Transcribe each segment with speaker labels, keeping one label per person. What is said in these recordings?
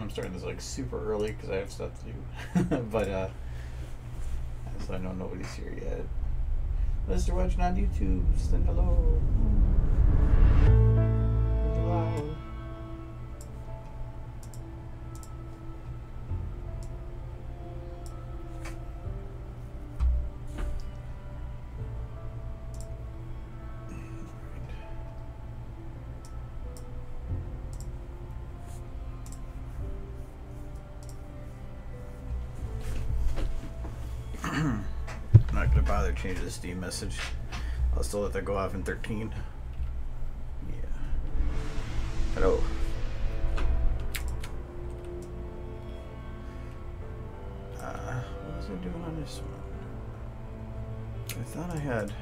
Speaker 1: I'm starting this like super early because I have stuff to do. But so I know nobody's here yet. Mr. Watching on YouTube, send hello. Hello. I'm not gonna bother changing the Steam message. I'll still let that go off in 13. Yeah. Hello. What was I doing on this one? I thought I had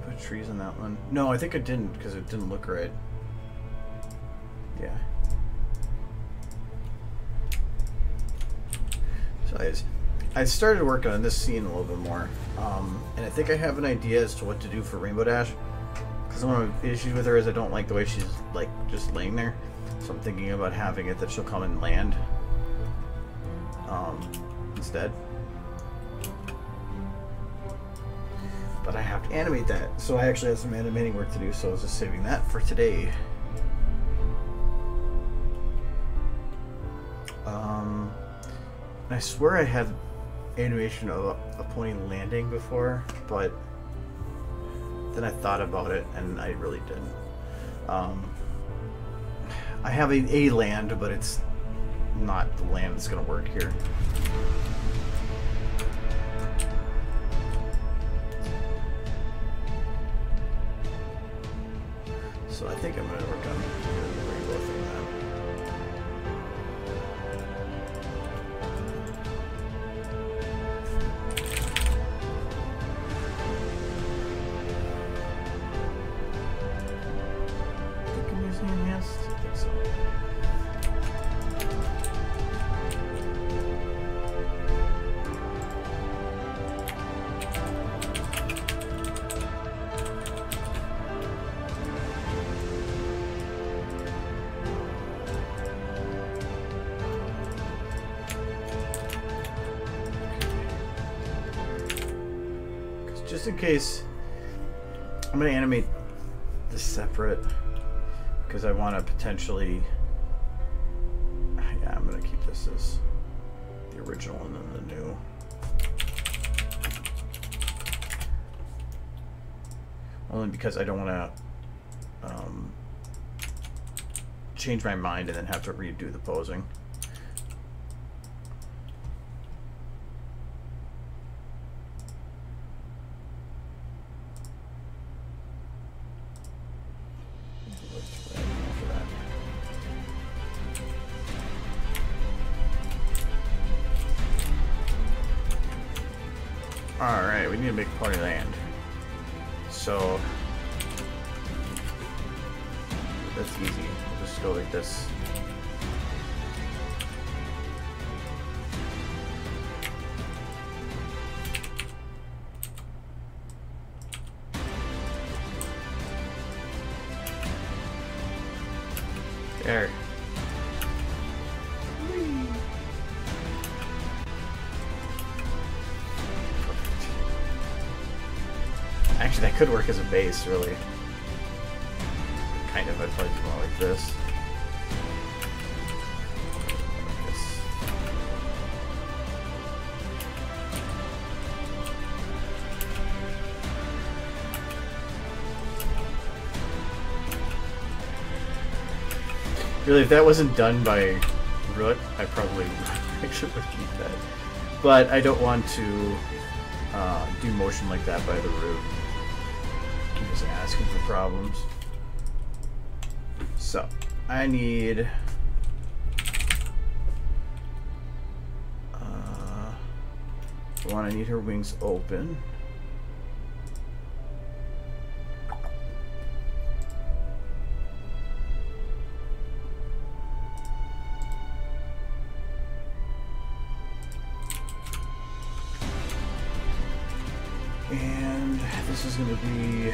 Speaker 1: put trees on that one. No, I think I didn't because it didn't look right. Yeah. So I started working on this scene a little bit more, and I think I have an idea as to what to do for Rainbow Dash. Because one of the issues with her is I don't like the way she's like just laying there, so I'm thinking about having it that she'll come and land instead. But I have to animate that, so I actually have some animating work to do. So I was just saving that for today. I swear I had animation of a pony landing before, but then I thought about it and I really didn't. I have a land, but it's not the land that's going to work here. So I think I'm going to work on the rainbow thing now. Just in case, I'm going to animate this separate because I want to potentially, yeah, I'm going to keep this as the original and then the new. Only because I don't want to change my mind and then have to redo the posing. Alright, we need to make party land. So that's easy. We'll just go like this. There. Actually, that could work as a base, really. Kind of, I'd probably do more like this. Like this. Really, if that wasn't done by Root, I probably actually would keep that. But I don't want to do motion like that by the Root. I'm just asking for problems. So, I need I need her wings open. And this is going to be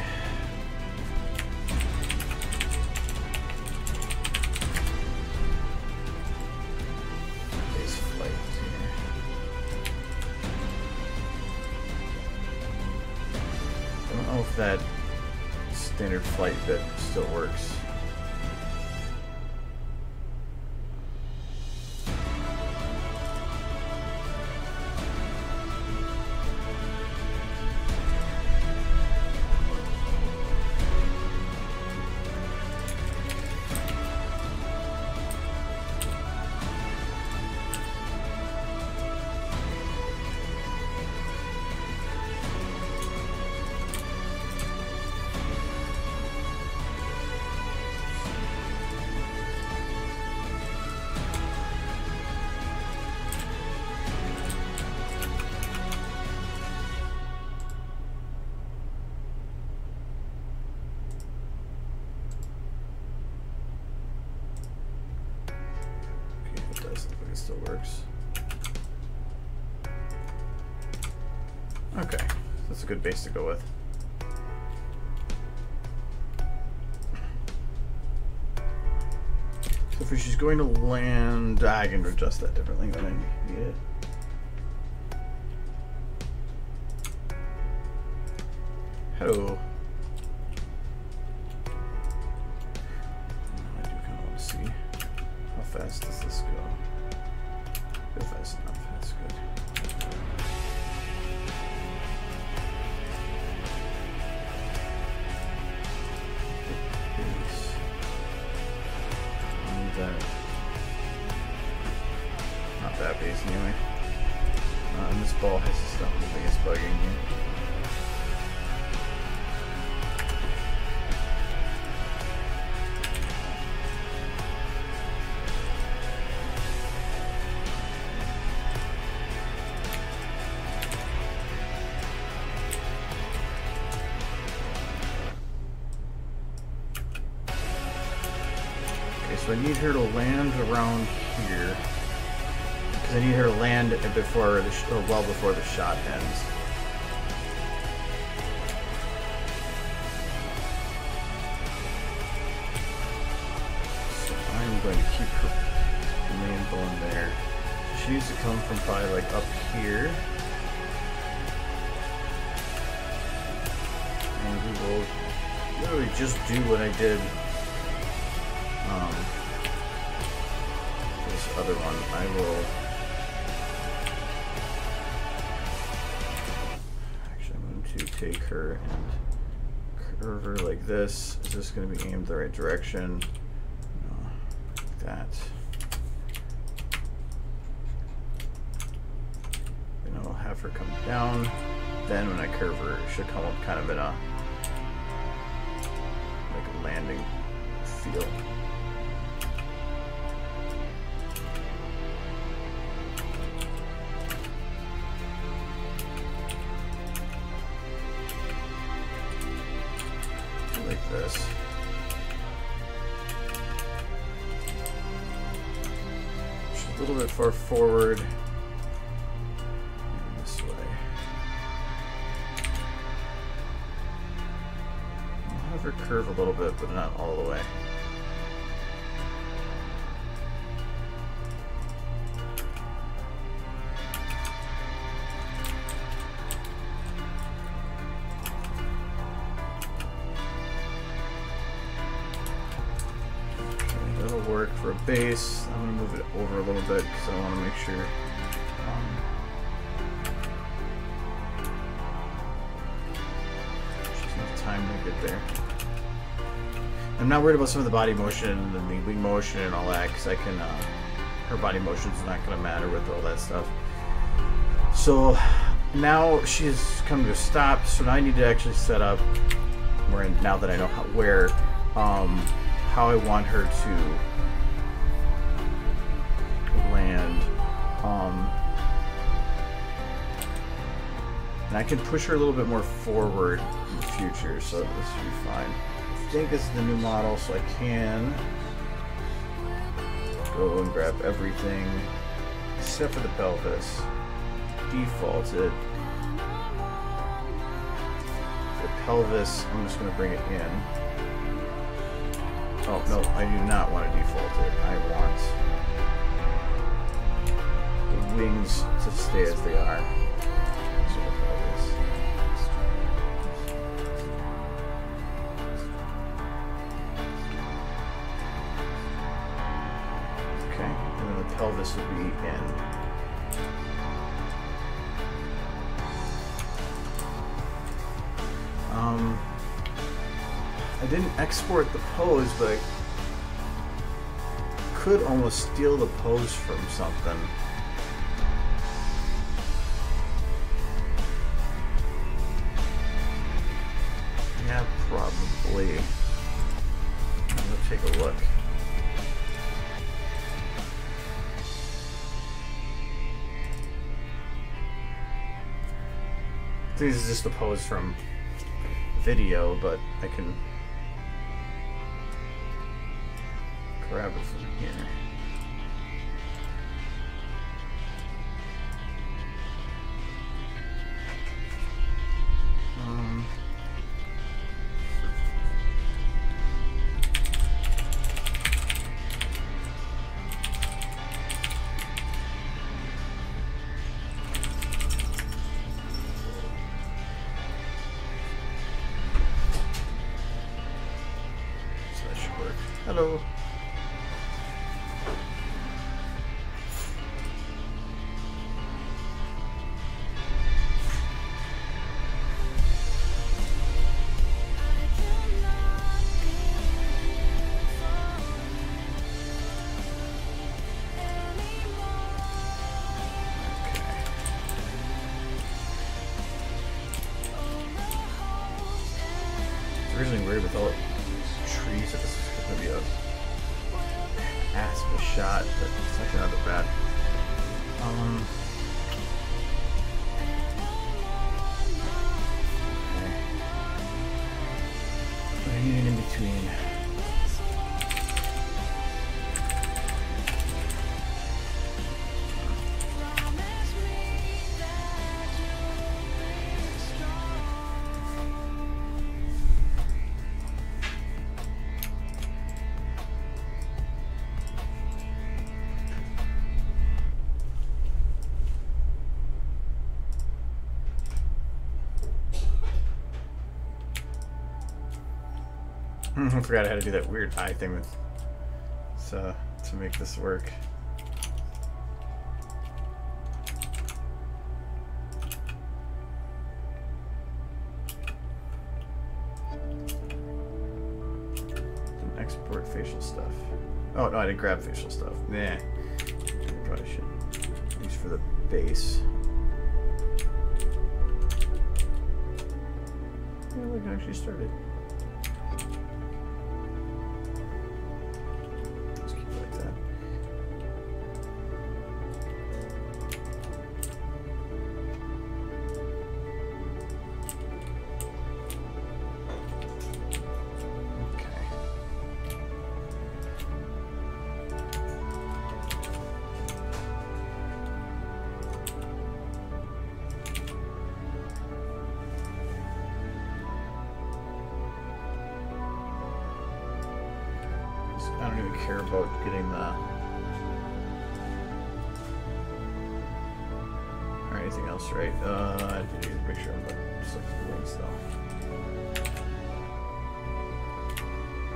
Speaker 1: know if that standard flight bit still works. Still works. Okay, that's a good base to go with. So if she's going to land, I can adjust that differently when I need it. Hello. I do kind of want to see how fast does this go. Fast enough, that's good. Not that base anyway. And this ball has to stop the biggest bug in here. So I need her to land around here because I need her to land before or well before the shot ends. So I'm going to keep her main bone there. She needs to come from probably like up here, and we will literally just do what I did. This other one, I will actually, I'm going to take her and curve her like this. Is this going to be aimed the right direction? No, like that. Then I'll have her come down. Then when I curve her, it should come up kind of in a like a landing feel. Like this. Just a little bit far forward. And this way. I'll have her curve a little bit, but not all the way. For a base, I'm going to move it over a little bit because I want to make sure she's enough time to get there. I'm not worried about some of the body motion and the wing motion and all that because I can, her body motion is not going to matter with all that stuff. So now she's come to a stop, so now I need to actually set up where, now that I know how I want her to land, and I can push her a little bit more forward in the future, so this should be fine. I think this is the new model, so I can go and grab everything except for the pelvis, default it. The pelvis, I'm just going to bring it in. Oh no, I do not want to default it. I want wings to stay as they are. So this would be in. I didn't export the pose, but I could almost steal the pose from something. Yeah, probably. I'm gonna take a look. This is just a pose from video, but I can grab it from here. Hello. It's originally weird with all the trees that this is going to be a ass of a shot, but it's actually not that bad. Okay. What do I need in between? I forgot how to do that weird eye thing with to make this work. Didn't export facial stuff. Oh no, I didn't grab facial stuff. Nah, I probably should. At least for the base. Yeah, look, it actually started. I don't even care about getting the or anything else, right? I need to make sure I'm just looking at the links though.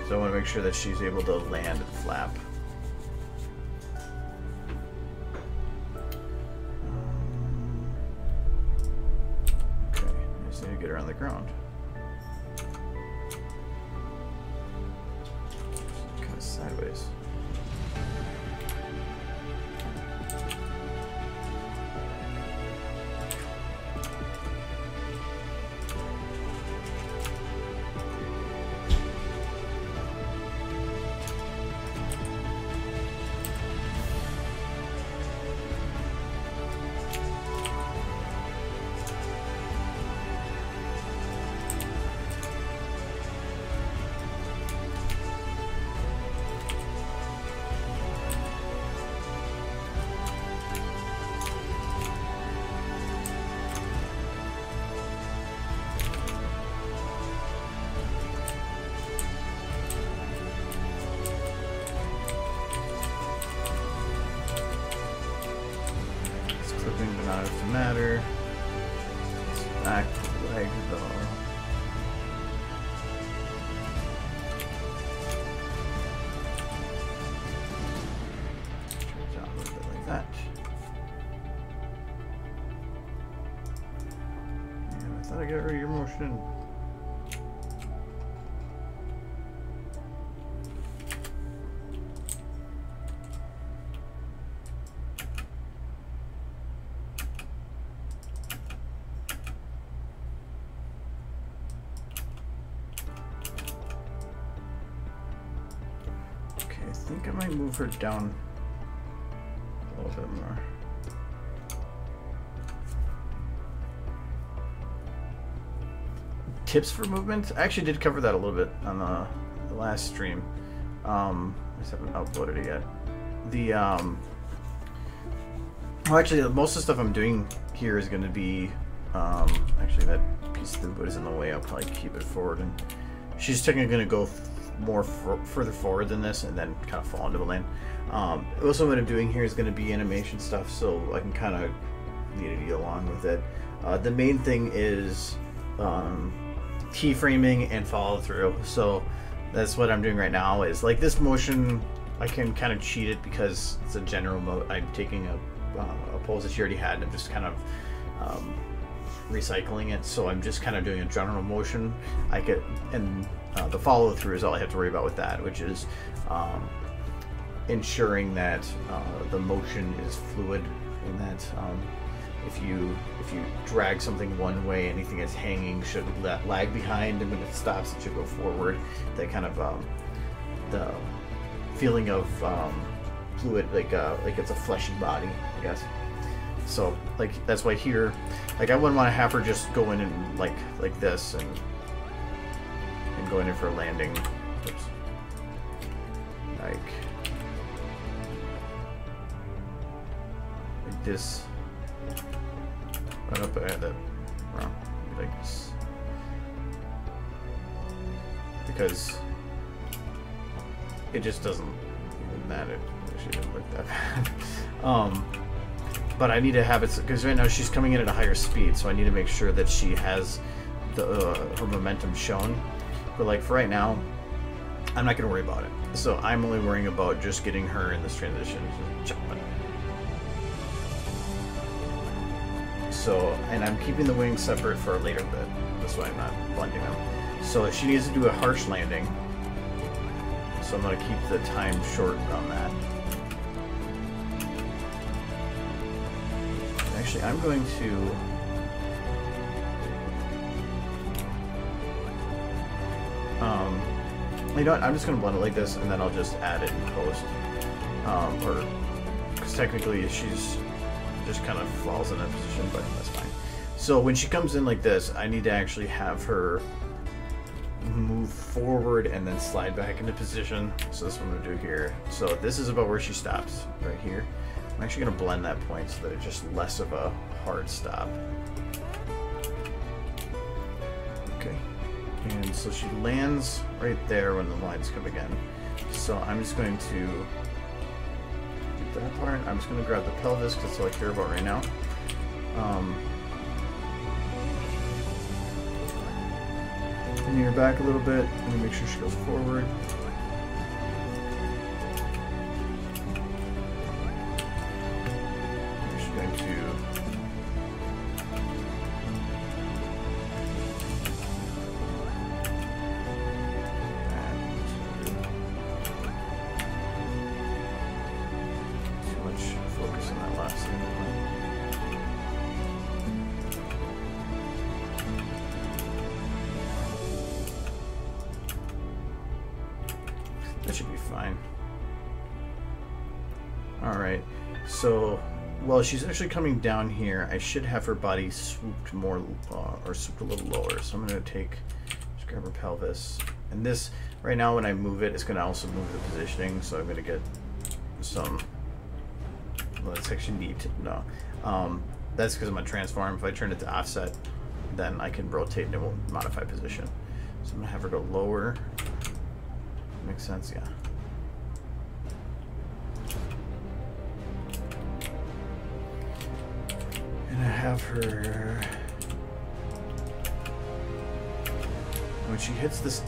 Speaker 1: So I want to make sure that she's able to land and flap. Okay, I just need to get her on the ground. Sideways. But not if to matter. It's back leg though. Turns out a little bit like through your motion. Okay, I think I might move her down a little bit more. Tips for movement? I actually did cover that a little bit on the last stream. I just haven't uploaded it yet. The well, actually, most of the stuff I'm doing here is going to be actually that piece of the wood is in the way. I'll probably keep it forward, and she's technically going to go more further forward than this, and then kind of fall into the lane. Also, what I'm doing here is going to be animation stuff, so I can kind of lead you along with it. The main thing is keyframing and follow through. So that's what I'm doing right now. Is like this motion, I can kind of cheat it because it's a general mode. I'm taking a pose that she already had, and I'm just kind of recycling it. So I'm just kind of doing a general motion. I could, and the follow through is all I have to worry about with that, which is ensuring that the motion is fluid, and that if you drag something one way, anything that's hanging should lag behind, and when it stops, it should go forward. That kind of the feeling of fluid, like it's a fleshy body, I guess. So like that's why here, like I wouldn't want to have her just go in and like this and going in for a landing. Oops. Like this. Right up ahead that wrong. Like this. Because it just doesn't even matter. She didn't look that bad. But I need to have it because right now she's coming in at a higher speed, so I need to make sure that she has the her momentum shown. But like for right now, I'm not going to worry about it. So I'm only worrying about just getting her in this transition. So, and I'm keeping the wings separate for a later bit. That's why I'm not blending them. So if she needs to do a harsh landing, so I'm going to keep the time short on that. Actually, I'm going to... you know what? I'm just going to blend it like this, and then I'll just add it in post. Because technically she's just kind of falls in that position, but that's fine. So when she comes in like this, I need to actually have her move forward and then slide back into position. So that's what I'm going to do here. So this is about where she stops, right here. I'm actually going to blend that point so that it's just less of a hard stop. Okay. And so she lands right there when the lines come again. So I'm just going to do that part. I'm just going to grab the pelvis because that's all I care about right now. Lean her back a little bit and make sure she goes forward. She's going to too much focus on that last thing. That should be fine. Alright, so while she's actually coming down here, I should have her body swooped more, or swooped a little lower. So I'm going to just grab her pelvis. And this, right now when I move it, it's going to also move the positioning, so I'm going to get some, well, that's actually neat. No. That's because I'm going to transform. If I turn it to offset, then I can rotate and it won't modify position. So I'm going to have her go lower. Makes sense, yeah. And I have her... When she hits this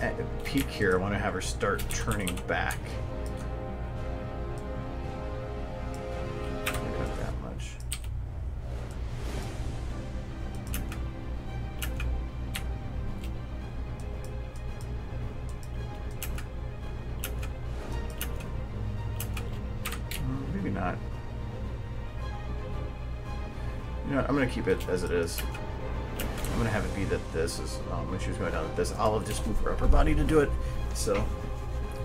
Speaker 1: peak here, I want to have her start turning back. Not that much. You know what, I'm gonna keep it as it is. I'm gonna have it be that this is when she was going down with this. I'll just move her upper body to do it. So,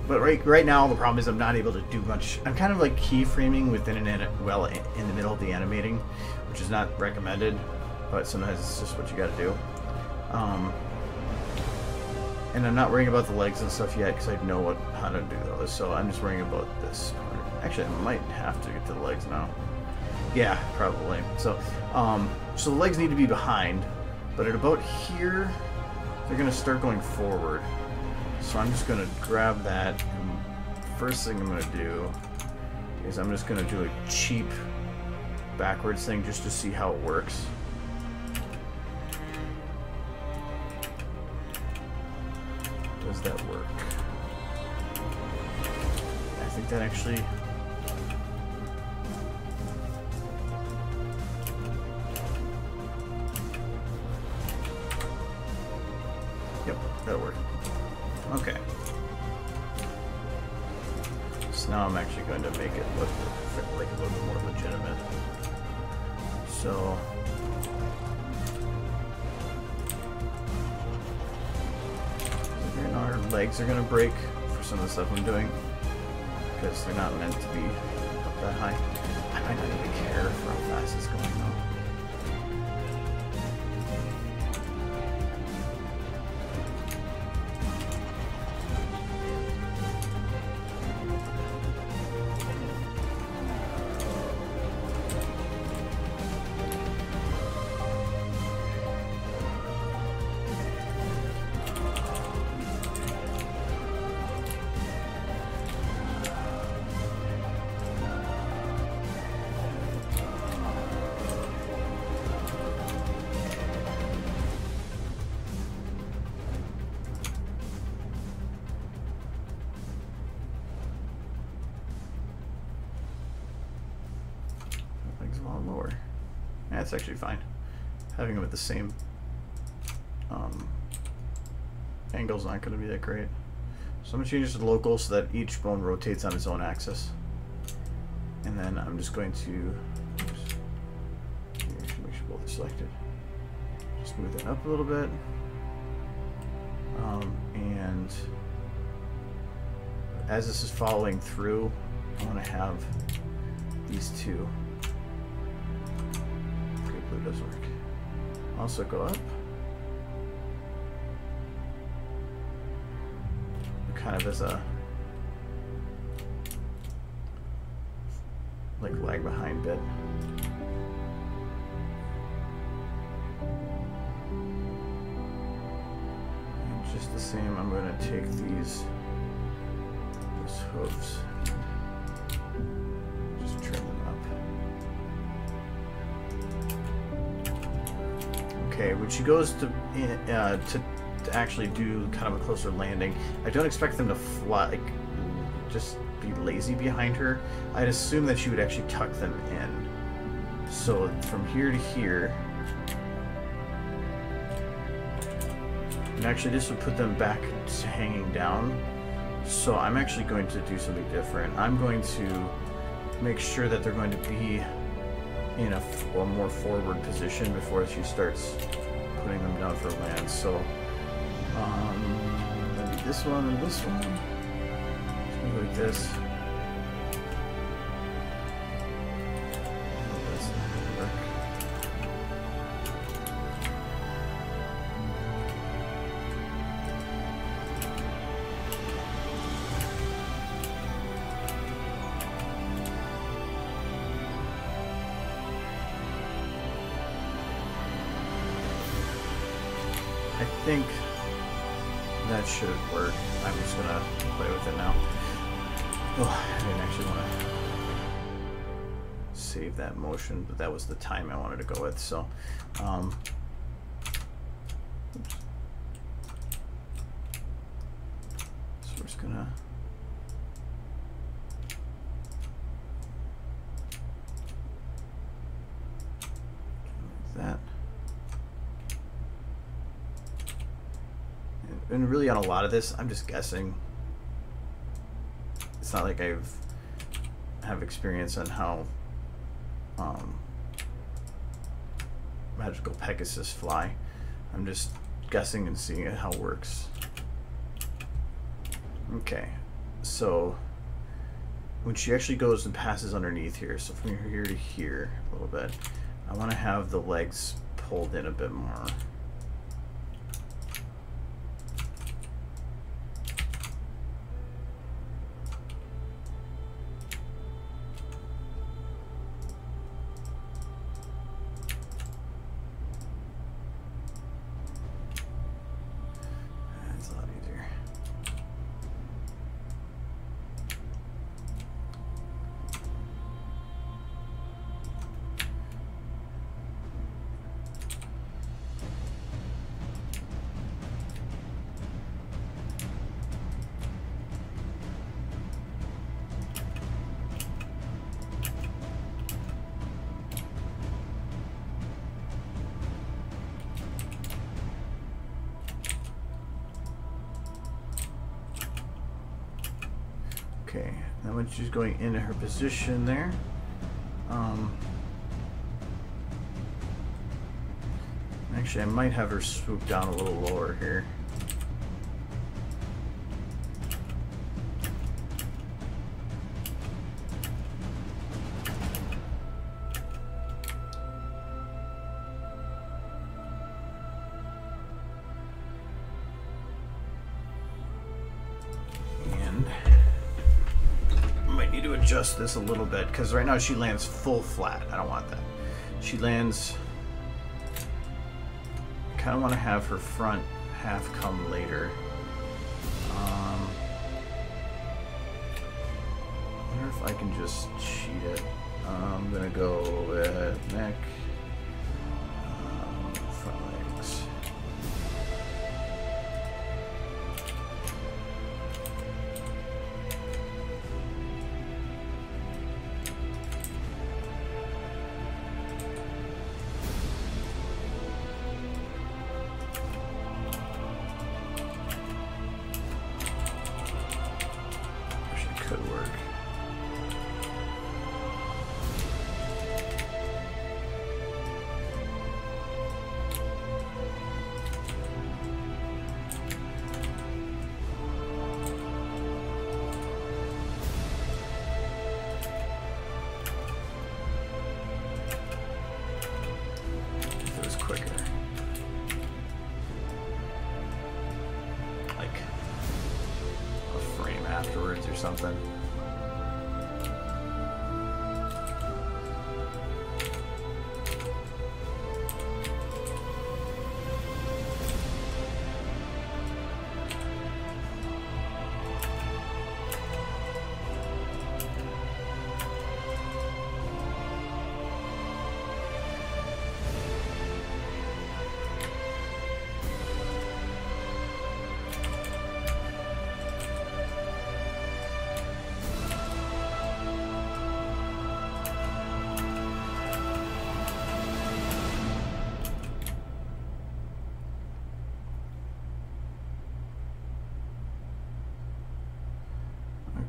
Speaker 1: but right now the problem is I'm not able to do much. I'm kind of like keyframing within in the middle of the animating, which is not recommended, but sometimes it's just what you got to do. And I'm not worrying about the legs and stuff yet because I know how to do those. So I'm just worrying about this part. Actually, I might have to get to the legs now. Yeah, probably. So, so the legs need to be behind. But at about here, they're going to start going forward. So I'm just going to grab that, and first thing I'm going to do is I'm just going to do a cheap backwards thing just to see how it works. Does that work? I think that actually... Yep, that'll work. Okay. So now I'm actually going to make it look like a little bit more legitimate. So... Right now our legs are going to break for some of the stuff I'm doing. Because they're not meant to be up that high. I might not even care for how fast it's going though. Lower. That's actually fine. Having them at the same angle's not going to be that great. So I'm going to change this to local so that each bone rotates on its own axis. And then I'm just going to make sure both are selected. Just move that up a little bit. And as this is following through, I want to have these two. Blue does work. Also go up. Kind of as a like lag behind bit. And just the same, I'm going to take these hooves. Just trim them up. Okay, when she goes to actually do kind of a closer landing, I don't expect them to fly, like, just be lazy behind her. I'd assume that she would actually tuck them in. So from here to here, and actually this would put them back to hanging down. So I'm actually going to do something different. I'm going to make sure that they're going to be in a more forward position before she starts putting them down for land. So maybe this one and this one. Just go like this. That's not gonna work. I think that should work. I'm just gonna play with it now. Oh, I didn't actually want to save that motion, but that was the time I wanted to go with. So, oops. So we're just gonna. Like that. And really on a lot of this, I'm just guessing. It's not like I have experience on how magical Pegasus fly. I'm just guessing and seeing how it works. Okay, so when she actually goes and passes underneath here, so from here to here a little bit, I want to have the legs pulled in a bit more. That's a lot easier. Okay, now when she's going into her position there, actually I might have her swoop down a little lower here. Adjust this a little bit because right now she lands full flat. I don't want that. She lands. I kind of want to have her front half come later. I wonder if I can just cheat it. I'm gonna go with neck, front legs. Could work. If it was quicker. Like a frame afterwards or something.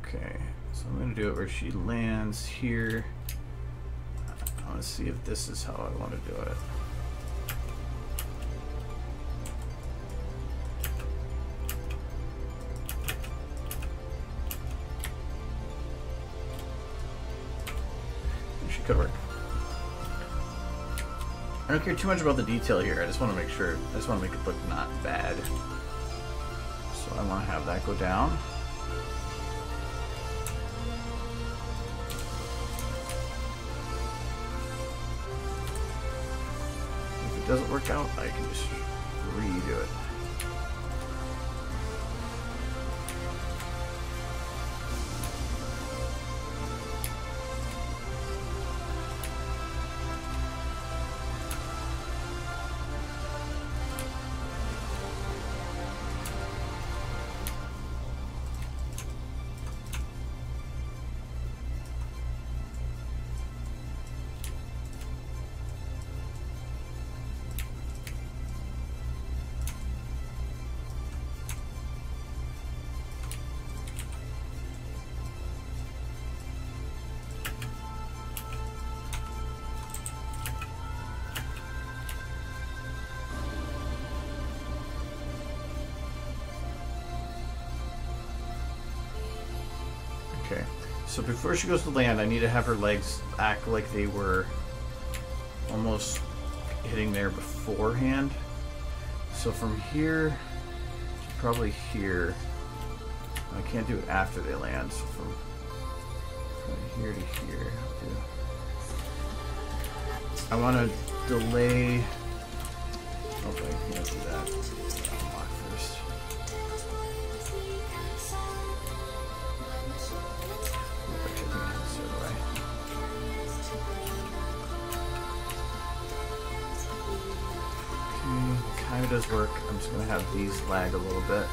Speaker 1: Okay, so I'm going to do it where she lands here. I want to see if this is how I want to do it. She could work. I don't care too much about the detail here. I just want to make sure. I just want to make it look not bad. So I want to have that go down. Doesn't work out, I can just redo it. So before she goes to land, I need to have her legs act like they were almost hitting there beforehand. So from here to probably here, I can't do it after they land. So from here to here, I want to delay. Oh, I can't do that. Unlock first. Kind of does work. I'm just going to have these lag a little bit.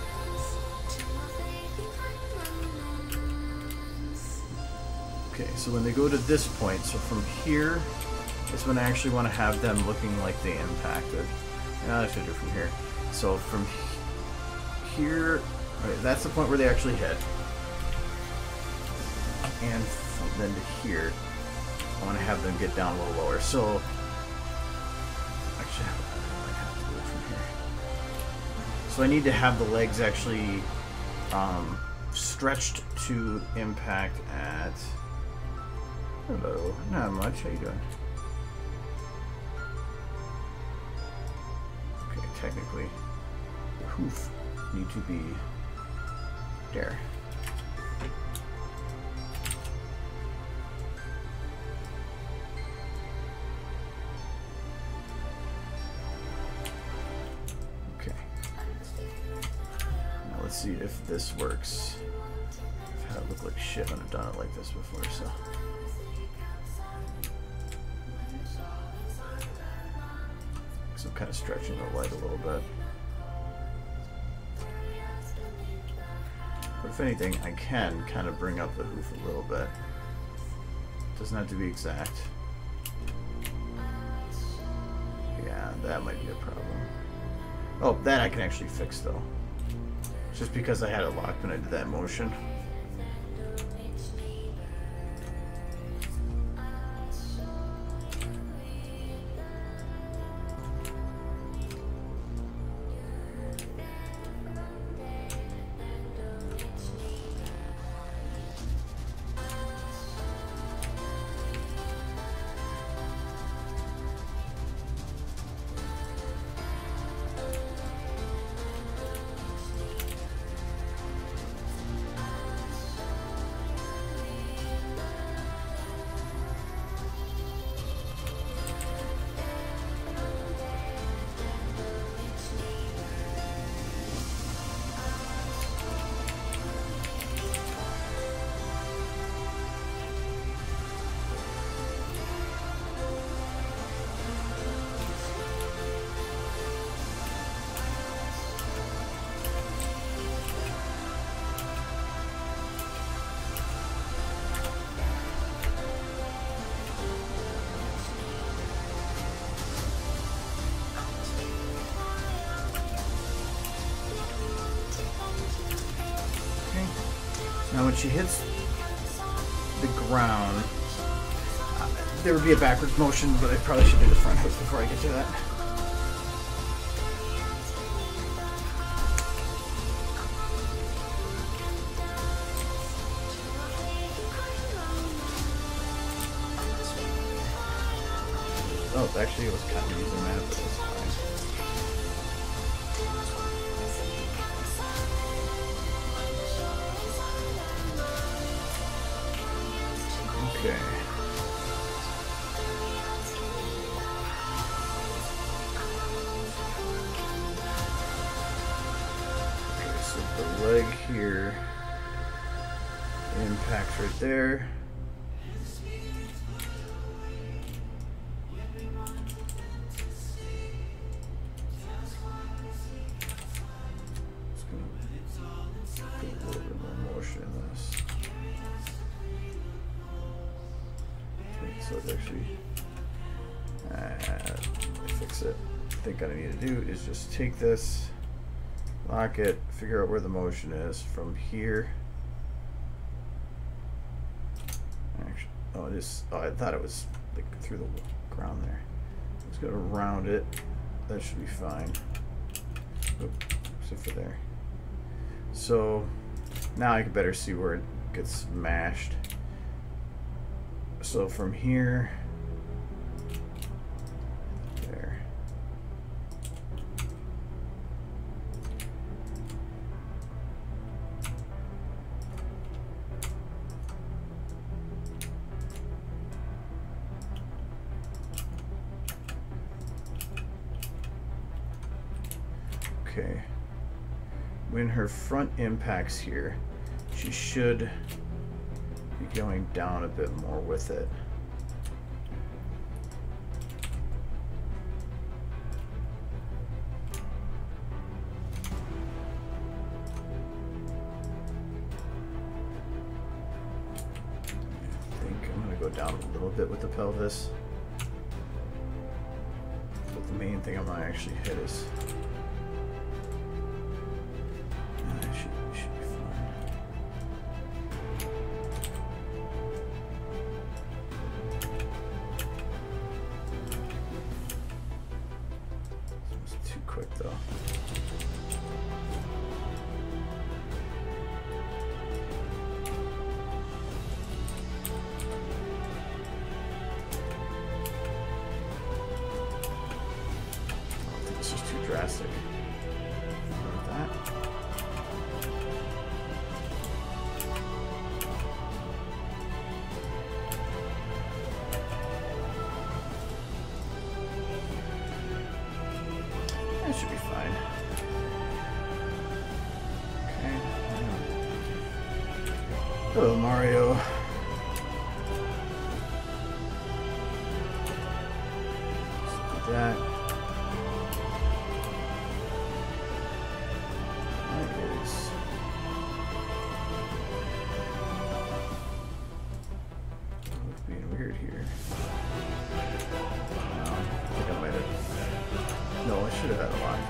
Speaker 1: Okay, so when they go to this point, so from here is when I actually want to have them looking like they impacted. Now I should do it from here. So from here, right, that's the point where they actually hit. And from then to here, I want to have them get down a little lower. So actually, so I need to have the legs actually stretched to impact at, hello, not much, how you doing? Okay, technically, the hoof need to be there. Let's see if this works. I've had it look like shit when I've done it like this before, so. So I'm kind of stretching the light a little bit. But if anything, I can kind of bring up the hoof a little bit. Doesn't have to be exact. Yeah, that might be a problem. Oh, that I can actually fix though. Just because I had it locked when I did that motion. Now when she hits the ground, there would be a backwards motion, but I probably should do the front hook before I get to that. Oh, actually it was kind of using that, but it's fine. Okay. Okay, so the leg here impacts right there. So it's actually, fix it. I think what I need to do is just take this, lock it, figure out where the motion is from here. Actually, oh, it is. Oh, I thought it was like through the ground there. I'm just gonna round it. That should be fine. Oop, except for there. So now I can better see where it gets mashed. So from here, there. Okay. When her front impacts here, she should be going down a bit more with it. I think I'm going to go down a little bit with the pelvis. But the main thing I'm going to actually hit is... should be fine. This was too quick though. I think this is too drastic. Like that. That should be fine. Okay. Hello, Mario. Let's do that. That is... It's being weird here. I think I might have... No, I should have had a lock.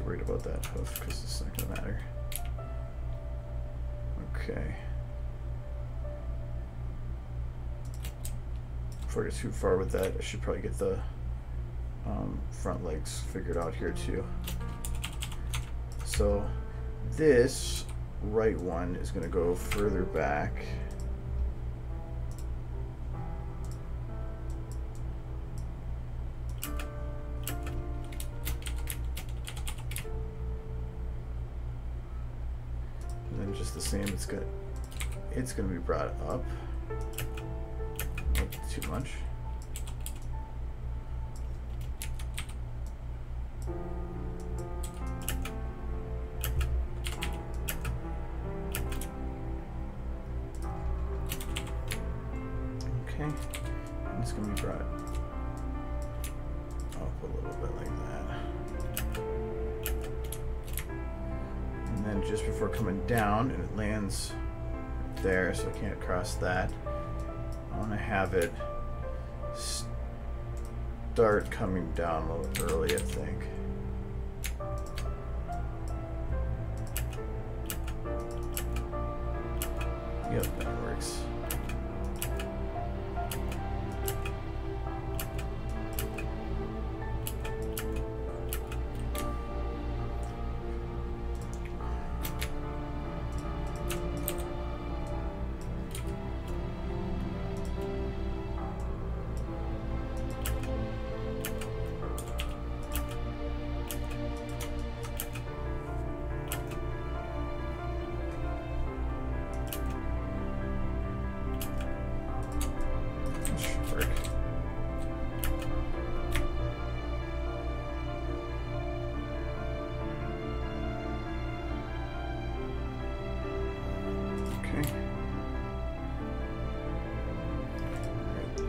Speaker 1: Worried about that hoof because it's not going to matter. Okay. Before I get too far with that, I should probably get the front legs figured out here too. So this right one is going to go further back. Just the same, it's gonna be brought up. Not too much. Okay, and it's gonna be brought up a little bit like that. And then just before coming down, and it lands there, so I can't cross that. I want to have it start coming down a little early, I think. Yep, that works.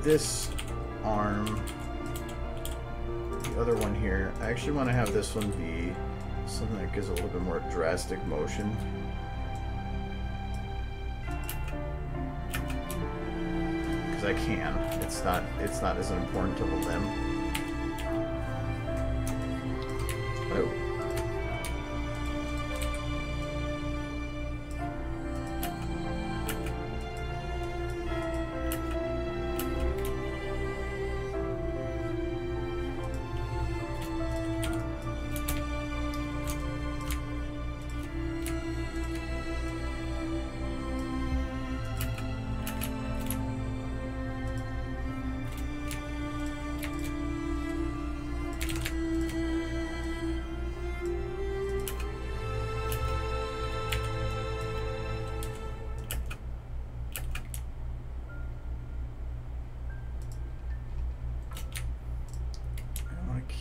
Speaker 1: This arm. The other one here, I actually want to have this one be something that gives a little bit more drastic motion. Because I can. It's not as important to the limb. Oh.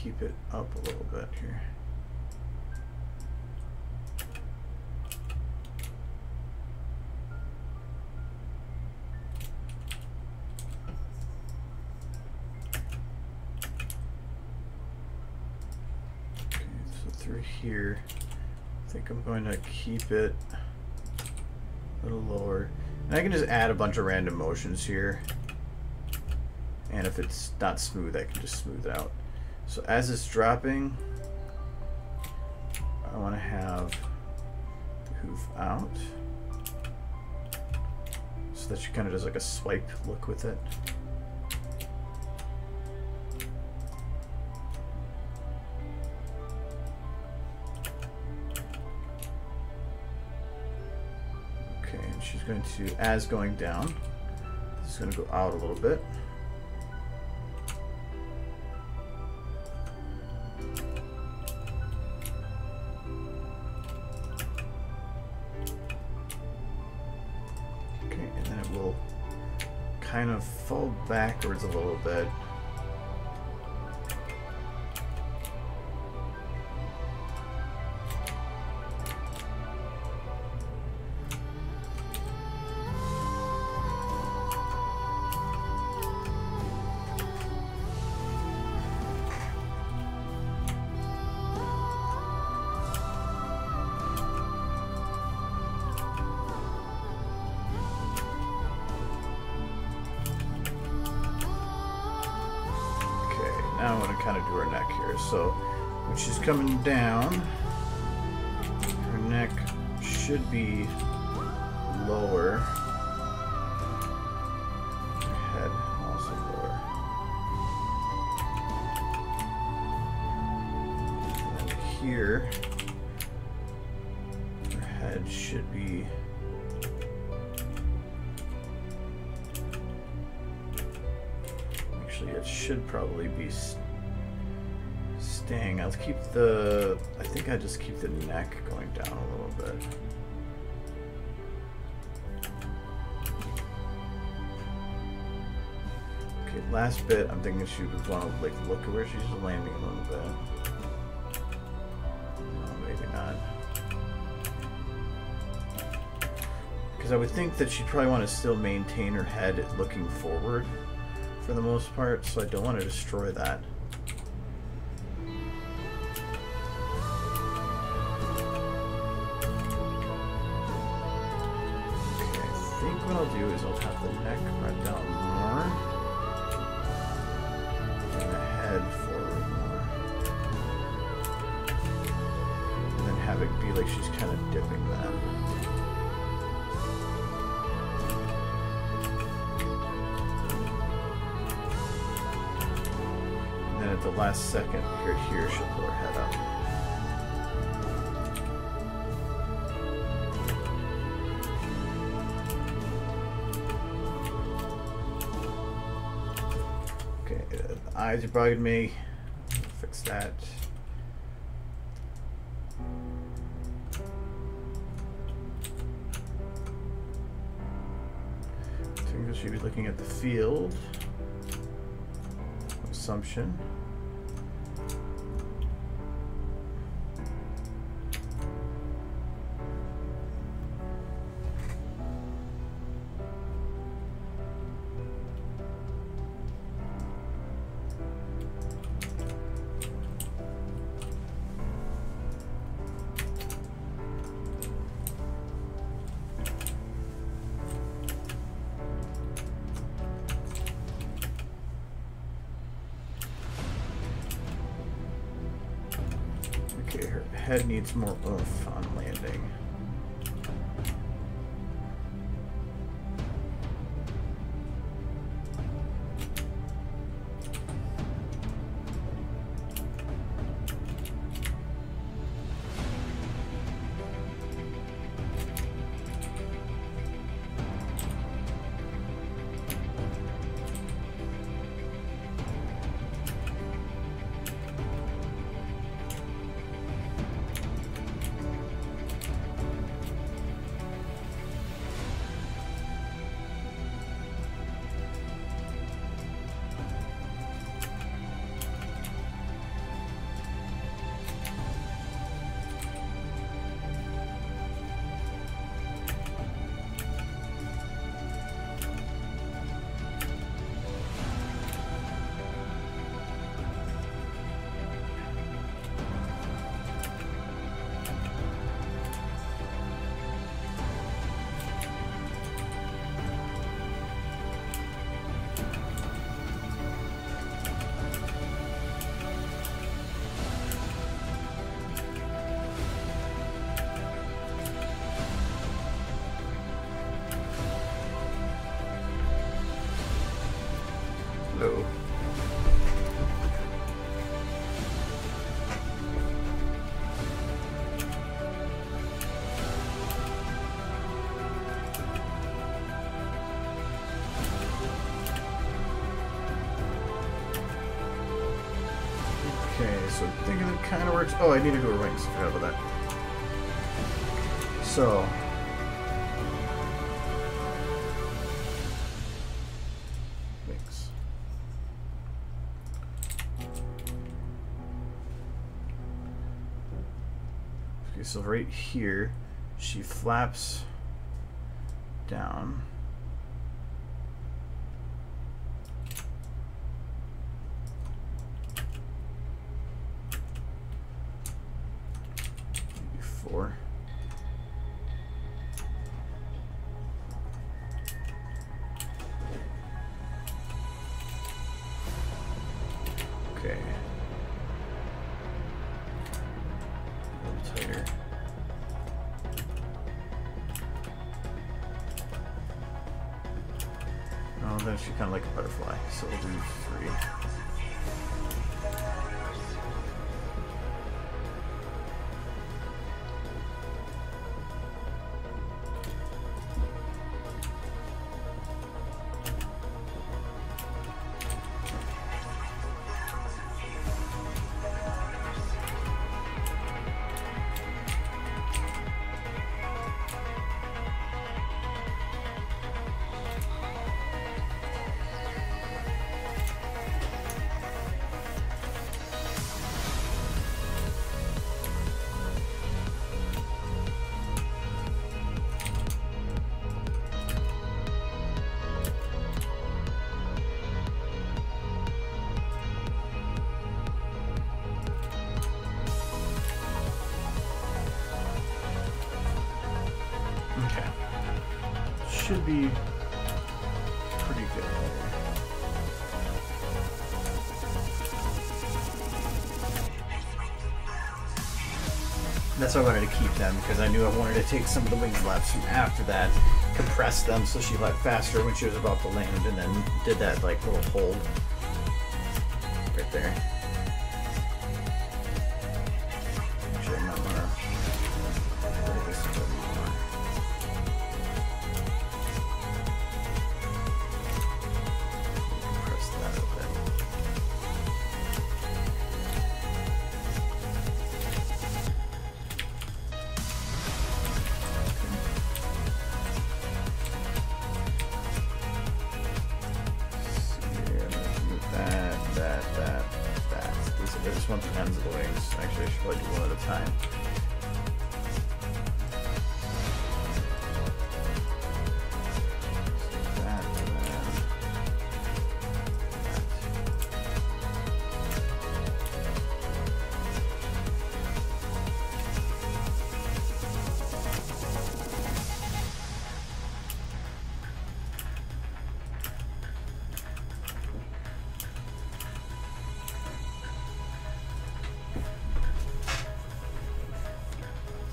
Speaker 1: Keep it up a little bit here. Okay, so through here, I think I'm going to keep it a little lower. And I can just add a bunch of random motions here. And if it's not smooth, I can just smooth it out. So as it's dropping, I want to have the hoof out so that she kind of does like a swipe look with it. Okay, and she's going to, as going down, this is going to go out a little bit. Kind of fall backwards a little bit. Now I want to kind of do her neck here. So when she's coming down, her neck should be lower. Her head also lower. And then here, her head should be it should probably be staying. I'll keep the, I think I just keep the neck going down a little bit. Okay, last bit, I'm thinking she would want to like look at where she's landing a little bit. No, maybe not. Because I would think that she'd probably want to still maintain her head looking forward for the most part, so I don't want to destroy that. Okay, I think what I'll do is I'll have the neck right down more and the head forward more, and then have it be like she's kind of dipping that. At the last second, here she'll pull her head up. Okay, the eyes are bugging me. Fix that. I think we should be looking at the field. Assumption. head needs more oomph on landing. Hello. Okay, so I'm thinking it kind of works. Oh, I need to do a wings. I forgot about that. So. Wings. Okay, so right here, she flaps down. Four. Okay. A little tighter. Oh, then she's kind of like a butterfly, so we'll do 3. Should be pretty good there. That's why I wanted to keep them, because I knew I wanted to take some of the wing flaps from after that, compress them so she left faster when she was about to land, and then did that like little hold right there. Actually, I might want to play this a little more. Compress that a bit. I just want the ends of the wings. Actually, I should probably do one at a time. So that, and then that.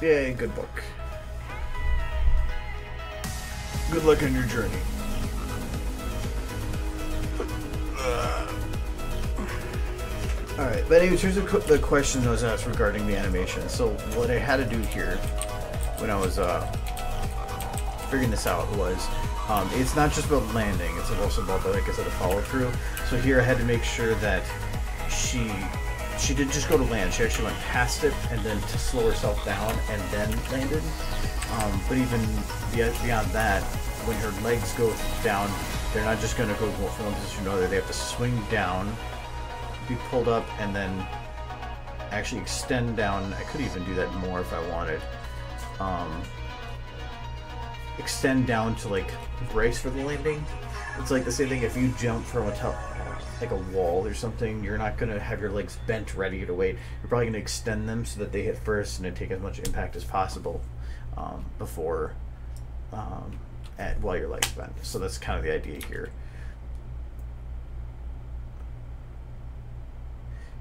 Speaker 1: Yay, good book. Good luck on your journey. Alright, but anyways, here's the question that was asked regarding the animation. So what I had to do here when I was figuring this out was, it's not just about landing, it's also about, like I said, the follow through. So here I had to make sure that she didn't just go to land, she actually went past it and then to slow herself down and then landed. But even beyond that, when her legs go down, they're not just going to go from one position to another, they have to swing down, be pulled up, and then actually extend down. I could even do that more if I wanted. Extend down to like brace for the landing. It's like the same thing if you jump from like a wall or something, you're not going to have your legs bent ready to wait. You're probably going to extend them so that they hit first and take as much impact as possible before while your legs bend. So that's kind of the idea here.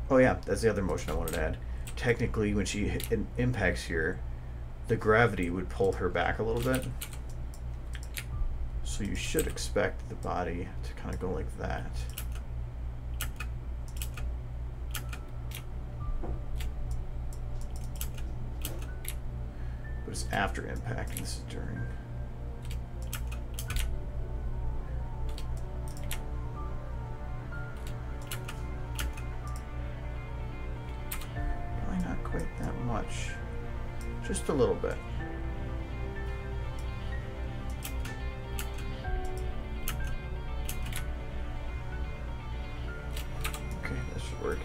Speaker 1: Oh yeah, that's the other motion I wanted to add. Technically, when she impacts here, the gravity would pull her back a little bit. So you should expect the body to kind of go like that. But it's after impact, and this is during. Probably not quite that much. Just a little bit. Okay, that should work.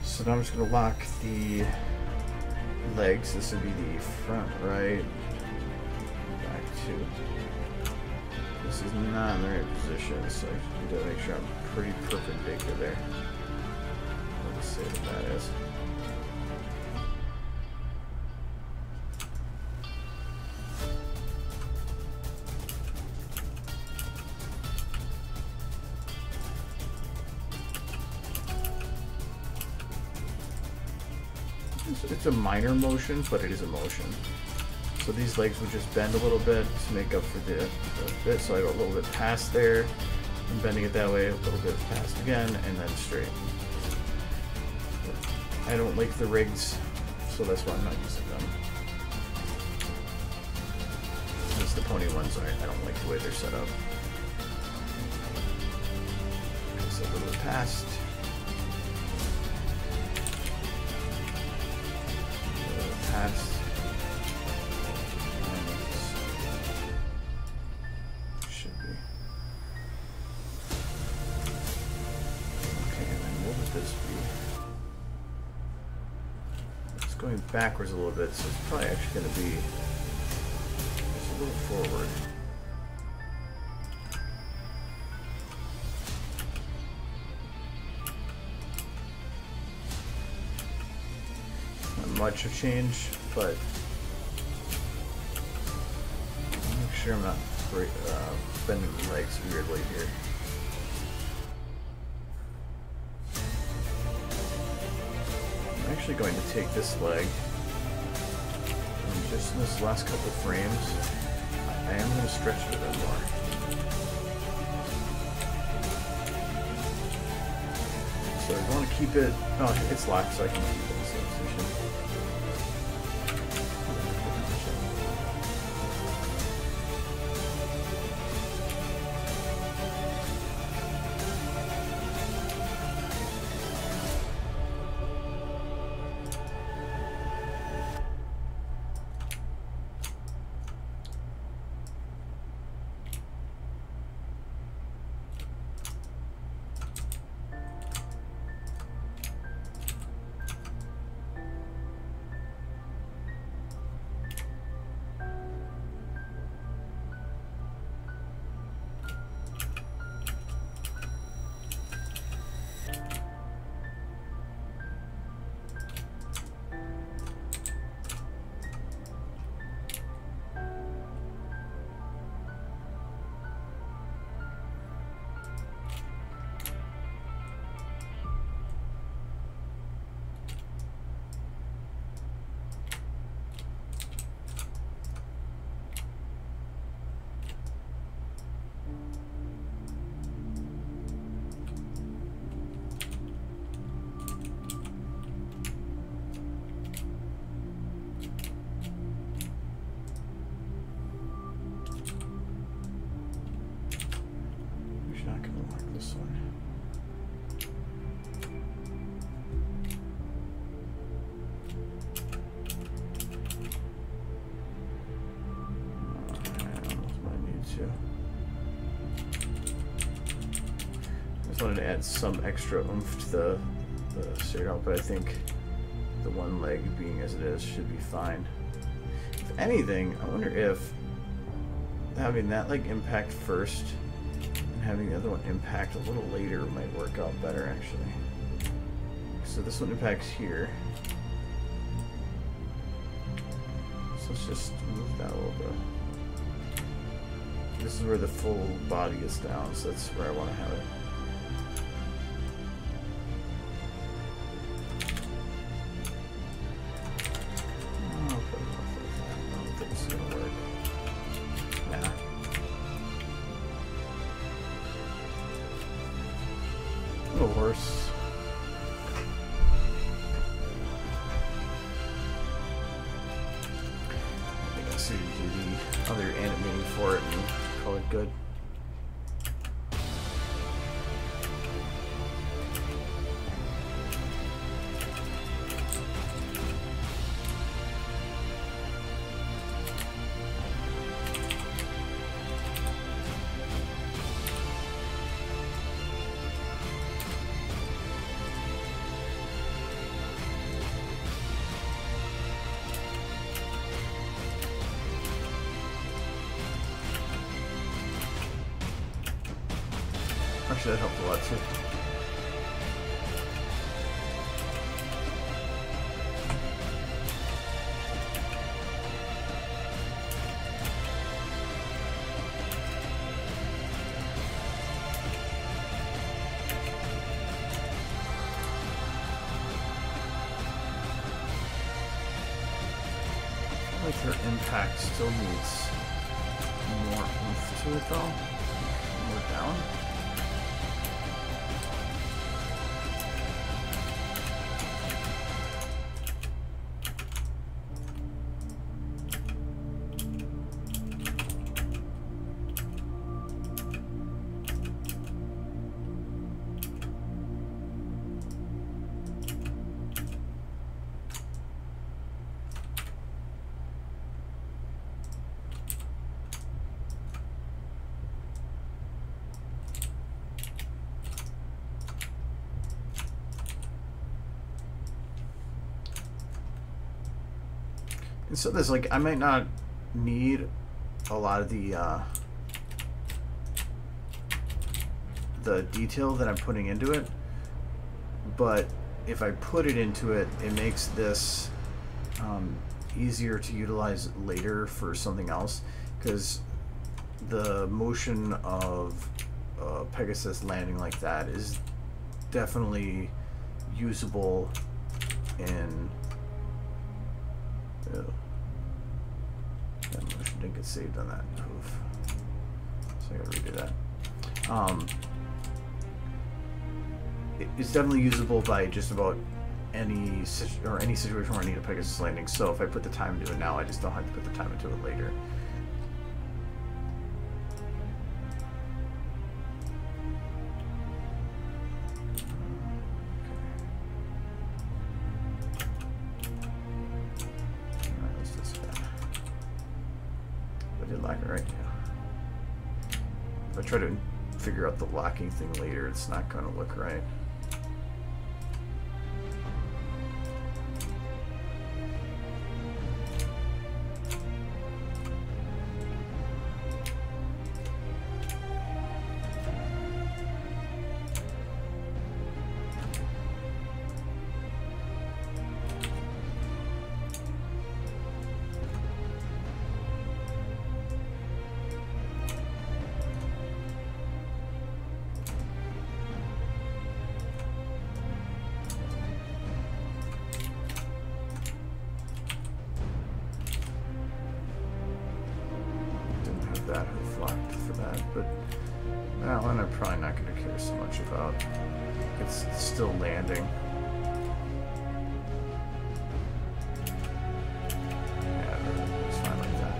Speaker 1: So now I'm just going to lock the legs. This would be the front right, back two. This is not in the right position, so I need to make sure I'm pretty perpendicular there. Let's see what that is. It's a minor motion, but it is a motion. So these legs would just bend a little bit to make up for the bit. So I go a little bit past there, and bending it that way, a little bit past again, and then straight. I don't like the rigs, so that's why I'm not using them. It's the pony ones, I don't like the way they're set up. So a little bit past. Past. Should be. Okay, and then what would this be? It's going backwards a little bit, so it's probably actually going to be just a little forward. Much of change, but I'll make sure I'm not bending the legs weirdly here. I'm actually going to take this leg and just in this last couple frames, I am going to stretch it a bit more. So I want to keep it, oh, it's locked so I can keep it in the same position. this one. I just wanted to add some extra oomph to the straight out, but I think the one leg being as it is should be fine. If anything, I wonder if having that leg impact first and having the other one impact a little later might work out better, actually. So this one impacts here. So let's just move that a little bit. This is where the full body is down, so that's where I want to have it. Worse. I think I'll see do the other animating for it and call it good. Actually, that helped a lot too. I feel like her impact still needs more oomph to it though. More down. And so there's like, I might not need a lot of the detail that I'm putting into it, but if I put it into it, it makes this easier to utilize later for something else, because the motion of Pegasus landing like that is definitely usable in that motion didn't get saved on that move, so I gotta redo that. It's definitely usable by just about any situation where I need a Pegasus landing. So if I put the time into it now, I just don't have to put the time into it later. If I try to figure out the locking thing later, it's not going to look right. That hoof locked for that, but that one I'm probably not going to care so much about. It's still landing. Yeah, it's fine like that.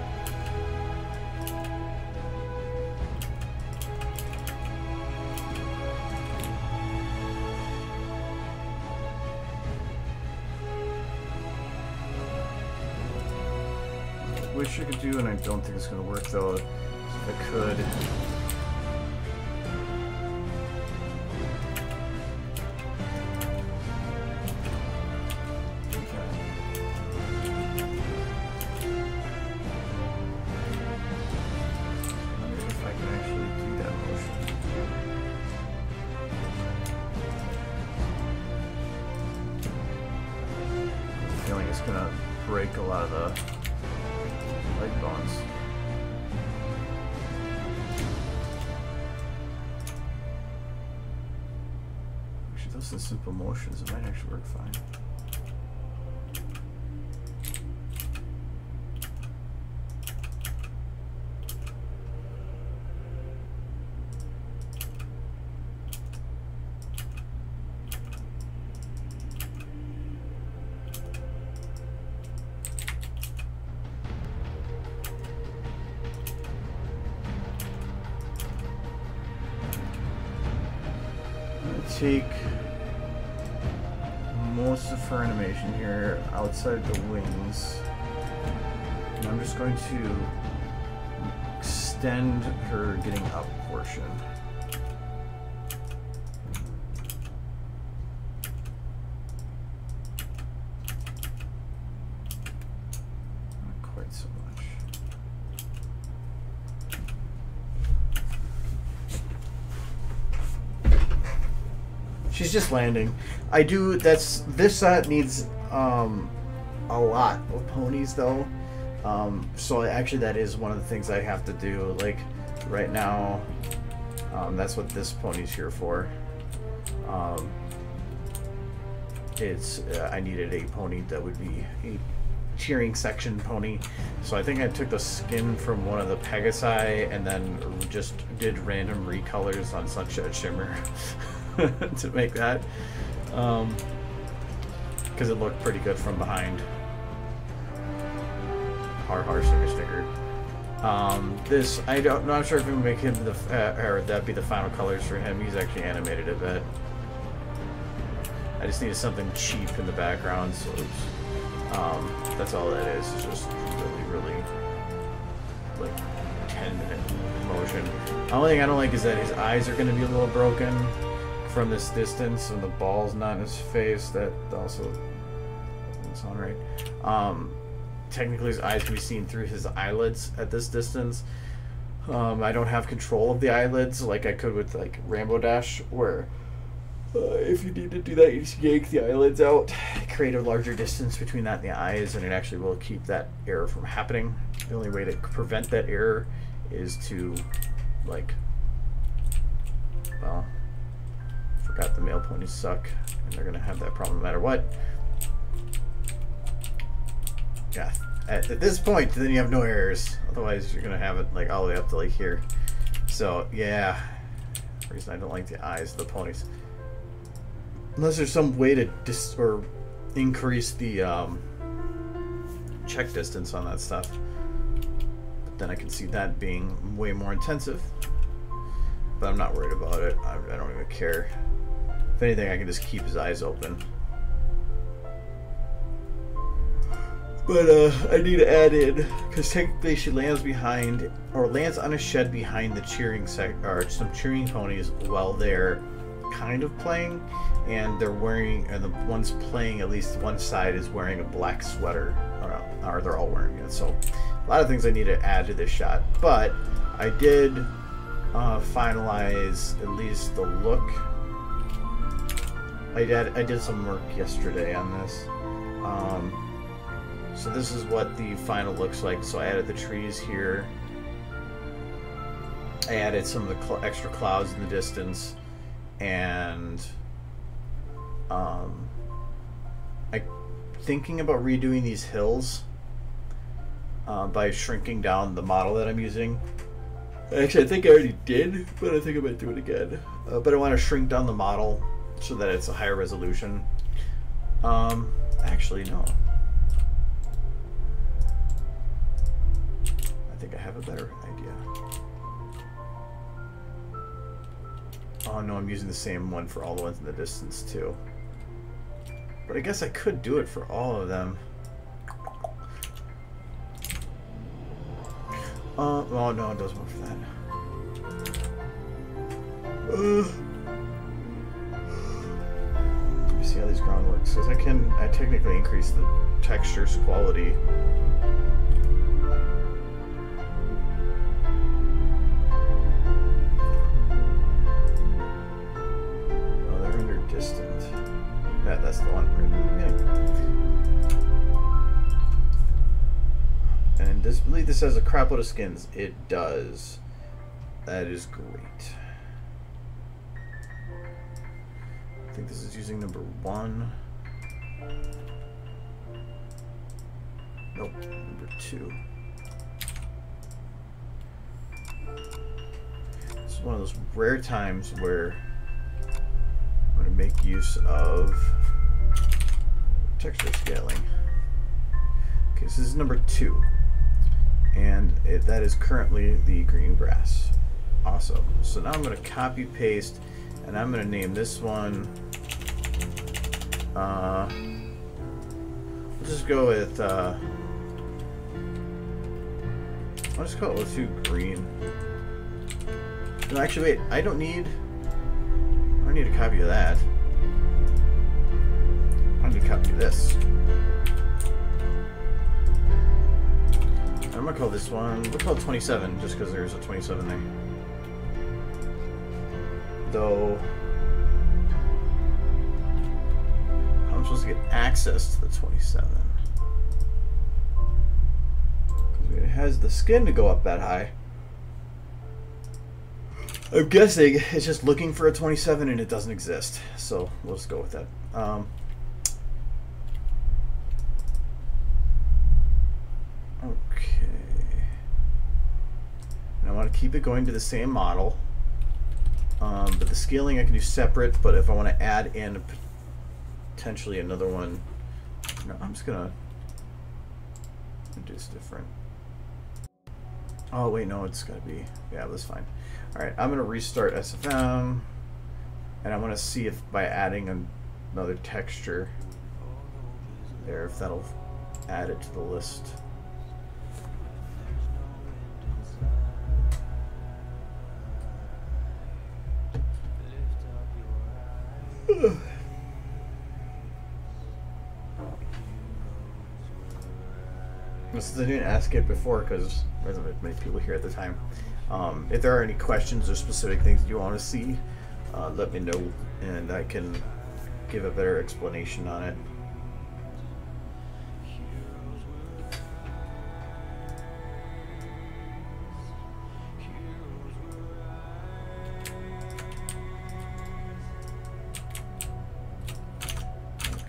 Speaker 1: wish I could do, and I don't think it's going to work though, if I could. Break a lot of the leg bones. Actually, those are simple motions. It might actually work fine. Take most of her animation here outside the wings, and I'm just going to extend her getting up portion. Not quite so much. She's just landing. This set needs a lot of ponies though. So actually that is one of the things I have to do. Like right now, that's what this pony's here for. I needed a pony that would be a cheering section pony. So I think I took the skin from one of the Pegasi and then just did random recolors on Sunset Shimmer. To make that, because it looked pretty good from behind. Har sticker. This I'm not sure if we can make him the or that be the final colors for him. He's actually animated a bit. I just needed something cheap in the background, so that's all that is. It's just really like 10-minute motion. The only thing I don't like is that his eyes are going to be a little broken from this distance, and the ball's not in his face. That also doesn't sound right. Technically his eyes can be seen through his eyelids at this distance. I don't have control of the eyelids like I could with like Rainbow Dash, where if you need to do that, you just yank the eyelids out, create a larger distance between that and the eyes, and it actually will keep that error from happening. The only way to prevent that error is to, like, well, forgot the male ponies suck, and they're gonna have that problem no matter what. Yeah, at this point, then you have no errors. Otherwise, you're gonna have it like all the way up to like here. So yeah, the reason I don't like the eyes of the ponies, unless there's some way to increase the check distance on that stuff. But then I can see that being way more intensive. But I'm not worried about it. I don't even care. If anything, I can just keep his eyes open. But I need to add in, because technically she lands behind, or lands on a shed behind the cheering or some cheering ponies while they're kind of playing, and they're wearing, and the ones playing, at least one side is wearing a black sweater, or they're all wearing it. So a lot of things I need to add to this shot, but I did finalize at least the look. I did some work yesterday on this. So this is what the final looks like. So I added the trees here. I added some of the extra clouds in the distance, and I'm thinking about redoing these hills by shrinking down the model that I'm using. Actually, I think I already did, but I think I might do it again. But I want to shrink down the model so that it's a higher resolution. Actually, no. I think I have a better idea. Oh no, I'm using the same one for all the ones in the distance too. But I guess I could do it for all of them. Oh no, it does more for that. Let me see how these ground works. Because I technically increase the texture's quality. Oh, they're under distant. Yeah, that's the one right in the beginning. And I believe this has a crap load of skins. It does. That is great. I think this is using number 1. Nope, number 2. This is one of those rare times where I'm going to make use of texture scaling. Okay, so this is number 2. And that is currently the green grass. Awesome. So now I'm going to copy paste, and I'm going to name this one. Let's just go with. I'll just call it. Let's do green. No, actually, wait. I don't need a copy of that. I need a copy of this. I'm gonna call this one. We'll call it 27, just because there's a 27 there. Though, how am I supposed to get access to the 27? Because it has the skin to go up that high. I'm guessing it's just looking for a 27 and it doesn't exist. So we'll just go with that. Okay. And I want to keep it going to the same model. But the scaling I can do separate, but if I want to add in potentially another one, no, I'm just gonna do this different. Oh wait, no, it's gotta be, yeah, that's fine. Alright, I'm gonna restart SFM, and I want to see if by adding another texture there, if that'll add it to the list. Since I didn't ask it before, because there wasn't many people here at the time. If there are any questions or specific things you want to see, let me know, and I can give a better explanation on it.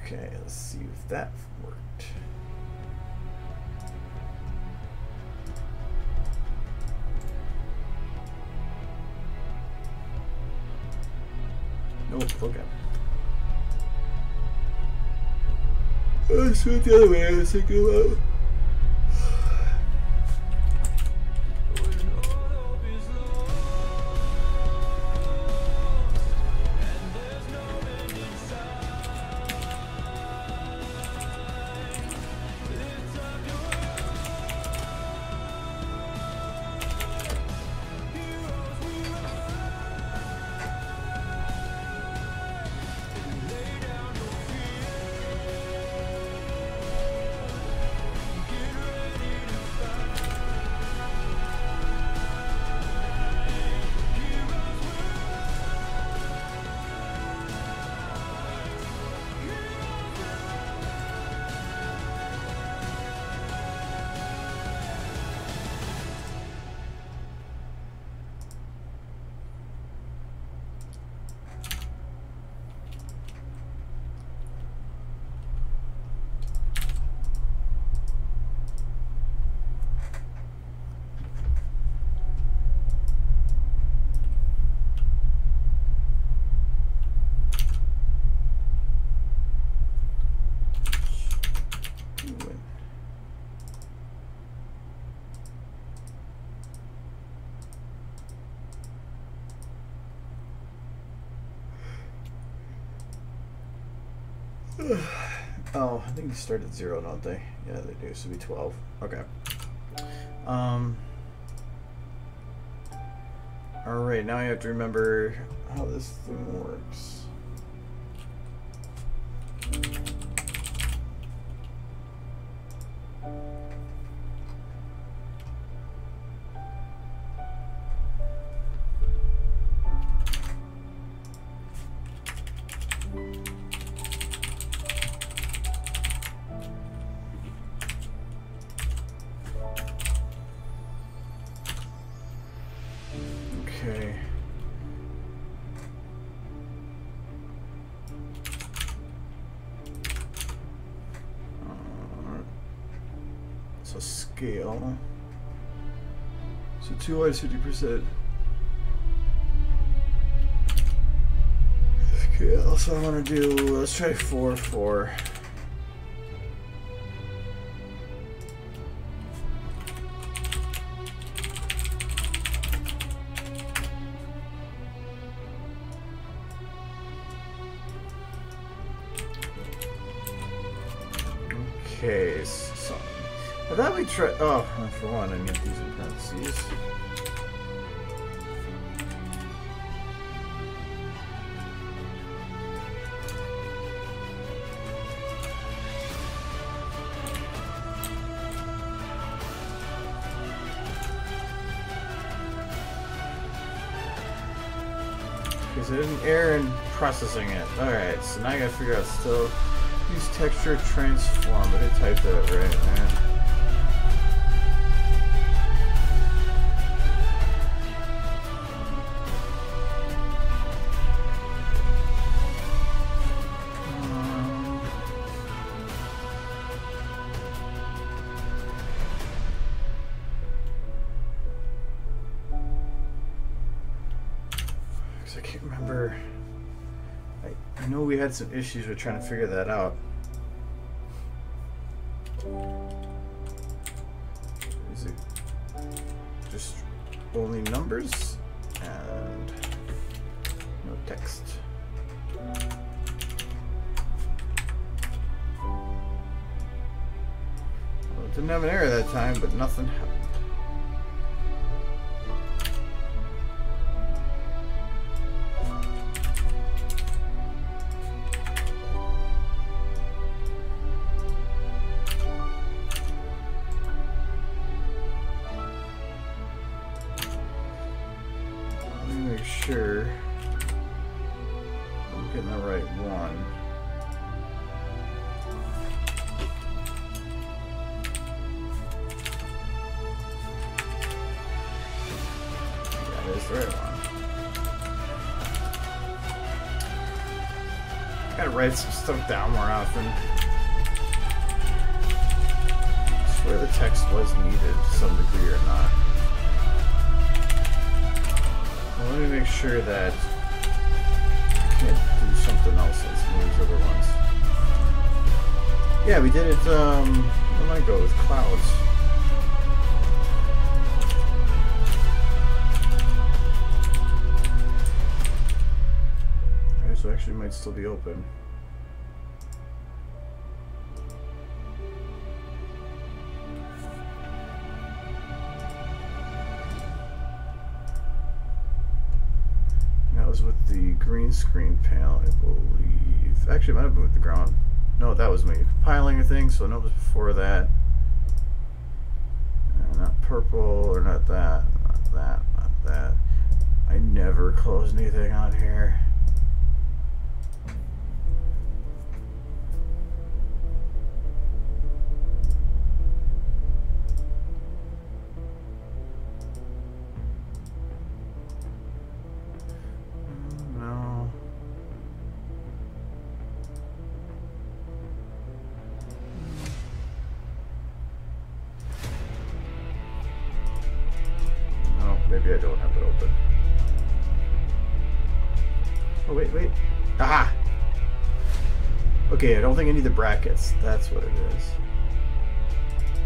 Speaker 1: Okay, let's see if that worked. Nope, okay. Let's do it the other way I was thinking about. Oh, I think they start at 0, don't they? Yeah, they do. So it'll be 12. Okay. Alright, now I have to remember how this thing works. Okay. So scale. So 2 y is 50%. Scale. So I want to do. Let's try 4, 4. Okay, so I thought we tried. Oh, for one, I need these in parentheses. Because it didn't error in processing it. Alright, so now I gotta figure out still. Use texture transform, but I typed that right, man. Because I can't remember. I know we had some issues with trying to figure that out. Is it just only numbers and no text? Well, it didn't have an error that time, but nothing happened. Sure I'm getting the right one. That is the right one. Gotta write some stuff down more often. I swear the text was needed to some degree or not. Let me make sure that I can't do something else on some of these other ones. Yeah, we did it, where might I go with clouds? Alright, so actually it might still be open. With the green screen panel, I believe. Actually, it might have been with the ground. No, that was me compiling a thing, so no, it was before that. Not purple, or not that, not that, not that. I never close anything on here. Maybe I don't have it open. Oh, wait. Aha! Okay, I don't think I need the brackets. That's what it is.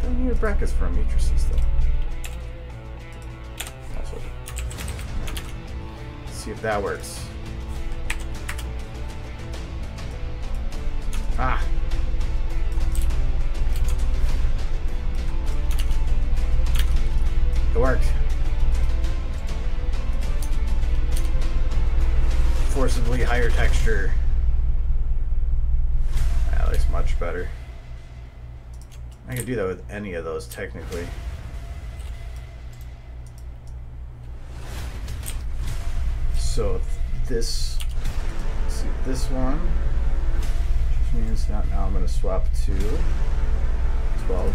Speaker 1: I don't need brackets for matrices, though. That's what it is. Let's see if that works. Ah! It worked. noticeably higher texture. That looks much better. I could do that with any of those technically. So this, let's see, this one, which means now I'm going to swap to 12.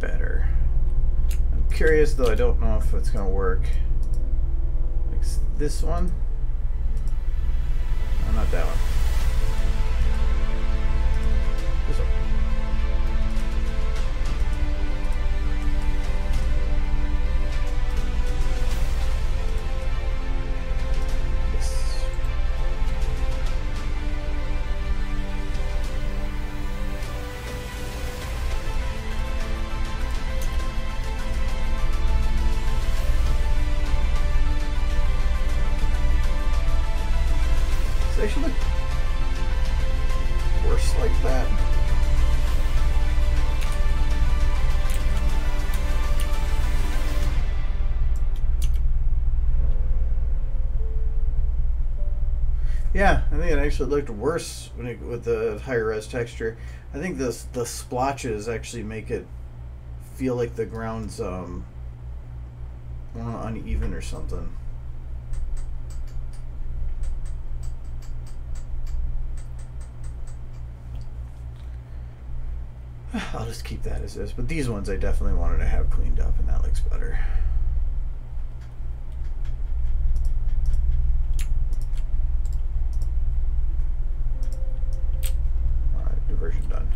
Speaker 1: Better. I'm curious though, I don't know if it's going to work. Like this one. No, not that one. This one. They should look worse like that. Yeah, I think it actually looked worse when with the higher res texture. I think the splotches actually make it feel like the ground's uneven or something. I'll just keep that as is, but these ones I definitely wanted to have cleaned up, and that looks better. Alright, diversion done.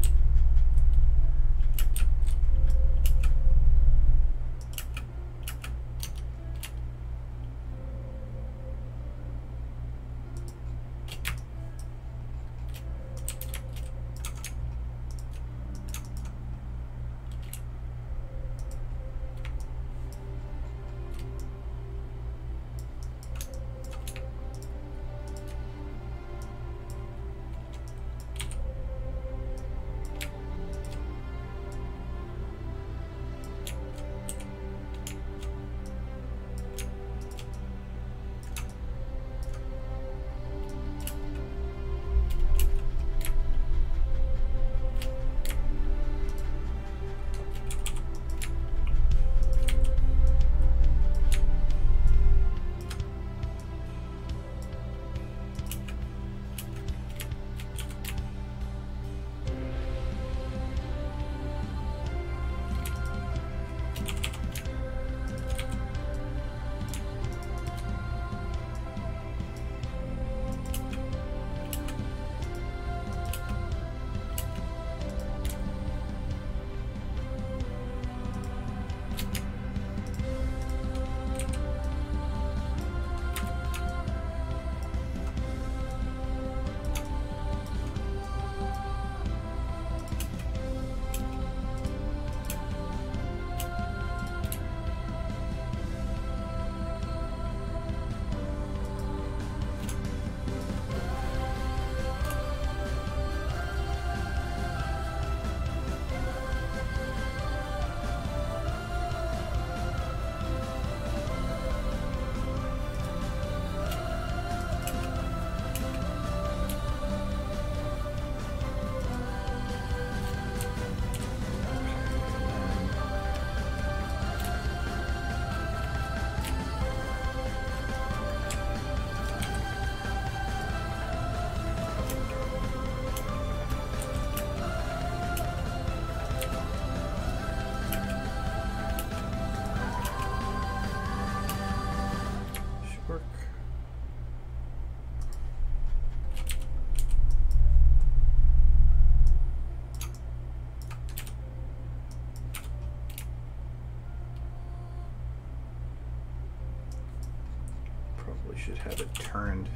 Speaker 1: Probably should have it turned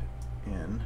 Speaker 1: in.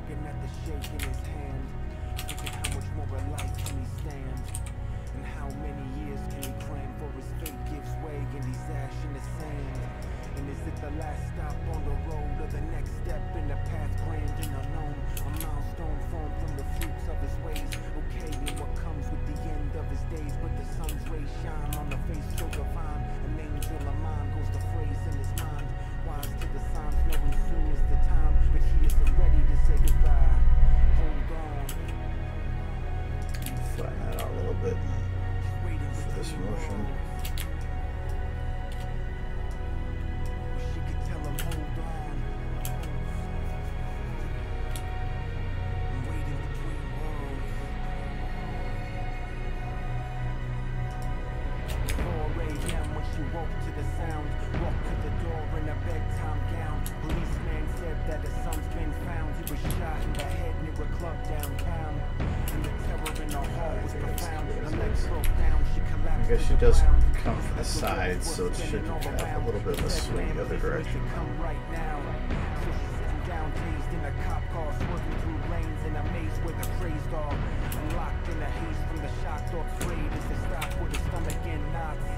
Speaker 2: looking at the shake in his hand, thinking how much more of life can he stand, and how many years can he cram for his fate gives way and he's ash in the sand. And is it the last stop on the road or the next step in the path grand and unknown? A milestone formed from the fruits of his ways. Okay, and what comes with the end of his days? But the sun's rays shine on the face so divine. An angel of mine goes the phrase in his mind. Wise to the signs, knowing soon is the time. But he isn't ready to say goodbye. Hold on.
Speaker 1: Flatten that out a little bit for this motion. I guess she does come from the side, so it should have a little bit of a swing the other direction.
Speaker 2: Down dazed in a cop car, swerving through lanes in a maze where the crazed are. And locked in a haze from the shock, or afraid as they stop with the stomach in knots.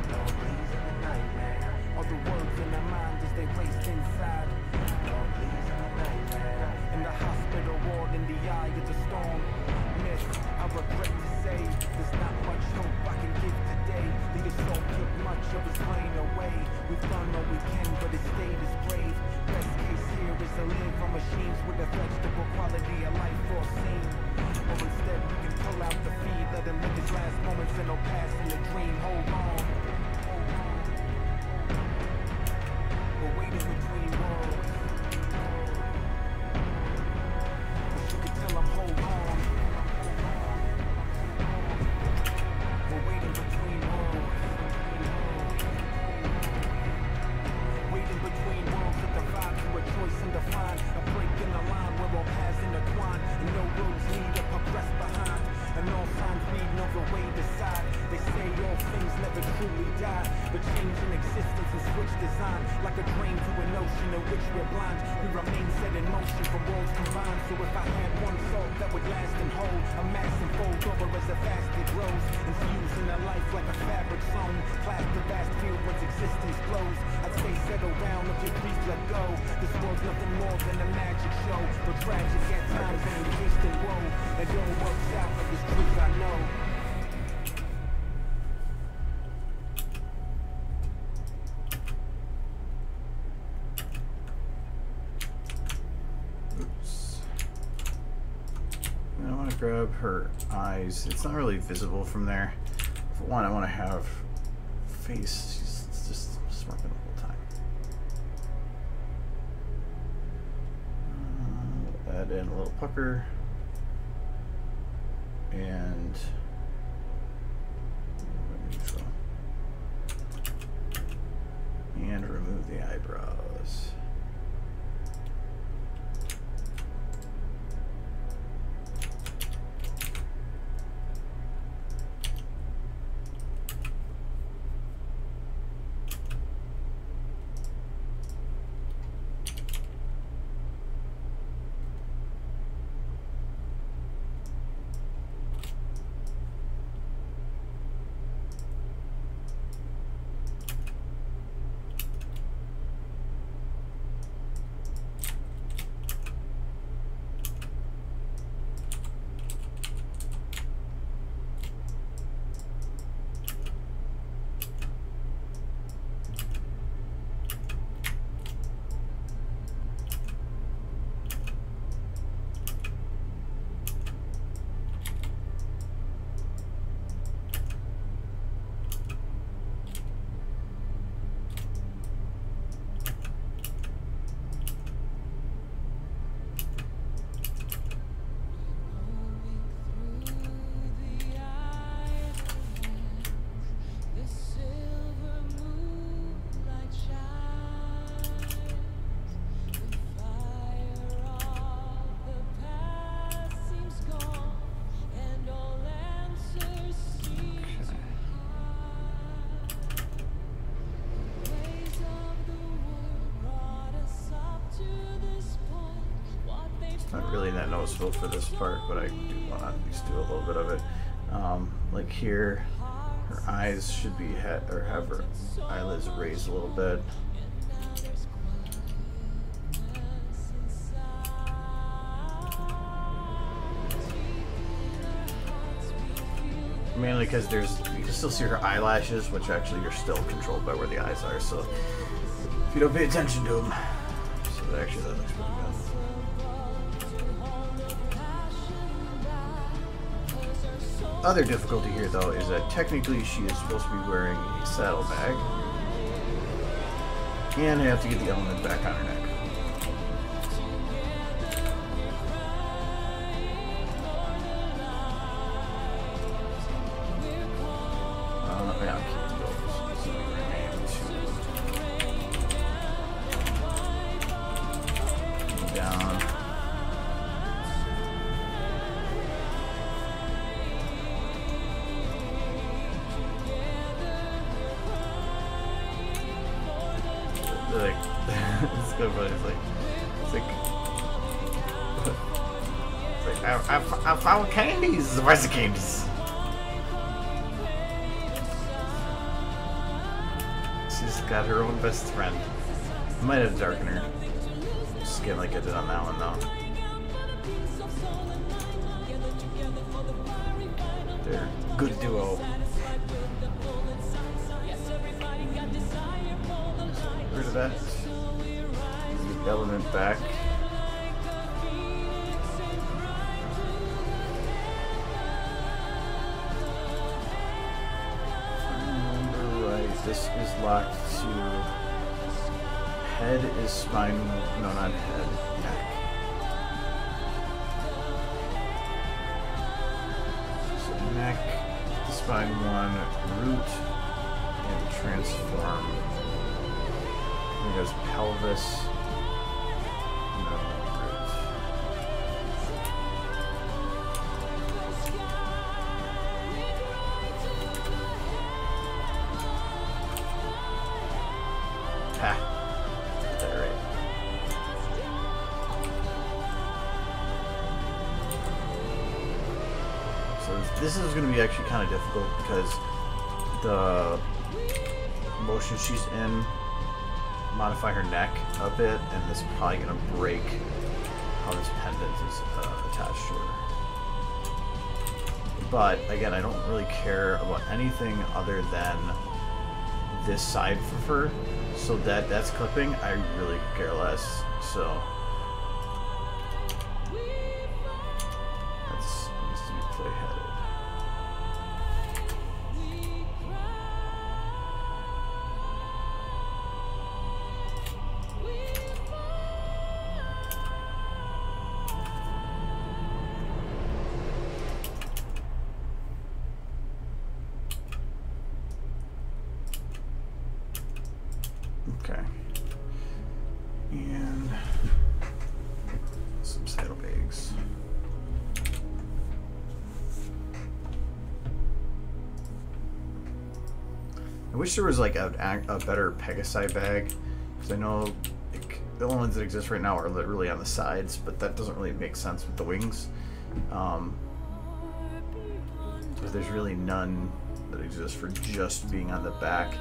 Speaker 2: No please in the nightmare. All the words in their mind as they race inside. No please in the nightmare. In the hospital ward in the eye of the storm. Miss, I regret to say, there's not much hope I can give today. The assault took much of his brain away. We've done all we can, but his state is grave. Best case here is to live on machines with a vegetable quality of life foreseen. Or instead we can pull out the feed, let him live his last moments and no pass in the dream. Hold on. We're waiting between worlds. Wish you could tell him hold on. We're waiting between worlds. Waiting between worlds that divide to a choice and define. A break in the line where all paths intertwine, and no roads lead to progress behind. And all signs lead no the way decide. They say all things never truly die, but change in existence and switch design. Like a drain to an ocean in which we're blind, we remain set in motion from worlds combined. So if I had one thought that would last and hold, amass and fold over as the vast it grows, infusing a life like a fabric sewn. Class the vast field once existence glows. I'd say settle down if your grief let go. This world's nothing more than a magic show, but tragic at times and encased in woe. It all works out, but this truth I know.
Speaker 1: Oops. I want to grab her eyes. It's not really visible from there. For one, I want to have face. She's just smirking the whole time. Add in a little pucker. And remove the eyebrows. Not really that noticeable for this part, but I do want to at least do a little bit of it. Like here, her eyes should be have her eyelids raised a little bit. Mainly because you can still see her eyelashes, which actually are still controlled by where the eyes are. So if you don't pay attention to them, so actually that looks pretty good. Other difficulty here, though, is that technically she is supposed to be wearing a saddlebag, and I have to get the element back on her neck. I found candies. Where's the candies? She's got her own best friend. I might have to darken her skin like I did on that one, though. They're a good duo. Get rid of that. The element back. This is locked to head is spine, no, not head, neck. So neck, spine 1, root, and transform. I think there's pelvis, no, root. Ha! There, right. So this is going to be actually kind of difficult because the motion she's in modify her neck a bit, and this is probably going to break how this pendant is attached to her. But again, I don't really care about anything other than this side for her. So that's clipping, I really could care less. So that needs to be play-headed. Okay. And some saddlebags. I wish there was like a better Pegasi bag, because I know the only ones that exist right now are literally on the sides, but that doesn't really make sense with the wings. But there's really none that exist for just being on the back.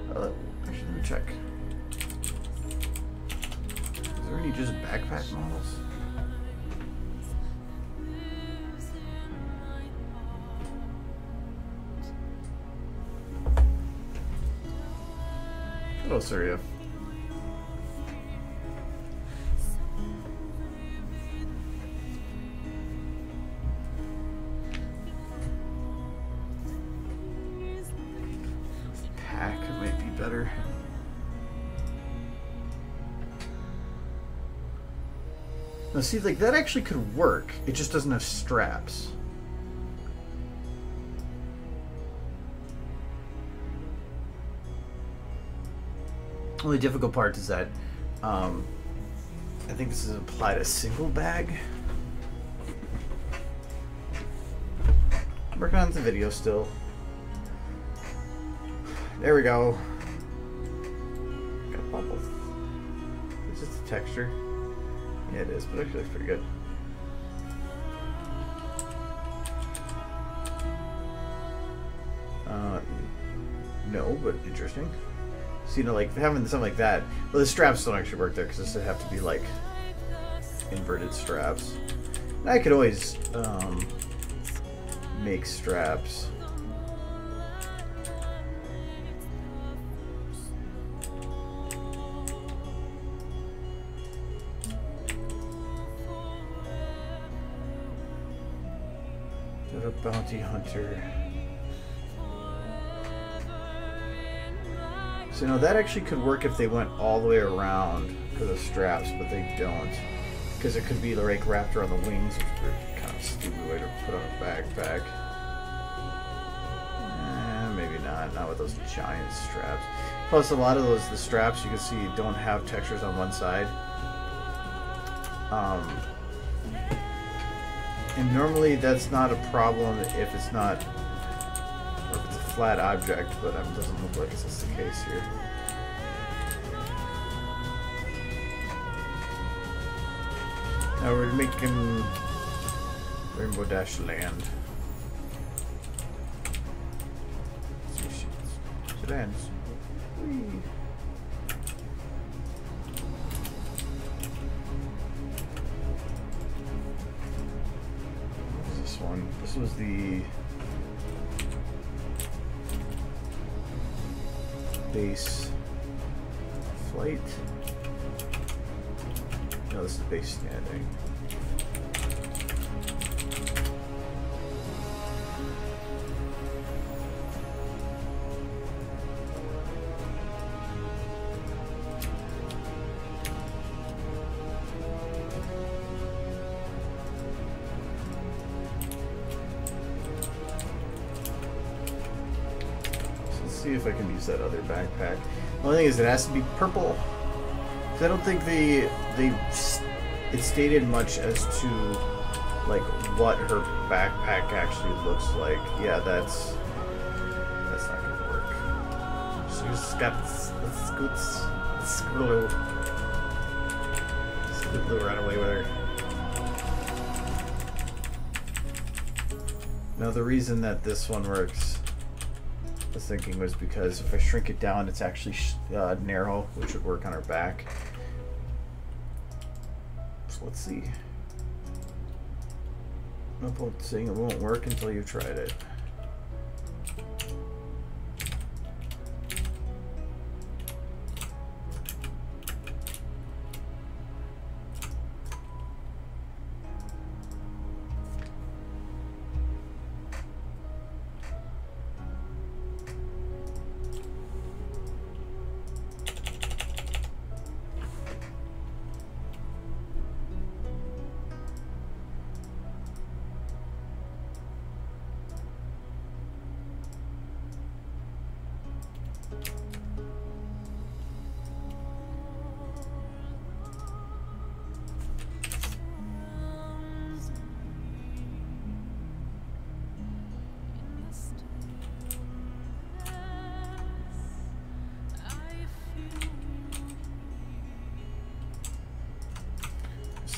Speaker 1: Actually, let me check. Is there any just backpack models? Hello, Surya. Pack might be better. Now see, like, that actually could work. It just doesn't have straps. Only difficult part is that I think this is applied a single bag. I'm working on the video still. There we go. Got bubbles. It's just a texture. Yeah, it is, but it actually looks pretty good. No, but interesting. So, you know, like having something like that. Well, the straps don't actually work there because this would have to be like inverted straps. And I could always make straps. A bounty hunter. So no, that actually could work if they went all the way around for the straps, but they don't. Because it could be like wrapped around the wings, which would be kind of a stupid way to put on a backpack. Maybe not with those giant straps. Plus a lot of the straps you can see don't have textures on one side. And normally that's not a problem if it's not, or if it's a flat object, but it doesn't look like it's the case here. Now we're making Rainbow Dash land. Sedans. Whee. One. This was the base flight. No, this is base standing. See if I can use that other backpack. The only thing is it has to be purple. I don't think it stated much as to like what her backpack actually looks like. Yeah, that's not gonna work. She's got Scootaloo ran away with her. Now the reason that this one works, I was thinking, was because if I shrink it down, it's actually narrow, which would work on her back. So let's see. No point saying it won't work until you've tried it.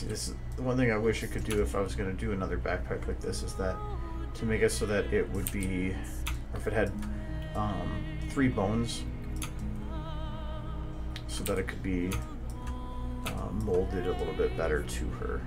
Speaker 1: This is the one thing I wish I could do if I was going to do another backpack like this, is that to make it so that it would be, or if it had 3 bones, so that it could be molded a little bit better to her.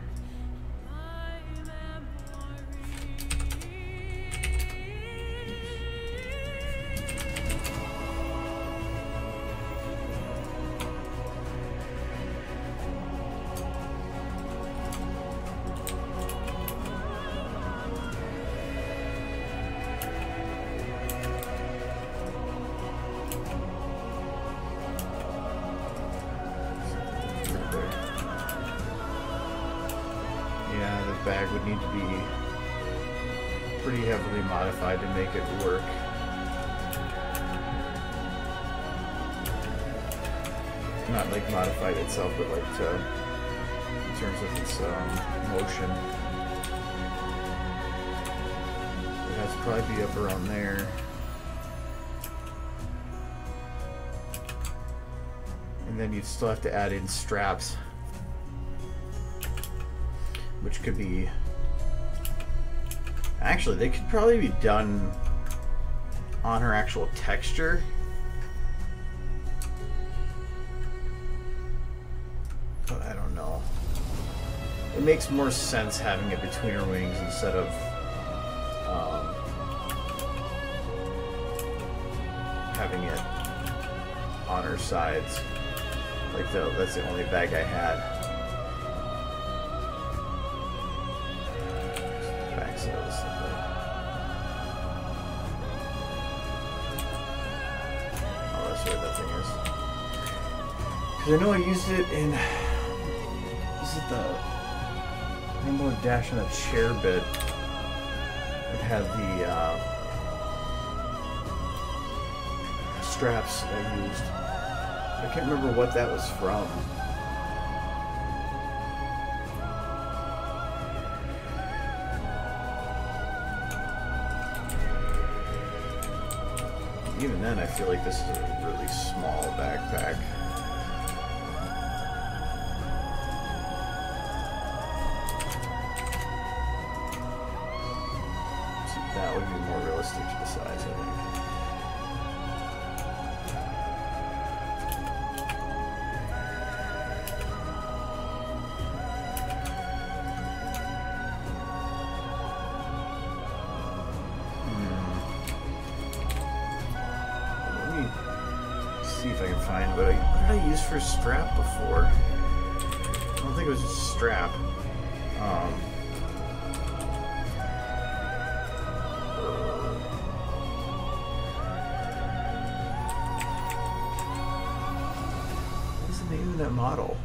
Speaker 1: Bag would need to be pretty heavily modified to make it work. Not like modified itself, but like in terms of its motion. It has to probably be up around there. And then you'd still have to add in straps, which could be, actually they could probably be done on her actual texture, it makes more sense having it between her wings instead of having it on her sides. Like that's the only bag I had. Back side of this thing. Oh, that's where that thing is. Because I know I used it in. Is it the Rainbow Dash on a chair bit? It had the straps that I used. I can't remember what that was from. Even then, I feel like this is a really small backpack. So that would be more realistic to the size, I think. If I can find what did I use for strap before? I don't think it was just strap. What's the name of that model?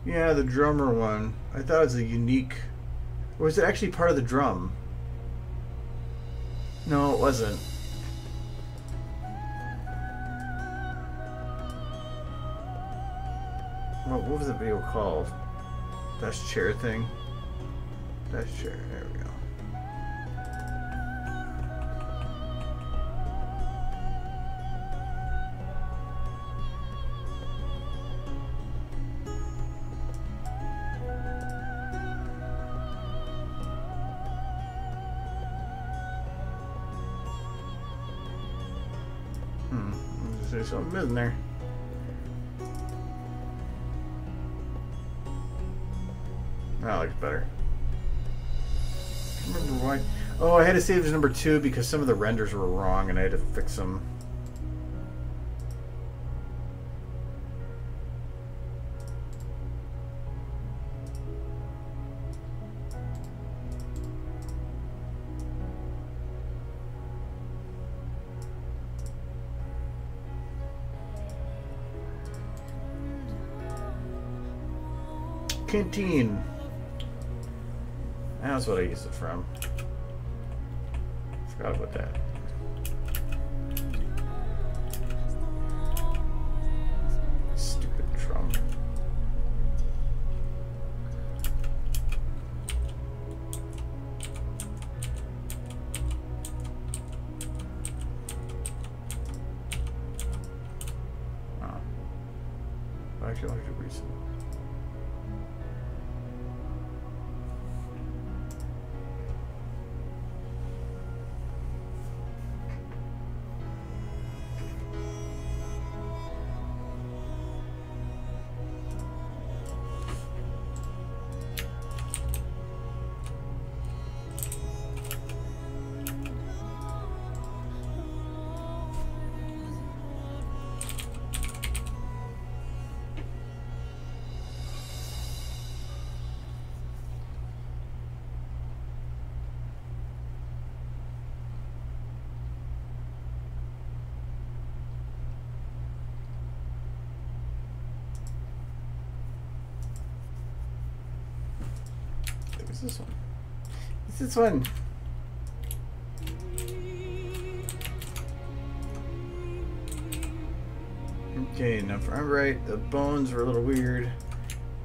Speaker 1: Yeah, the drummer one. I thought it was a unique... Or was it actually part of the drum? No, it wasn't. What was the video called? Dash chair thing? Dash chair, there we go. There's something in there. That looks better. I don't remember why. Oh, I had to save as number 2 because some of the renders were wrong and I had to fix them. Canteen. That's what I used it from. Forgot about that. Stupid drum. Oh. Archaeological reason. What's this one? What's this one? Okay, now if I'm right, the bones were a little weird.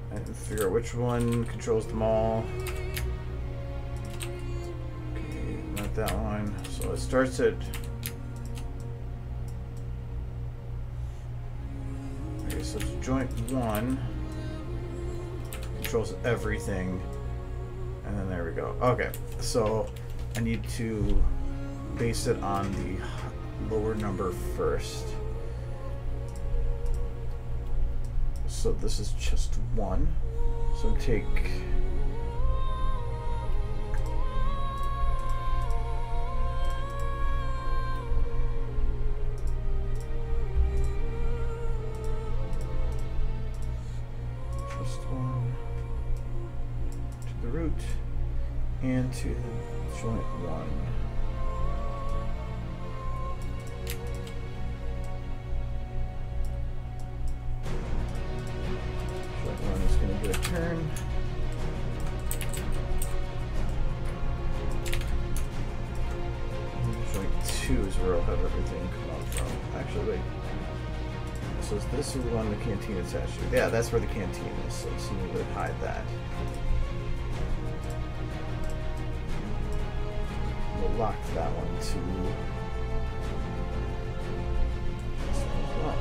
Speaker 1: I have to figure out which one controls them all. Okay, not that one. So it starts at... Okay, so it's joint 1. Controls everything. And then there we go. Okay, so I need to base it on the lower number first. So this is just 1. So take just 1 to the root and to the joint 1. Turn. Joint 2 is where I'll have everything come out from. Actually, wait. So is this the one the canteen attached to? Yeah, that's where the canteen is. So let's see if we would hide that. We'll lock that one to this one as well.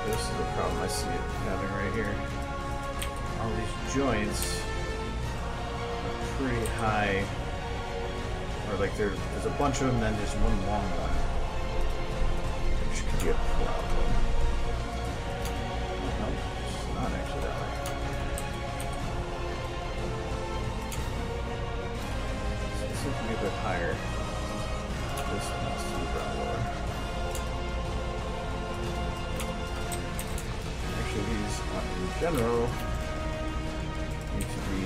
Speaker 1: This is the problem I see it having right here. All these joints are pretty high, or like there's a bunch of them, then just one long one, which could be a problem. No, it's not actually that high. So this needs to be a bit higher. This one has to be brought lower. These in general need to be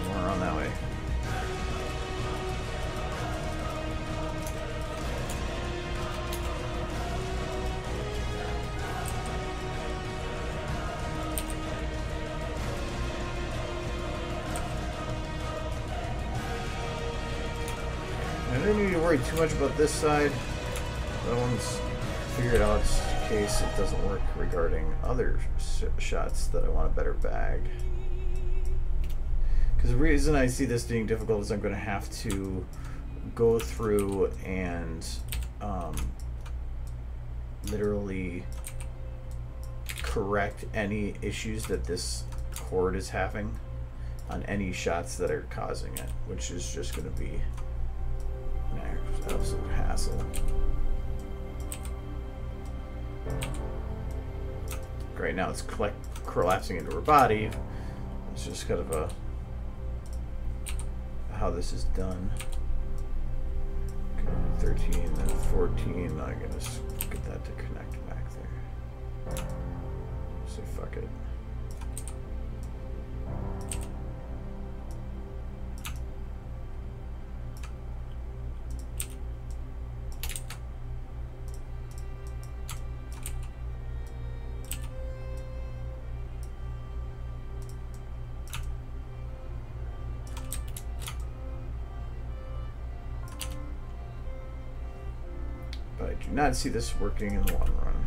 Speaker 1: more on that way. I don't need to worry too much about this side. That one's figured out in case it doesn't work regarding other shots that I want a better bag. Because the reason I see this being difficult is I'm going to have to go through and literally correct any issues that this cord is having on any shots that are causing it, which is just going to be an absolute hassle. Right now it's collapsing into her body. It's just kind of a how this is done. Okay, 13, then 14. I'm gonna get that to connect back there. Say fuck it. But I do not see this working in the long run.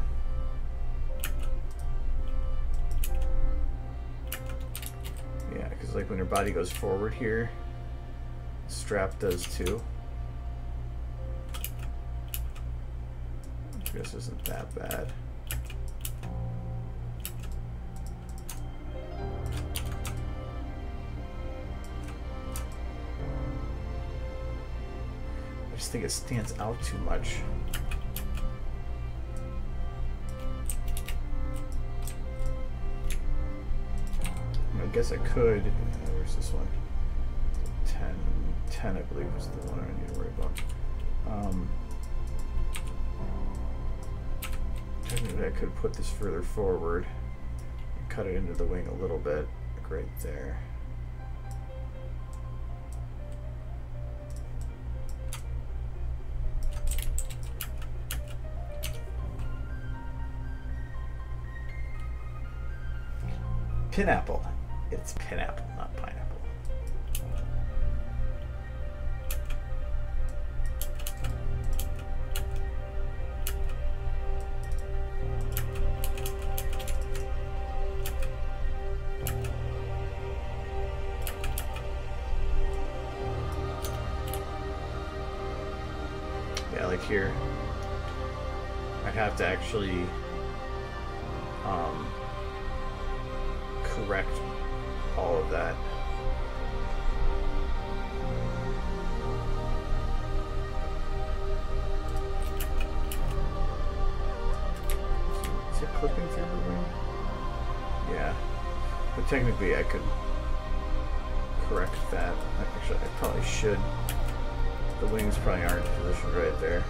Speaker 1: Yeah, because like when your body goes forward here, strap does too. I guess isn't that bad. just think it stands out too much. I guess I could. Where's this one? 10, I believe, is the one I need to worry about. Technically, I could put this further forward and cut it into the wing a little bit, like right there. Pineapple. It's pineapple, not pineapple. Yeah, like here, I'd have to actually correct all of that. Is it clipping through the wing? Yeah, but technically I could correct that. Actually, I probably should. The wings probably aren't positioned right there.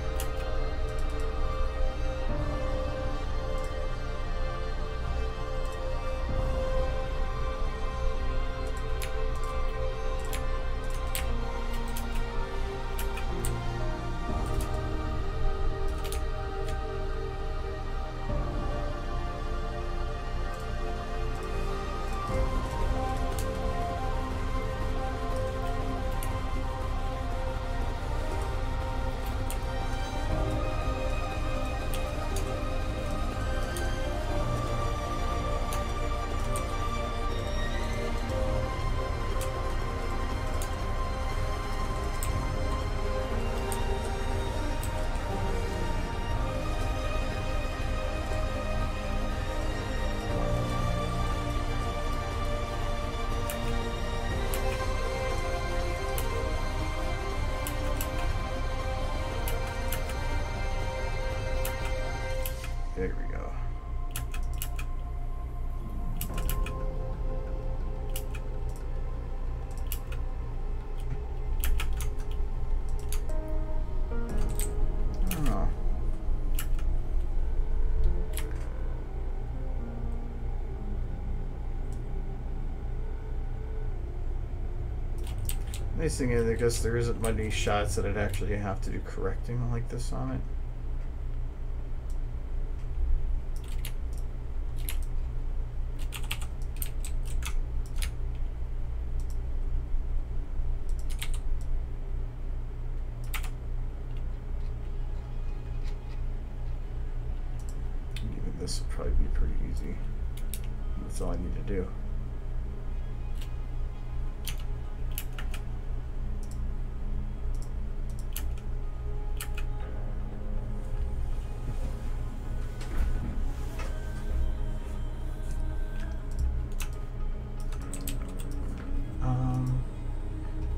Speaker 1: There we go. Oh. Nice thing is, I guess there isn't many shots that I'd actually have to do correcting like this on it. This will probably be pretty easy. That's all I need to do.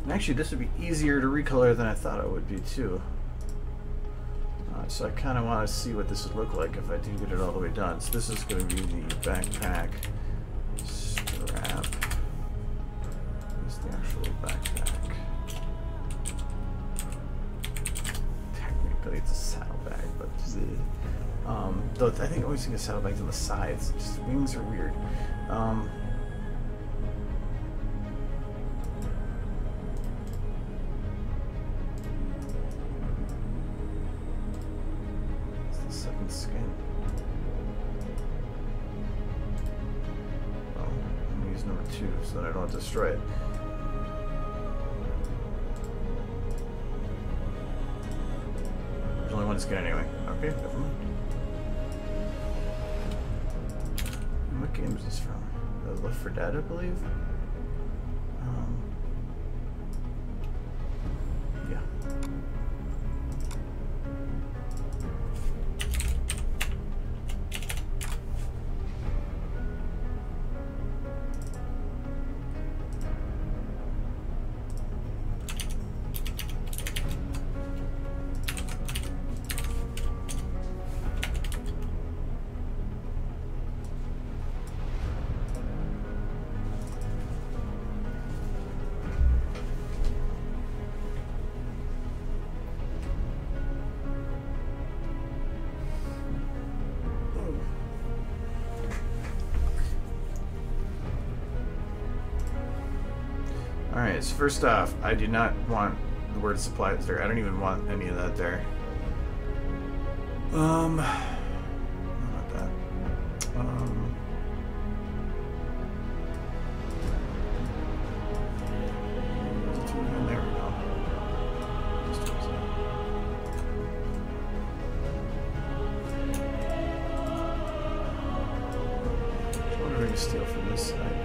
Speaker 1: And actually, this would be easier to recolor than I thought it would be too. So I kind of want to see what this would look like if I do get it all the way done. So this is going to be the backpack strap. This is the actual backpack. Technically it's a saddlebag, but though I think I always think of saddlebags on the sides. Just wings are weird. Skin. Well, I'm gonna use number 2 so that I don't destroy it. There's only one skin anyway. Okay, never mind. What game is this from? Left 4 Dead, I believe. Yeah. Alright, so first off, I do not want the word supplies there. I don't even want any of that there. Not that. There we go. What are we gonna steal from this side?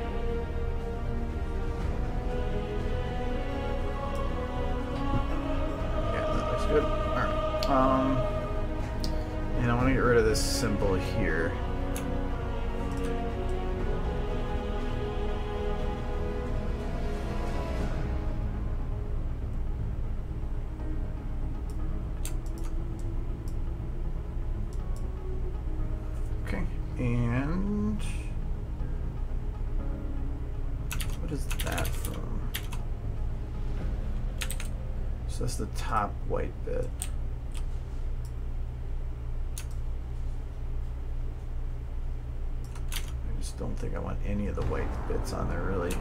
Speaker 1: Good. Alright. And I want to get rid of this symbol here. Okay. And what is that from? So that's the top white bit. I just don't think I want any of the white bits on there, really.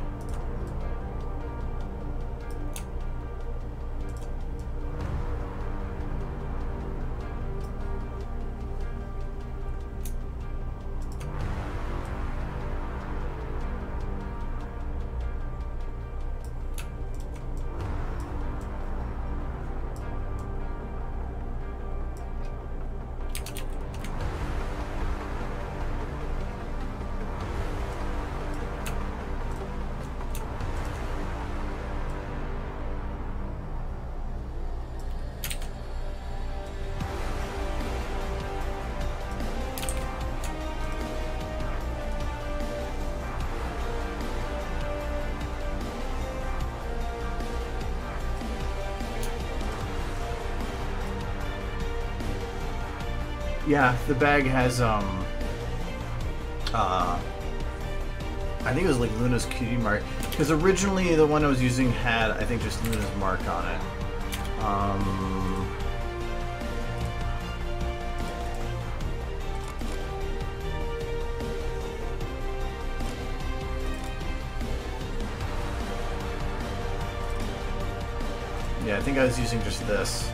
Speaker 1: Yeah, the bag has I think it was like Luna's cutie mark, because originally the one I was using had, I think, just Luna's mark on it. Yeah, I think I was using just this.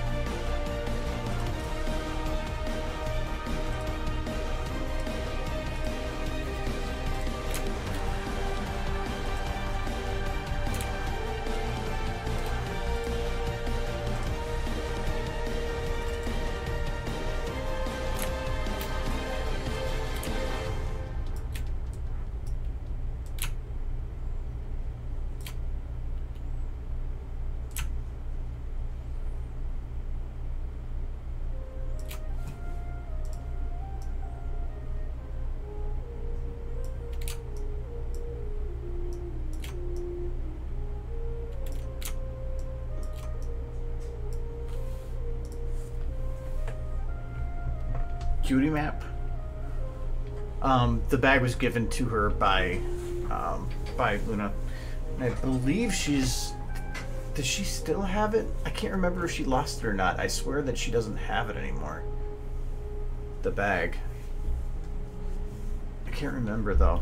Speaker 1: Cutie map. The bag was given to her by Luna. And I believe she's... Does she still have it? I can't remember if she lost it or not. I swear that she doesn't have it anymore. The bag. I can't remember though.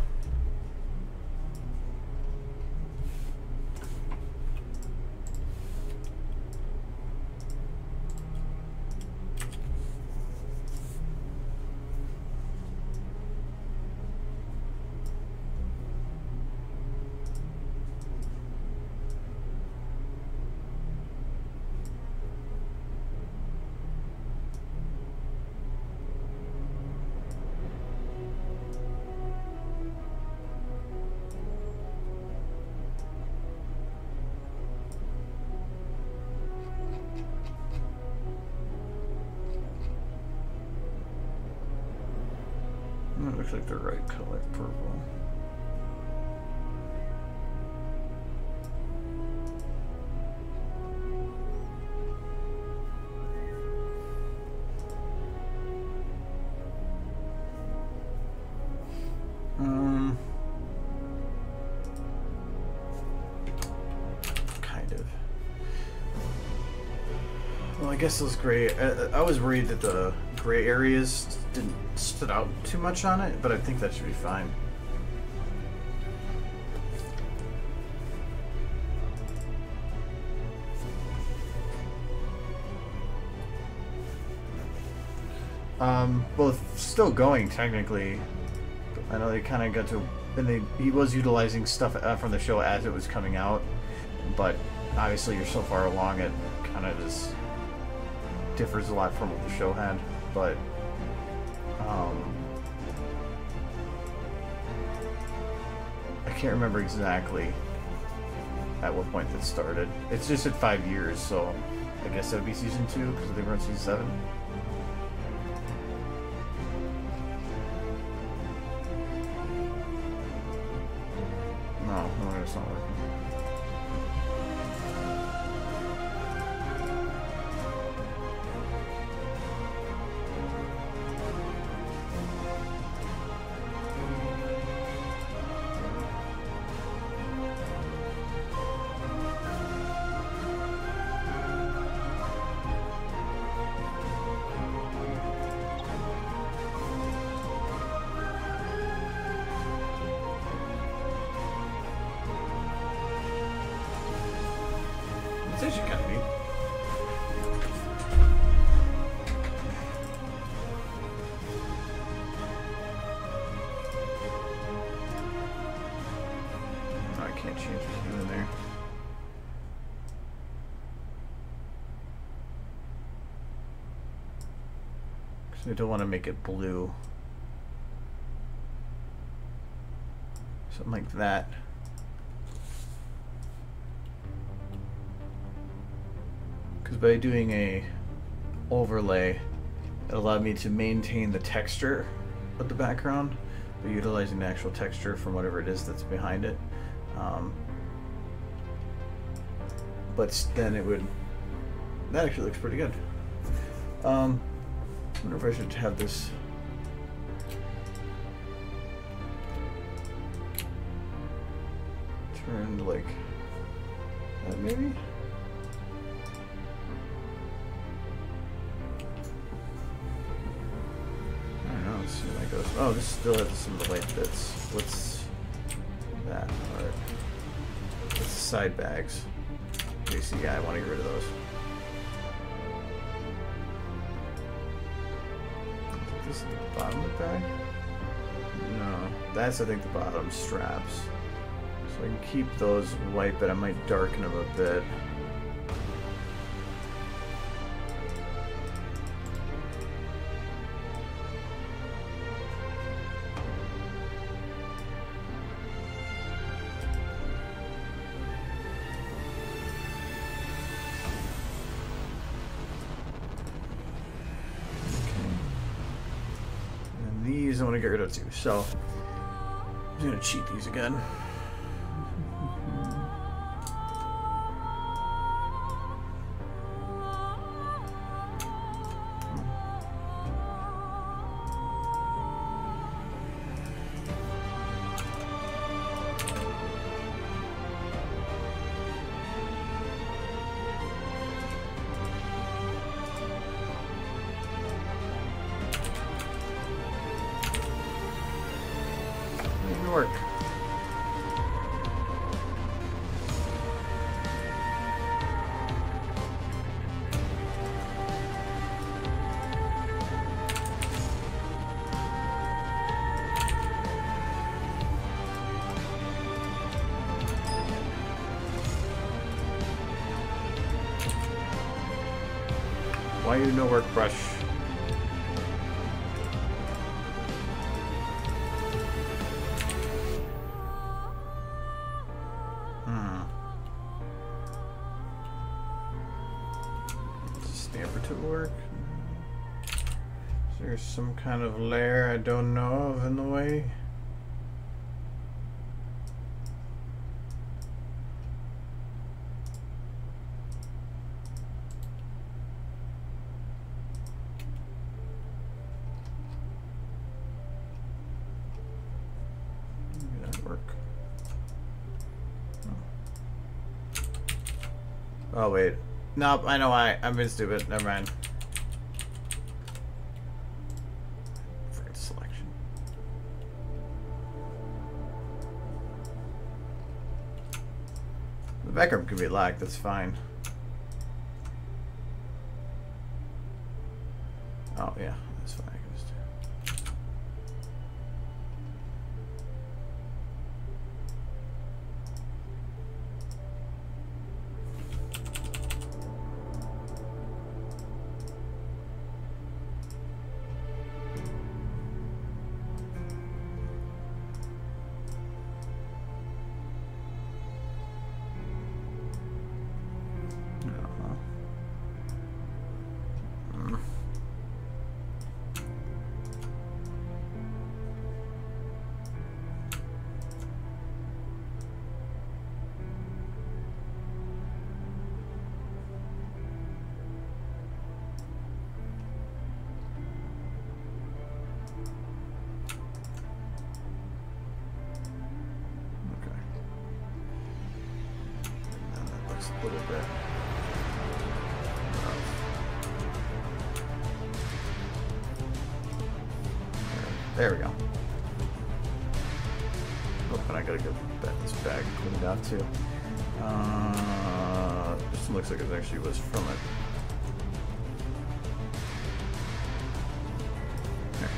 Speaker 1: That looks like the right color, purple. Kind of. Well, I guess those gray. I was worried that the gray areas didn't stood out too much on it, but I think that should be fine. Both still going technically. I know they kind of got to, and he was utilizing stuff from the show as it was coming out, but obviously you're so far along it kind of just differs a lot from what the show had. But I can't remember exactly at what point that started. It's just at 5 years, so I guess that would be season 2 because they were on season 7. No, it's not working. It's actually kind of neat. Oh, I can't change the hue in there. Because I don't want to make it blue. Something like that. Because by doing a overlay, it allowed me to maintain the texture of the background, but utilizing the actual texture from whatever it is that's behind it. But then it would, that actually looks pretty good. I wonder if I should have this turned like that maybe? Let's see how that goes. Oh, this still has some of the white bits. What's that part? It's the side bags. You see, yeah, I want to get rid of those. Is this the bottom of the bag? No, that's I think the bottom straps. So I can keep those white, but I might darken them a bit. These I want to get rid of too, so I'm just going to cheat these again. Work. Why you no work brush? To work. Is there some kind of layer I don't know of in the way? Maybe that'd work. Oh wait. Nope, I know why. I've been stupid. Never mind. Forget selection. The background can be locked, that's fine. Oh yeah, that's fine. a little bit. There we go. Oh, and I gotta get this bag cleaned out too. This looks like it actually was from it. There.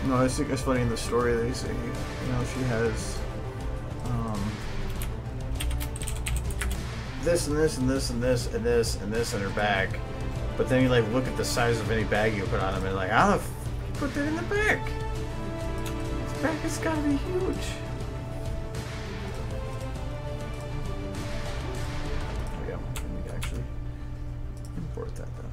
Speaker 1: No, I think it's funny in the story they say, you know, she has this and this and this and this and this and this in her bag, but then you like look at the size of any bag you put on them and like, how the f put that in the bag? This bag has got to be huge. There we go. Let me actually import that though.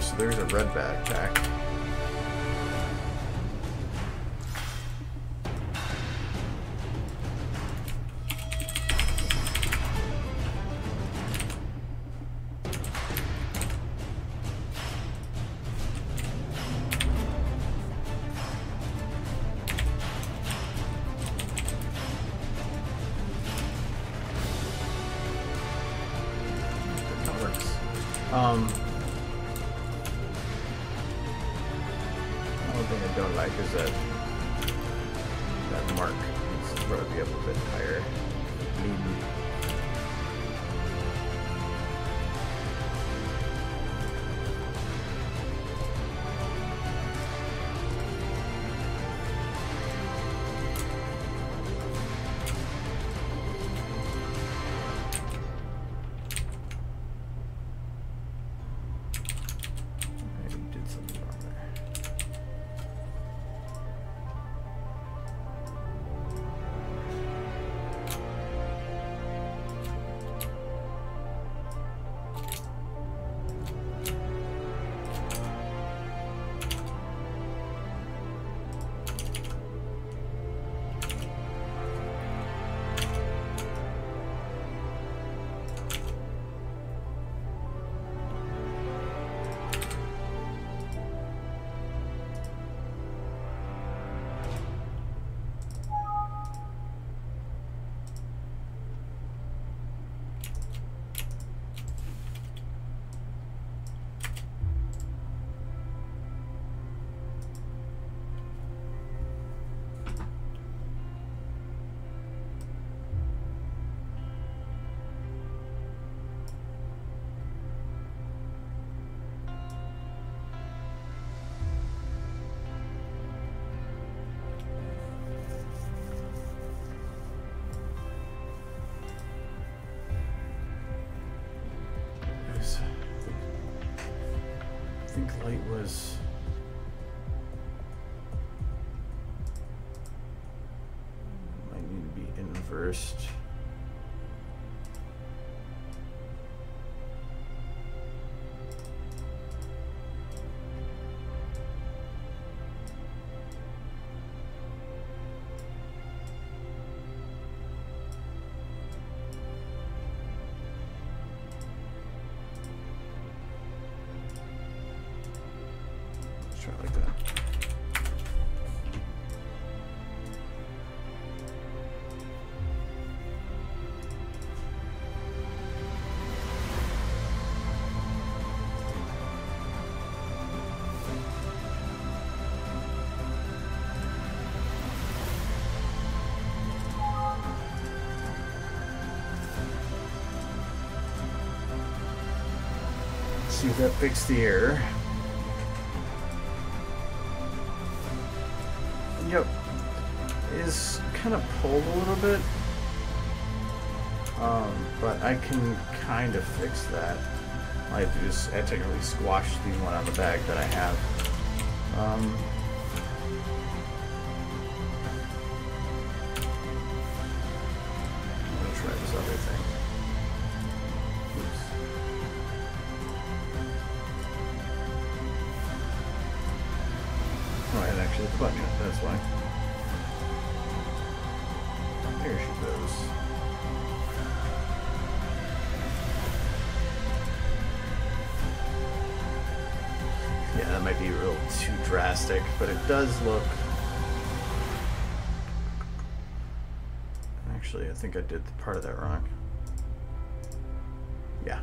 Speaker 1: So there's a red backpack. That works. One thing I don't like is that mark needs to probably be up a bit higher. I think light was might need to be inversed. Try it like that. See if that fixed the error. Yep, it is kind of pulled a little bit, but I can kind of fix that. All I have to do is I technically squash the one on the bag that I have. I'm gonna try this other thing. Oops. Oh, I had actually the button yet, that's why. There she goes. Yeah, that might be a little too drastic, but it does look... Actually, I think I did part of that wrong. Yeah.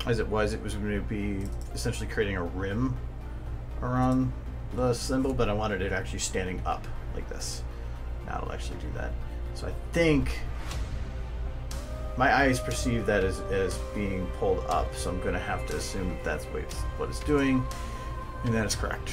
Speaker 1: As it was going to be essentially creating a rim around the symbol, but I wanted it actually standing up like this. Now it'll actually do that. So I think my eyes perceive that as being pulled up, so I'm going to have to assume that that's what it's doing, and that is correct.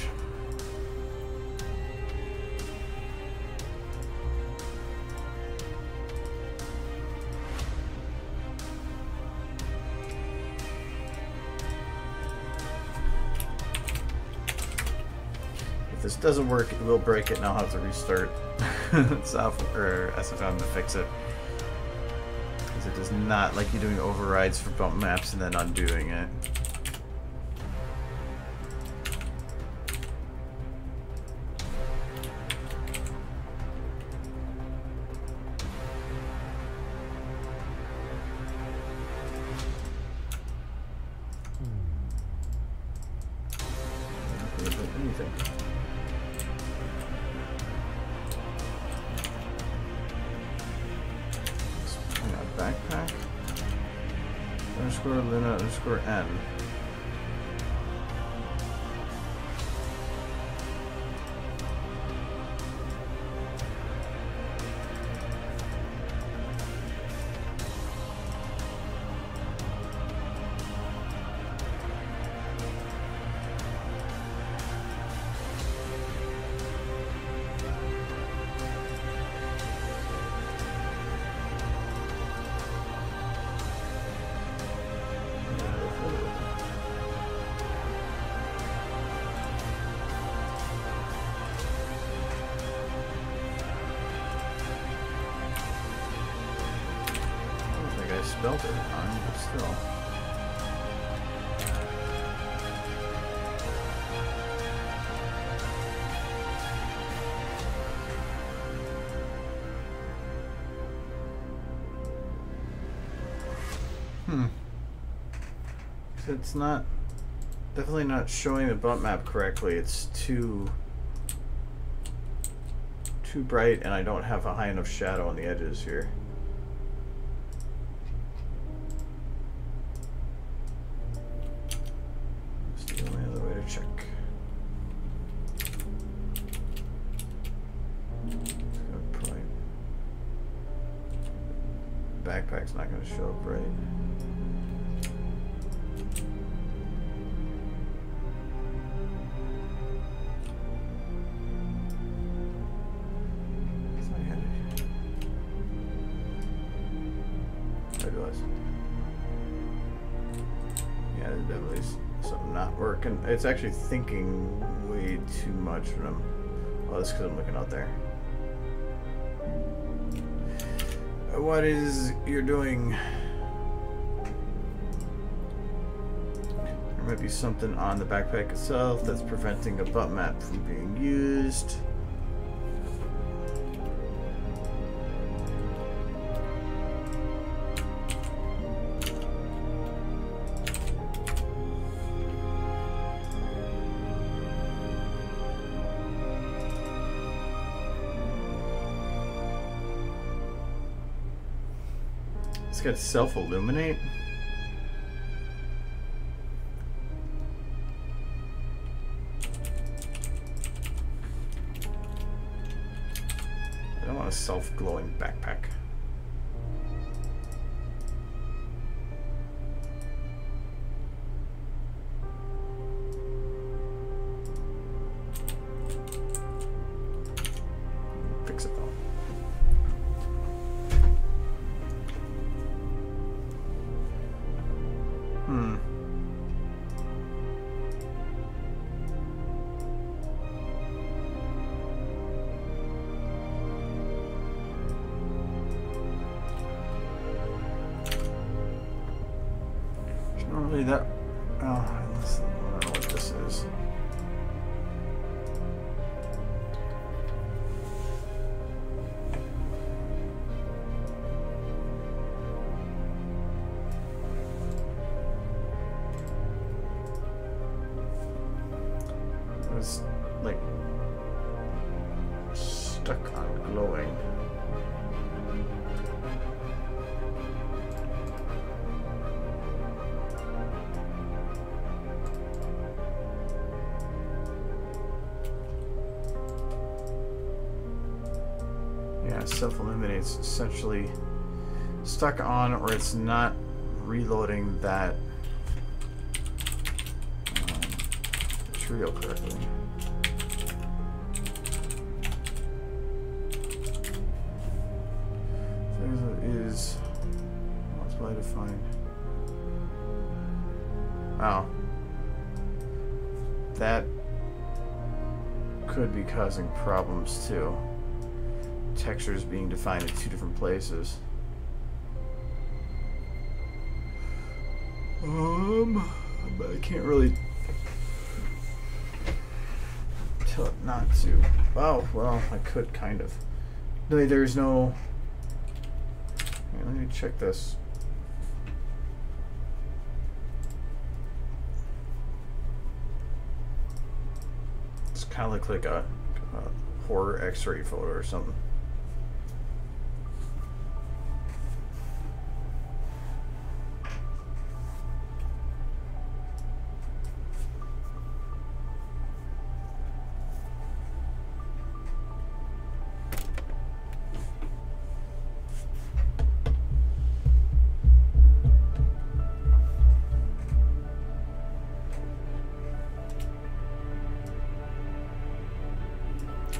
Speaker 1: If this doesn't work, it will break it, and I'll have to restart software or SFM to fix it. Because it does not like you doing overrides for bump maps and then undoing it. Anything. Backpack _ Luna _ N. Spelled it wrong, but still. So it's not, definitely not showing the bump map correctly. It's too bright, and I don't have a high enough shadow on the edges here. Check. Probably backpack's not going to show up right. I realize. Yeah, there's definitely something not working. It's actually thinking way too much when I'm... Oh, that's because I'm looking out there. What is you're doing? There might be something on the backpack itself that's preventing a bump map from being used. It's got self-illuminate. I don't want a self-glowing backpack. Fix it though. It's not really that. Oh, I don't know what this is. It's like stuck on glowing. Yeah, self-illuminates essentially stuck on, or it's not reloading that material correctly. So is multiply to find. Oh, that could be causing problems too. Textures being defined in two different places. But I can't really tell it not to. Oh, well, I could kind of. No, there's no. Wait, let me check this. It's kind of like a horror X-ray photo or something.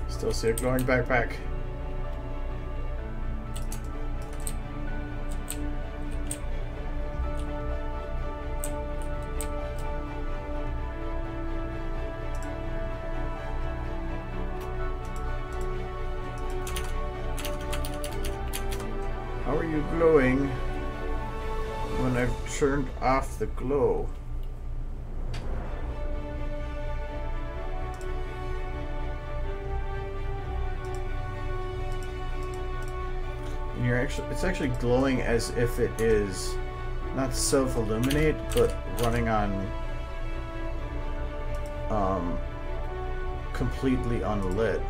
Speaker 1: Still see a glowing backpack. How are you glowing when I've turned off the glow? It's actually glowing as if it is not self-illuminate, but running on completely unlit.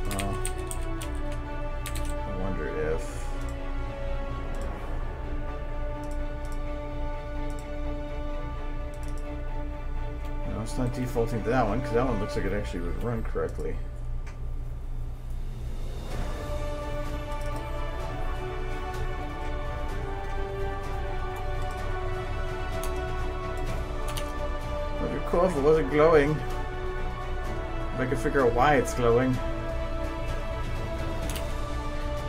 Speaker 1: I wonder if it's not defaulting to that one, because that one looks like it actually would run correctly. It would be cool if it wasn't glowing. If I could figure out why it's glowing.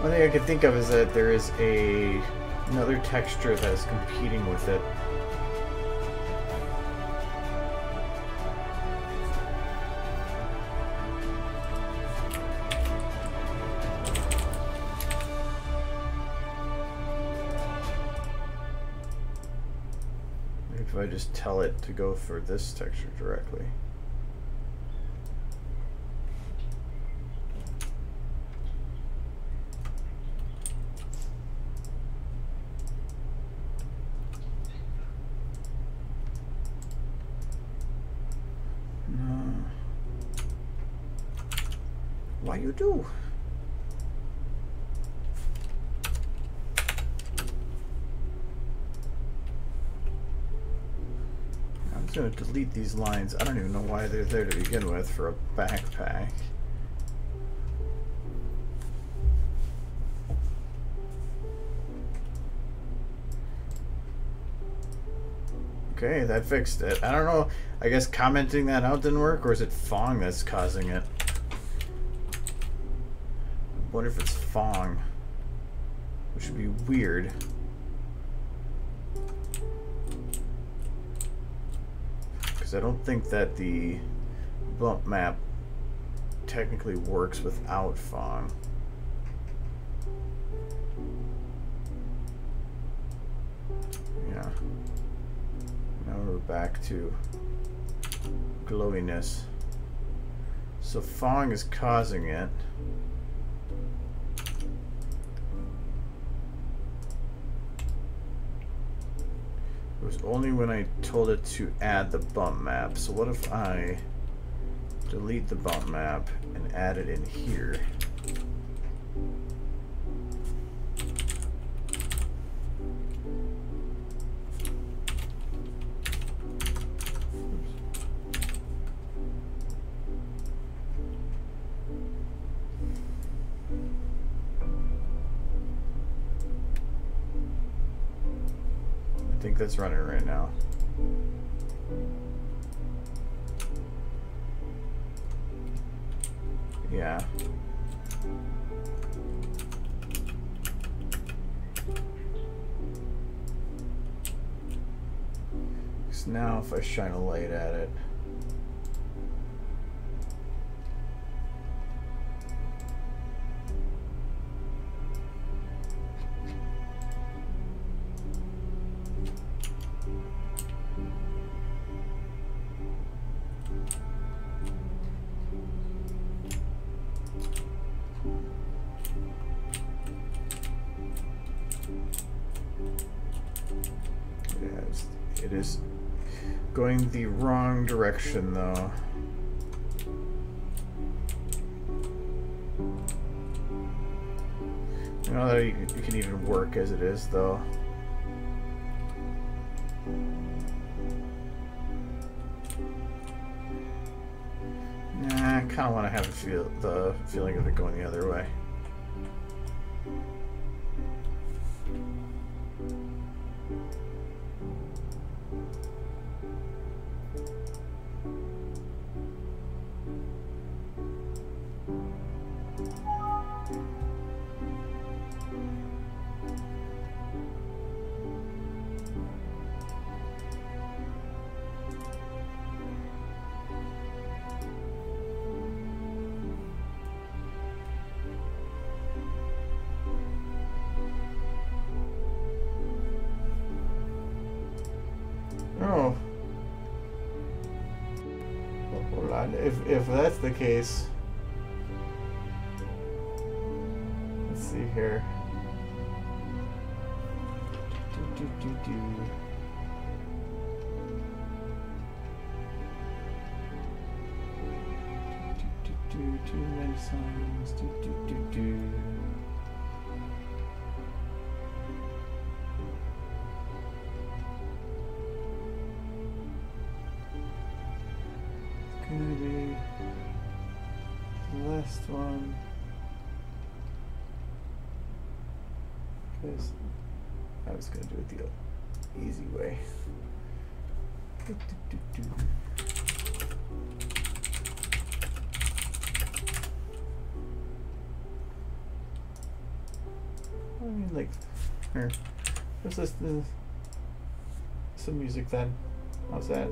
Speaker 1: One thing I could think of is that there is another texture that is competing with it. If I just tell it to go for this texture directly. Why you do? I'm just gonna delete these lines. I don't even know why they're there to begin with for a backpack. Okay, that fixed it. I don't know. I guess commenting that out didn't work, or is it Fong that's causing it? I wonder if it's Fong, which would be weird. Because I don't think that the bump map technically works without Fong. Yeah. Now we're back to glowiness. So Fong is causing it. It was only when I told it to add the bump map. So what if I delete the bump map and add it in here? I think that's running right now. Yeah. So now if I shine a light at it, it is going the wrong direction though. You know that you can even work as it is though. Nah, I kind of want to have the feeling of it going the other way. Oh. Well, hold on. If that's the case, let's see here. Too many songs. Gonna be the last one, because I was gonna do it the easy way. I mean, like, here, let's listen to some music then. How's that?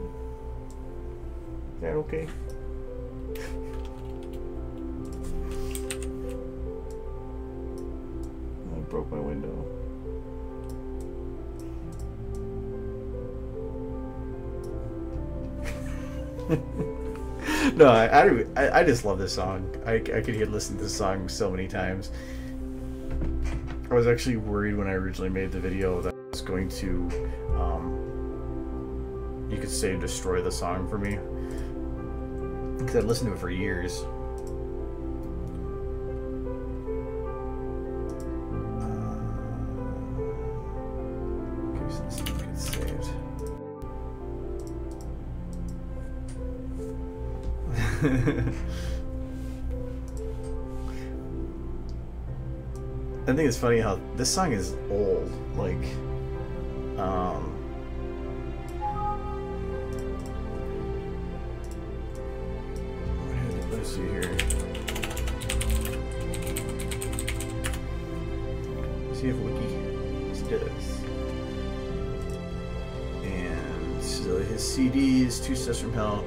Speaker 1: Is that okay? I broke my window. No, I just love this song. I could hear listen to this song so many times. I was actually worried when I originally made the video that I was going to, you could say, destroy the song for me. Because I'd listened to it for years. I think it's funny how this song is old. Like, let's see here. Let's see if Wiki does. And so his CDs, Two Steps from Hell.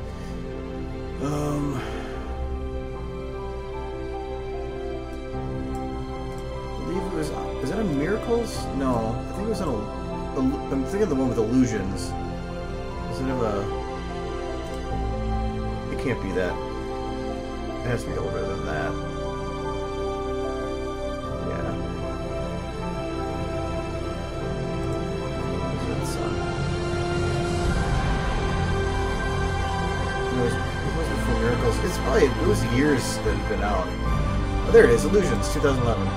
Speaker 1: Was that a Miracles? No, I think it was I'm thinking of the one with Illusions. Is it it can't be that. It has to be older than that. Yeah. What is that song? It was before Miracles. It's probably, it was years that it's been out. Oh, there it is, Illusions, 2011.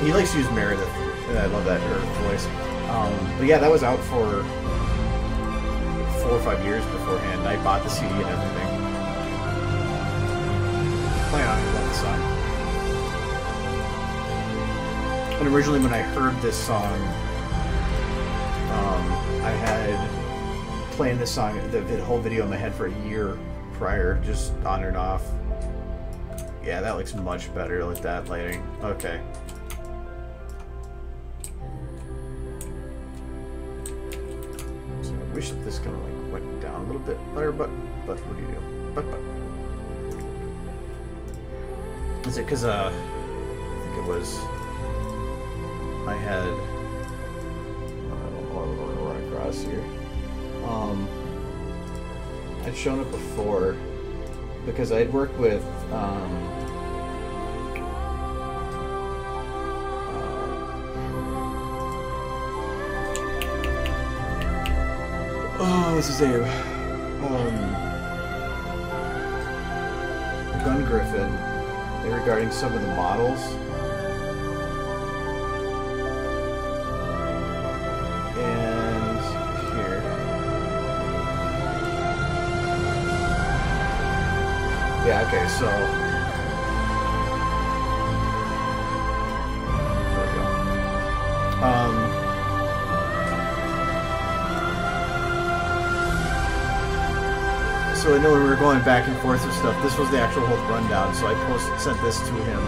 Speaker 1: He likes to use Meredith, and I love that, her voice. But yeah, that was out for 4 or 5 years beforehand. I bought the CD and everything. Oh yeah, I love the song. And originally when I heard this song, I had playing this song, the whole video in my head for a year prior, just on and off. Yeah, that looks much better with that lighting. Okay. So I wish that this kind of like went down a little bit better, but what do you do? But. Is it because I think it was I had I don't know what I'm going to run across here. I'd shown it before because I'd worked with what's his name? Gun Griffin regarding some of the models. And here. Yeah, okay, so there we go. So I know we were going back and forth with stuff. This was the actual whole rundown, so I sent this to him.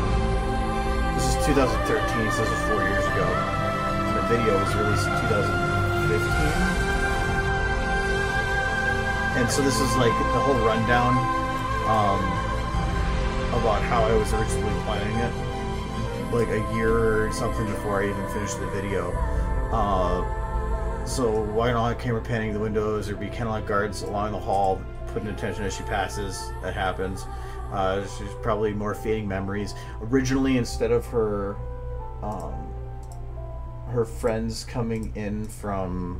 Speaker 1: This is 2013, so this is 4 years ago. And the video was released in 2015. And so this is like the whole rundown about how I was originally planning it. Like a year or something before I even finished the video. So why not have camera panning the windows or be kind of like guards along the hall, putting attention as she passes. That happens. She's probably more fading memories. Originally, instead of her friends coming in from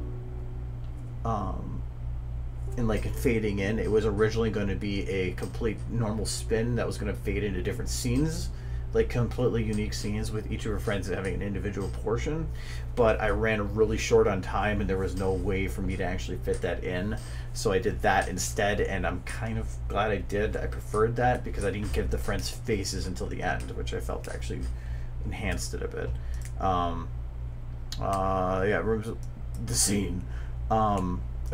Speaker 1: and like fading in, it was originally going to be a complete normal spin that was going to fade into different scenes, like completely unique scenes with each of her friends having an individual portion. But I ran really short on time and there was no way for me to actually fit that in, so I did that instead, and I'm kind of glad I did. I preferred that because I didn't give the friends faces until the end, which I felt actually enhanced it a bit. Yeah, the scene.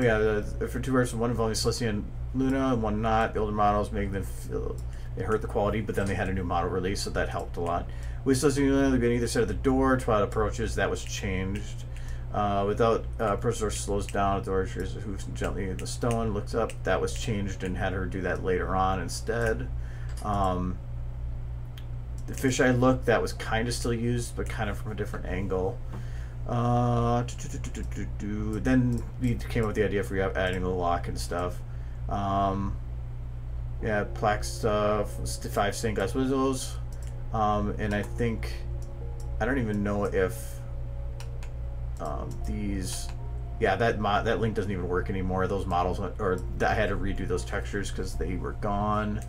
Speaker 1: Yeah, for two versions, one involving Celestia and Luna and one not. The older models making them feel it hurt the quality, but then they had a new model release, so that helped a lot. With Celestia and Luna, they've been either side of the door. Twilight approaches, that was changed. Without Professor slows down at the door, she moves gently in the stone, looks up. That was changed and had her do that later on instead. The fisheye look, that was kind of still used, but kind of from a different angle. Then we came up with the idea for adding the lock and stuff. Yeah, plaque stuff, 5 stained glass windows. And I think, I don't even know if these, yeah, that link doesn't even work anymore. Those models, or I had to redo those textures because they were gone.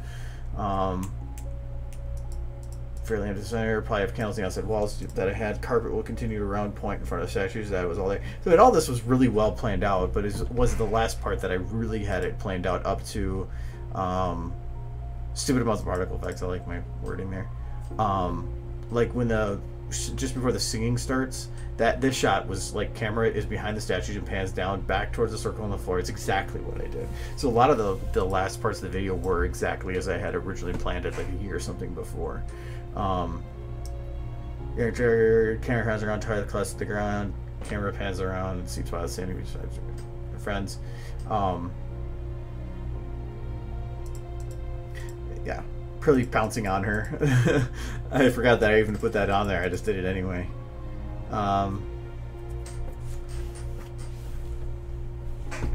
Speaker 1: fairly empty center. Probably have candles on the outside walls that I had. Carpet will continue to round point in front of statues. That was all there. So all this was really well planned out, but it was the last part that I really had it planned out up to stupid amounts of particle effects. I like my wording there. Like when just before the singing starts, this shot was like camera is behind the statues and pans down back towards the circle on the floor. It's exactly what I did. So a lot of the last parts of the video were exactly as I had originally planned it, like a year or something before. Camera pans around, tie the class to the ground. Camera pans around, seats by the standing beside their friends. Yeah, pretty pouncing on her. I forgot that I even put that on there. I just did it anyway.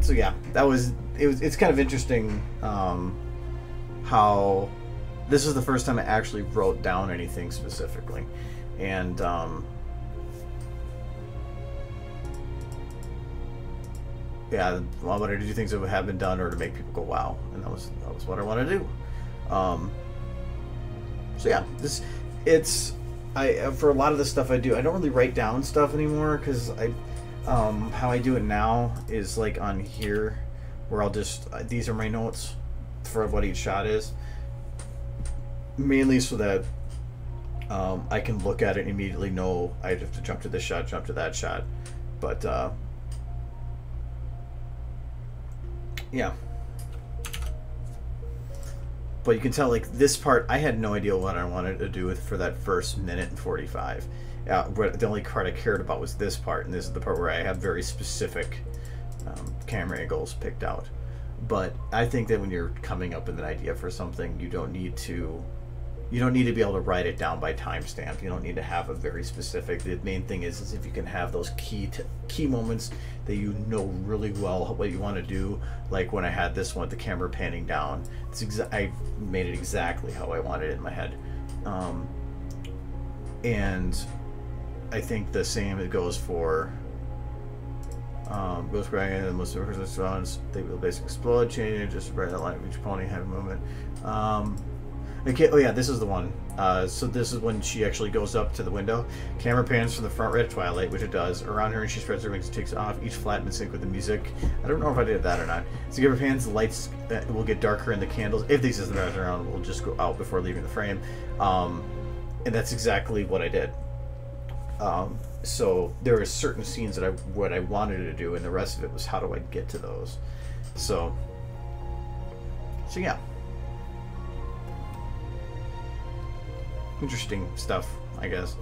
Speaker 1: So yeah, it's kind of interesting how this is the first time I actually wrote down anything specifically, and yeah, I wanted to do things that have been done or to make people go wow, and that was what I wanted to do. So yeah, for a lot of the stuff I do, I don't really write down stuff anymore, because how I do it now is like on here, where I'll just these are my notes for what each shot is, mainly so that I can look at it and immediately know I have to jump to this shot, jump to that shot. But yeah. But you can tell, like, this part, I had no idea what I wanted to do for that first minute and 45. But the only part I cared about was this part, and this is the part where I have very specific camera angles picked out. But I think that when you're coming up with an idea for something, you don't need to be able to write it down by timestamp. You don't need to have a very specific. The main thing is if you can have those key moments that you know really well what you want to do. Like when I had this one, the camera panning down. I made it exactly how I wanted it in my head, and I think the same it goes for. Goes crying and most of the response. They will basically explode, change just right that line of each pony have a movement. Okay, oh yeah, this is the one. So this is when she actually goes up to the window. Camera pans from the front right at twilight, which it does, around her, and she spreads her wings and takes off, each flat and in sync with the music. I don't know if I did that or not. So camera pans, the lights will get darker and the candles, if these isn't around, will just go out before leaving the frame. And that's exactly what I did. So there were certain scenes that what I wanted to do, and the rest of it was how do I get to those. So yeah. Interesting stuff, I guess.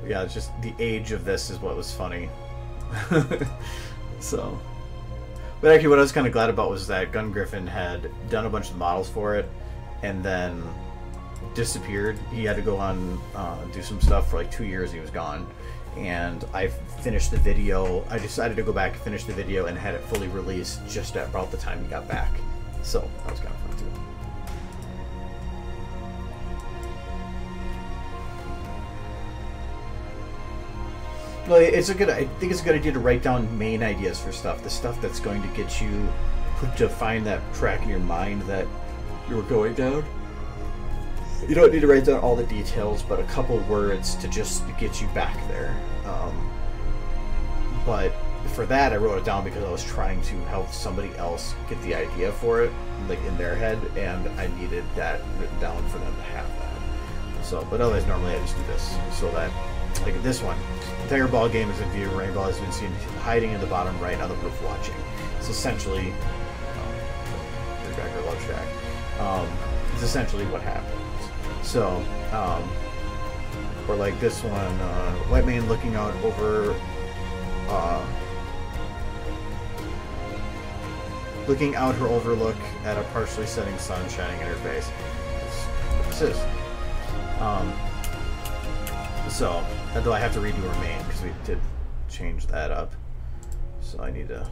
Speaker 1: But yeah, it's just the age of this is what was funny. So, but actually what I was kind of glad about was that Gun Griffin had done a bunch of models for it and then disappeared. He had to go on do some stuff for like 2 years. He was gone, and I finished the video. I decided to go back and finish the video and had it fully released just at about the time he got back. So that was kind of fun too. Well, I think it's a good idea to write down main ideas for stuff. The stuff that's going to get you to find that track in your mind that you were going down. You don't need to write down all the details, but a couple words to just get you back there. But for that, I wrote it down because I was trying to help somebody else get the idea for it, like in their head, and I needed that written down for them to have that. So, but otherwise, normally I just do this so that, like this one, the entire ball game is in view. Rainbow has been seen hiding in the bottom right on the roof watching. It's essentially, Rebecca Love Shack. It's essentially what happened. So, or like this one, white man looking out over, looking out her overlook at a partially setting sun shining in her face. This is. So, although I have to redo her main because we did change that up, so I need to.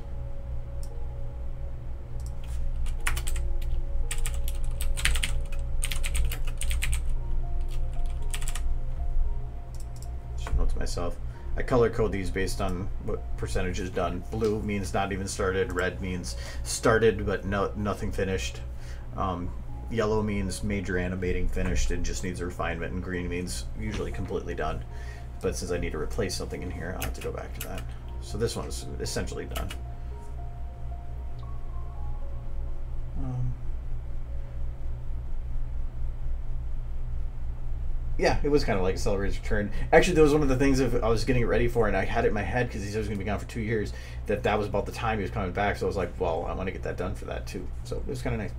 Speaker 1: Note to myself. I color code these based on what percentage is done. Blue means not even started. Red means started but nothing finished. Yellow means major animating finished and just needs a refinement, and green means usually completely done. But since I need to replace something in here, I'll have to go back to that. So this one's essentially done. Yeah, it was kind of like Accelerator's Return. Actually, that was one of the things I was getting it ready for, and I had it in my head because he said he was going to be gone for 2 years, that was about the time he was coming back. So I was like, well, I want to get that done for that too. So it was kind of nice.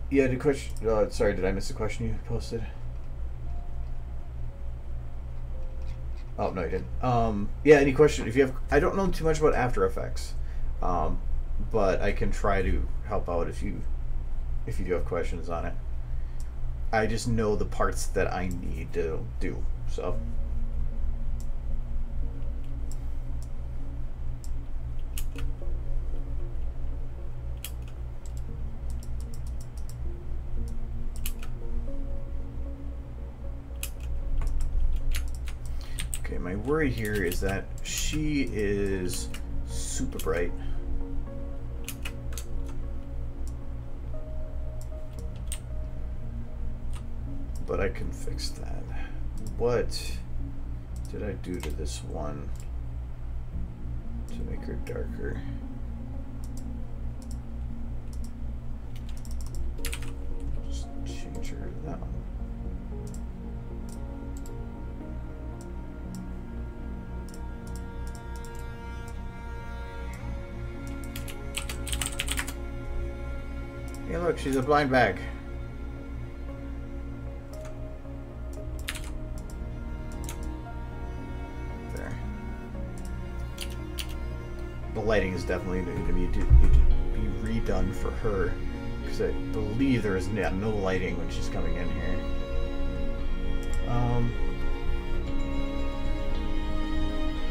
Speaker 1: Yeah, the question. Sorry, did I miss the question you posted? Oh no, you didn't. Yeah, any question? If you have, I don't know too much about After Effects, but I can try to help out if you do have questions on it. I just know the parts that I need to do, so. Okay, my worry here is that she is super bright. But I can fix that. What did I do to this one to make her darker? Just change her to that one. Hey look, she's a blind bag. Lighting is definitely going to be redone for her, because I believe there is no lighting when she's coming in here.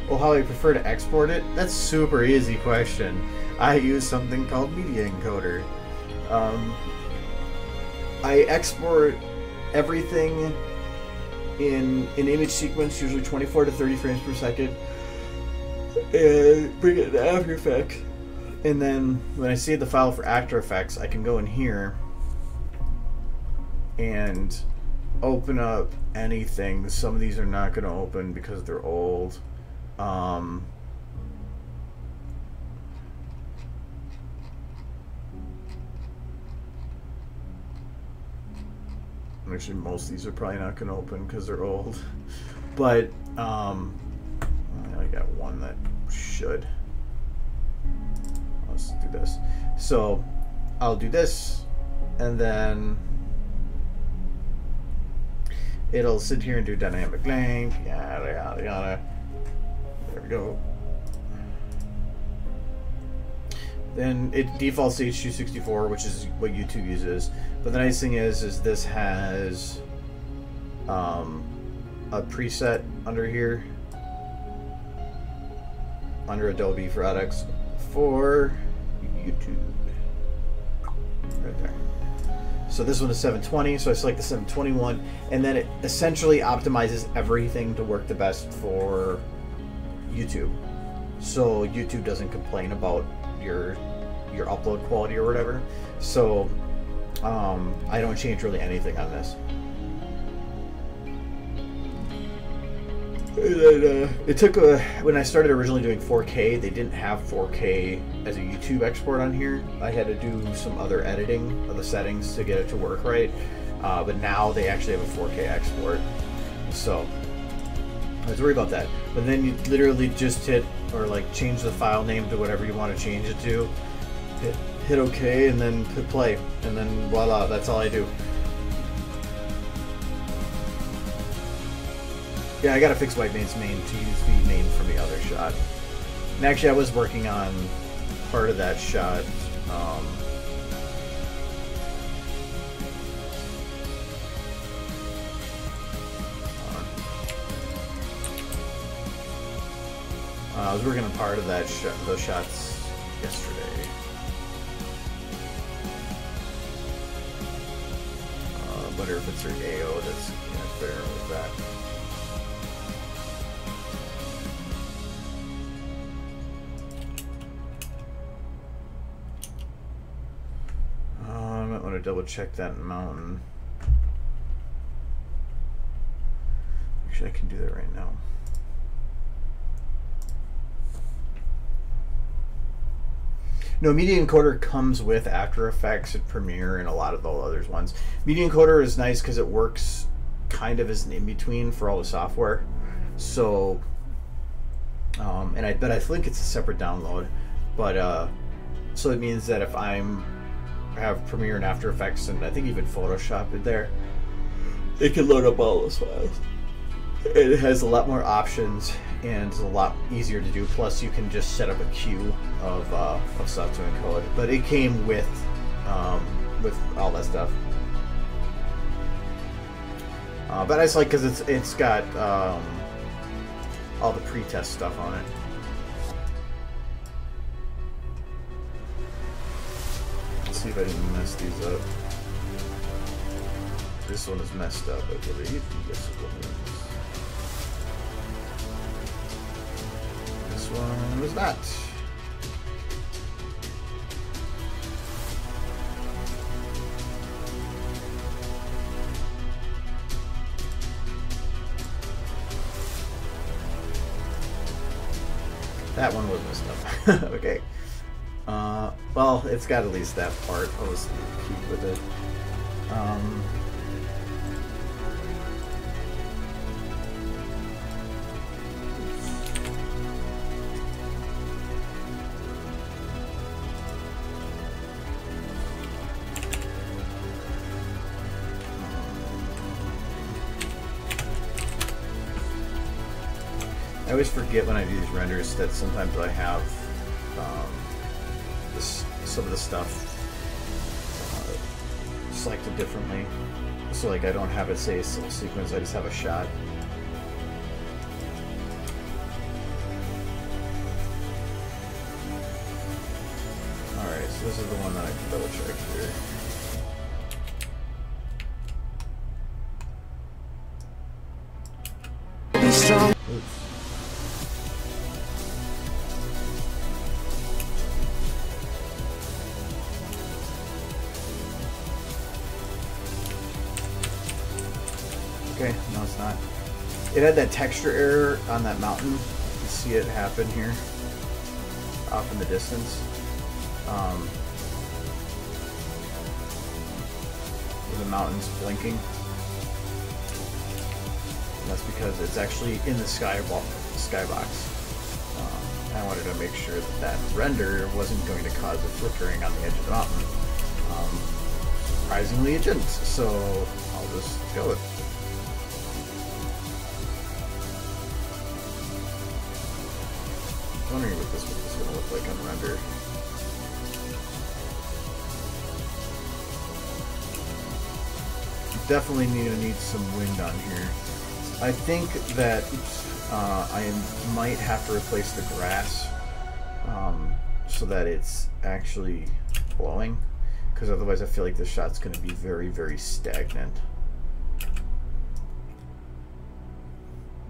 Speaker 1: Well, how I prefer to export it? That's a super easy question. I use something called Media Encoder. I export everything in an image sequence, usually 24 to 30 frames per second. And bring it to After Effects, and then when I save the file for After Effects, I can go in here and open up anything. Some of these are not going to open because they're old. Actually, most of these are probably not going to open because they're old. But I got one that should. Let's do this. So I'll do this, and then it'll sit here and do dynamic link, yada yada yada. There we go. Then it defaults to H.264, which is what YouTube uses. But the nice thing is this has a preset under here, under Adobe products for YouTube. Right there. So this one is 720, so I select the 721, and then it essentially optimizes everything to work the best for YouTube. So YouTube doesn't complain about your upload quality or whatever. So I don't change really anything on this. It took when I started originally doing 4K, they didn't have 4K as a YouTube export on here. I had to do some other editing of the settings to get it to work right. But now they actually have a 4K export. So I was worried about that. But then you literally just hit, or like change the file name to whatever you want to change it to. Hit OK, and then hit play. And then voila, that's all I do. Yeah, I gotta fix Whitemane's main to use the main from the other shot. And actually, I was working on part of that shot. I was working on part of that those shots yesterday. Wonder if it's her AO that's interfering with that. double check that mountain. Actually, I can do that right now. No, Media Encoder comes with After Effects and Premiere and a lot of the other ones. Media Encoder is nice because it works kind of as an in-between for all the software. So, and I think it's a separate download. But, so it means that if I have Premiere and After Effects and I think even Photoshop in there, it can load up all those files. It has a lot more options and it's a lot easier to do. Plus, you can just set up a queue of stuff to encode. But it came with all that stuff. But I just like because it's got all the pre-test stuff on it. Let's see if I didn't mess these up. This one is messed up, I believe. Yes, it is. This one was not. That one was messed up. Okay. Well, it's got at least that part. I'll just keep with it. I always forget when I do these renders that sometimes I have some of the stuff selected differently. So like I don't have it say a still sequence, I just have a shot. Alright, so this is the one that I can double check here. Be strong. Oops. Okay, no it's not. It had that texture error on that mountain. You can see it happen here. Off in the distance. Where the mountain's blinking. And that's because it's actually in the skybox. I wanted to make sure that that render wasn't going to cause a flickering on the edge of the mountain. Surprisingly it didn't, so I'll just go with it. I'm wondering what this is going to look like on render. Definitely need some wind on here. I think that I might have to replace the grass so that it's actually blowing, because otherwise I feel like this shot's going to be very, very stagnant.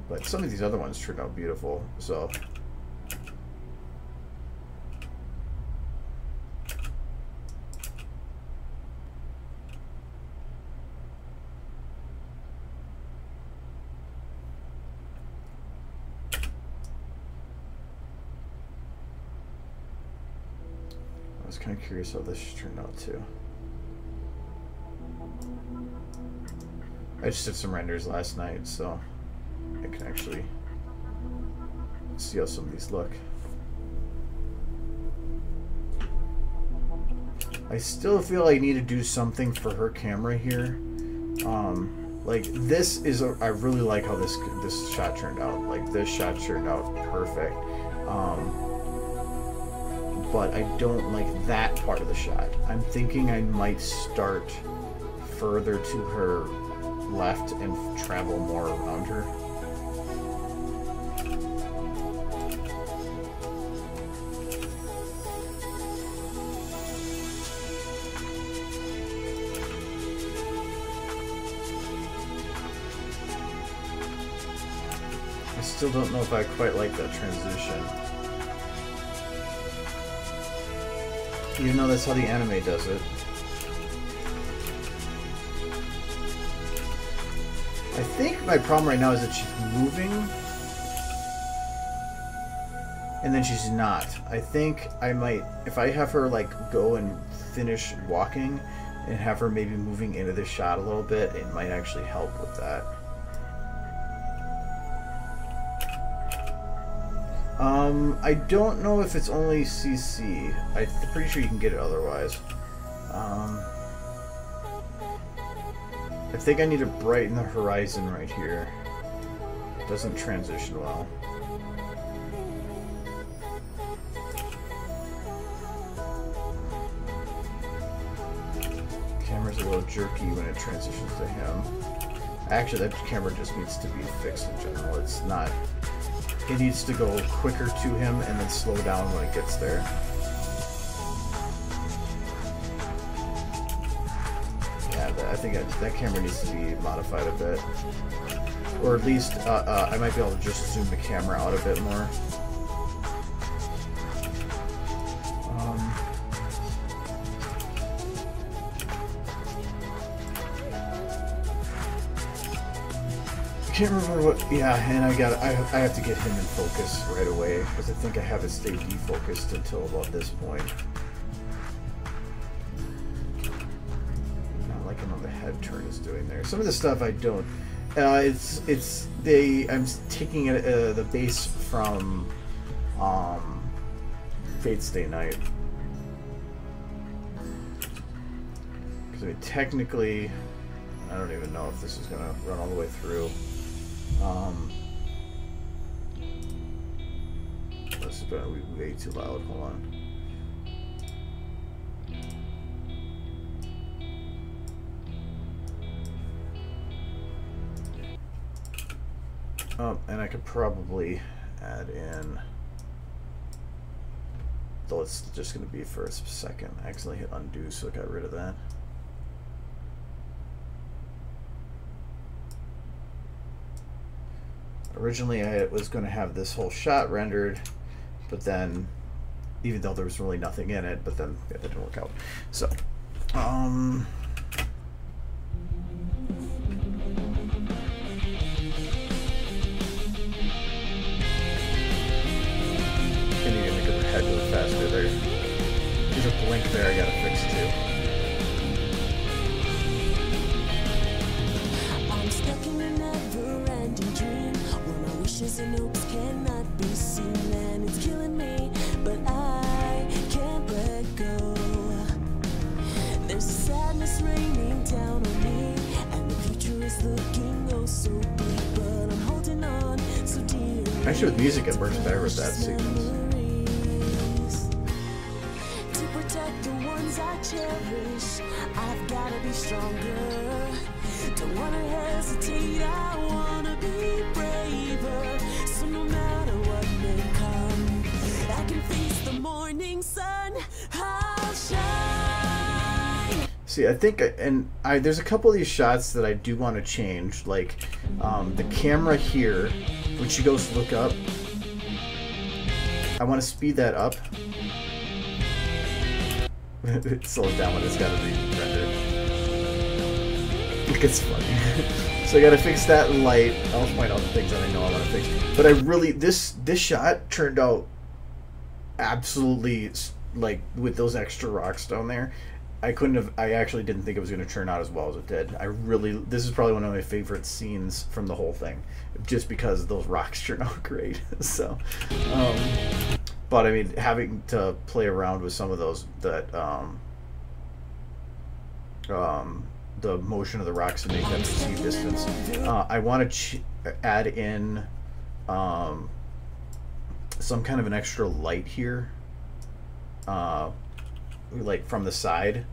Speaker 1: But some of these other ones turned out beautiful, so. I was kind of curious how this turned out too. I just did some renders last night, so I can actually see how some of these look. I still feel I need to do something for her camera here. Like this is I really like how this shot turned out. Like this shot turned out perfect. But I don't like that part of the shot. I'm thinking I might start further to her left and travel more around her. I still don't know if I quite like that transition. Even though that's how the anime does it. I think my problem right now is that she's moving, and then she's not. I think I might, if I have her like go and finish walking, and have her maybe moving into the shot a little bit, it might actually help with that. I don't know if it's only CC. I'm pretty sure you can get it otherwise. I think I need to brighten the horizon right here. It doesn't transition well. Camera's a little jerky when it transitions to him. Actually, that camera just needs to be fixed in general. It's not... It needs to go quicker to him and then slow down when it gets there. Yeah, I think that camera needs to be modified a bit. Or at least, I might be able to just zoom the camera out a bit more. I can't remember what. Yeah, and I have to get him in focus right away because I think I have it stay defocused until about this point. Not liking how the head turn is doing there. Some of the stuff I don't. I'm taking the base from Fate Stay Night. Because I mean, technically, I don't even know if this is gonna run all the way through. This is gonna be way too loud. Hold on. And I could probably add in. Though it's just gonna be for a second. I accidentally hit undo, so I got rid of that. Originally, I was going to have this whole shot rendered, but then, even though there was really nothing in it, but then yeah, that didn't work out. So, I need to make her head go faster there. There's a blink there I got to fix too.
Speaker 3: And hopes cannot be seen, and it's killing me, but I can't let go. There's a sadness raining down on me, and the future is looking oh so bleak, but I'm holding on so dear.
Speaker 1: Actually, with music, it works better with that sequence.
Speaker 3: To protect the ones I cherish, I've gotta be stronger. Don't wanna hesitate, I wanna be braver. So no matter what may come, I can face the morning sun. I'll shine.
Speaker 1: See, I think, there's a couple of these shots that I do want to change, like the camera here, when she goes to look up. I want to speed that up. It slows down when it's got to be rendered. It's funny. So I gotta fix that light. I'll point out the things that I know I want to fix. But I really, this shot turned out absolutely, like, with those extra rocks down there, I actually didn't think it was going to turn out as well as it did. This is probably one of my favorite scenes from the whole thing, just because those rocks turn out great. So, but I mean, having to play around with some of those, the motion of the rocks to make them perceive distance. I want to add in some kind of an extra light here, like from the side,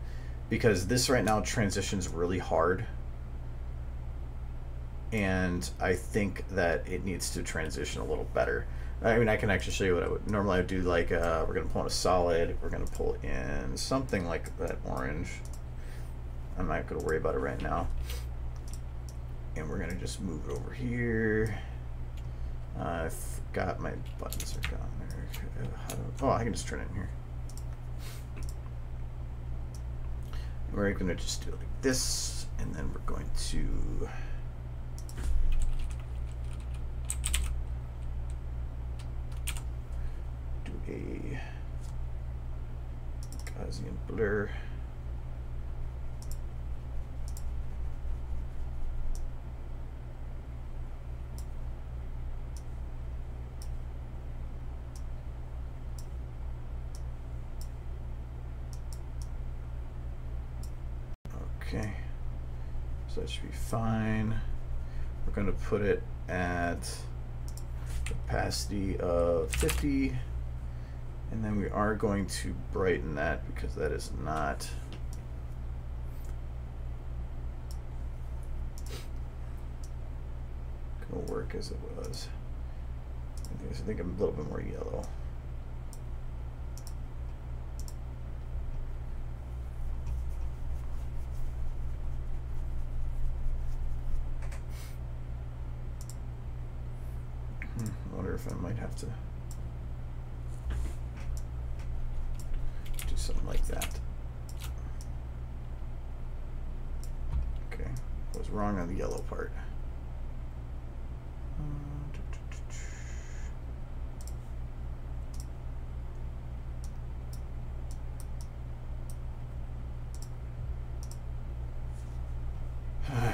Speaker 1: because this right now transitions really hard, and I think that it needs to transition a little better. I mean, I can actually show you what I would normally do. Like, we're gonna pull in a solid. We're gonna pull in something like that orange. I'm not going to worry about it right now. And we're going to just move it over here. I forgot my buttons are gone there. I can just turn it in here. We're going to just do it like this, and then we're going to Gaussian blur. Okay, so that should be fine. We're going to put it at opacity of 50, and then we are going to brighten that because that is not going to work as it was. I think I'm a little bit more yellow. I wonder if I might have to do something like that. Okay, I was wrong on the yellow part.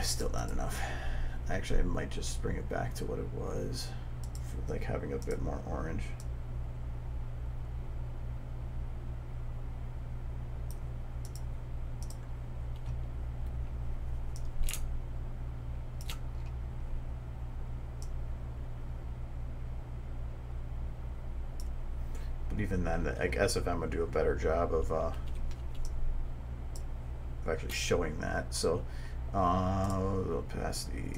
Speaker 1: Still not enough. Actually, I might just bring it back to what it was, for like having a bit more orange. But even then, like SFM would do a better job of actually showing that. So opacity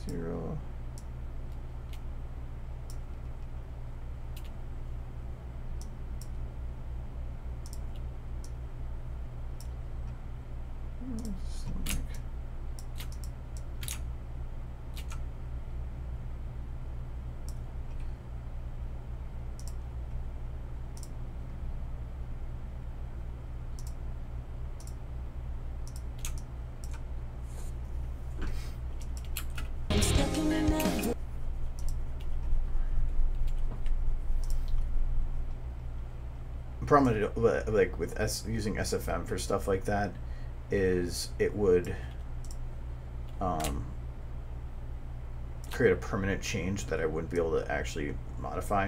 Speaker 1: 0. Problem like with using SFM for stuff like that is it would create a permanent change that I wouldn't be able to actually modify.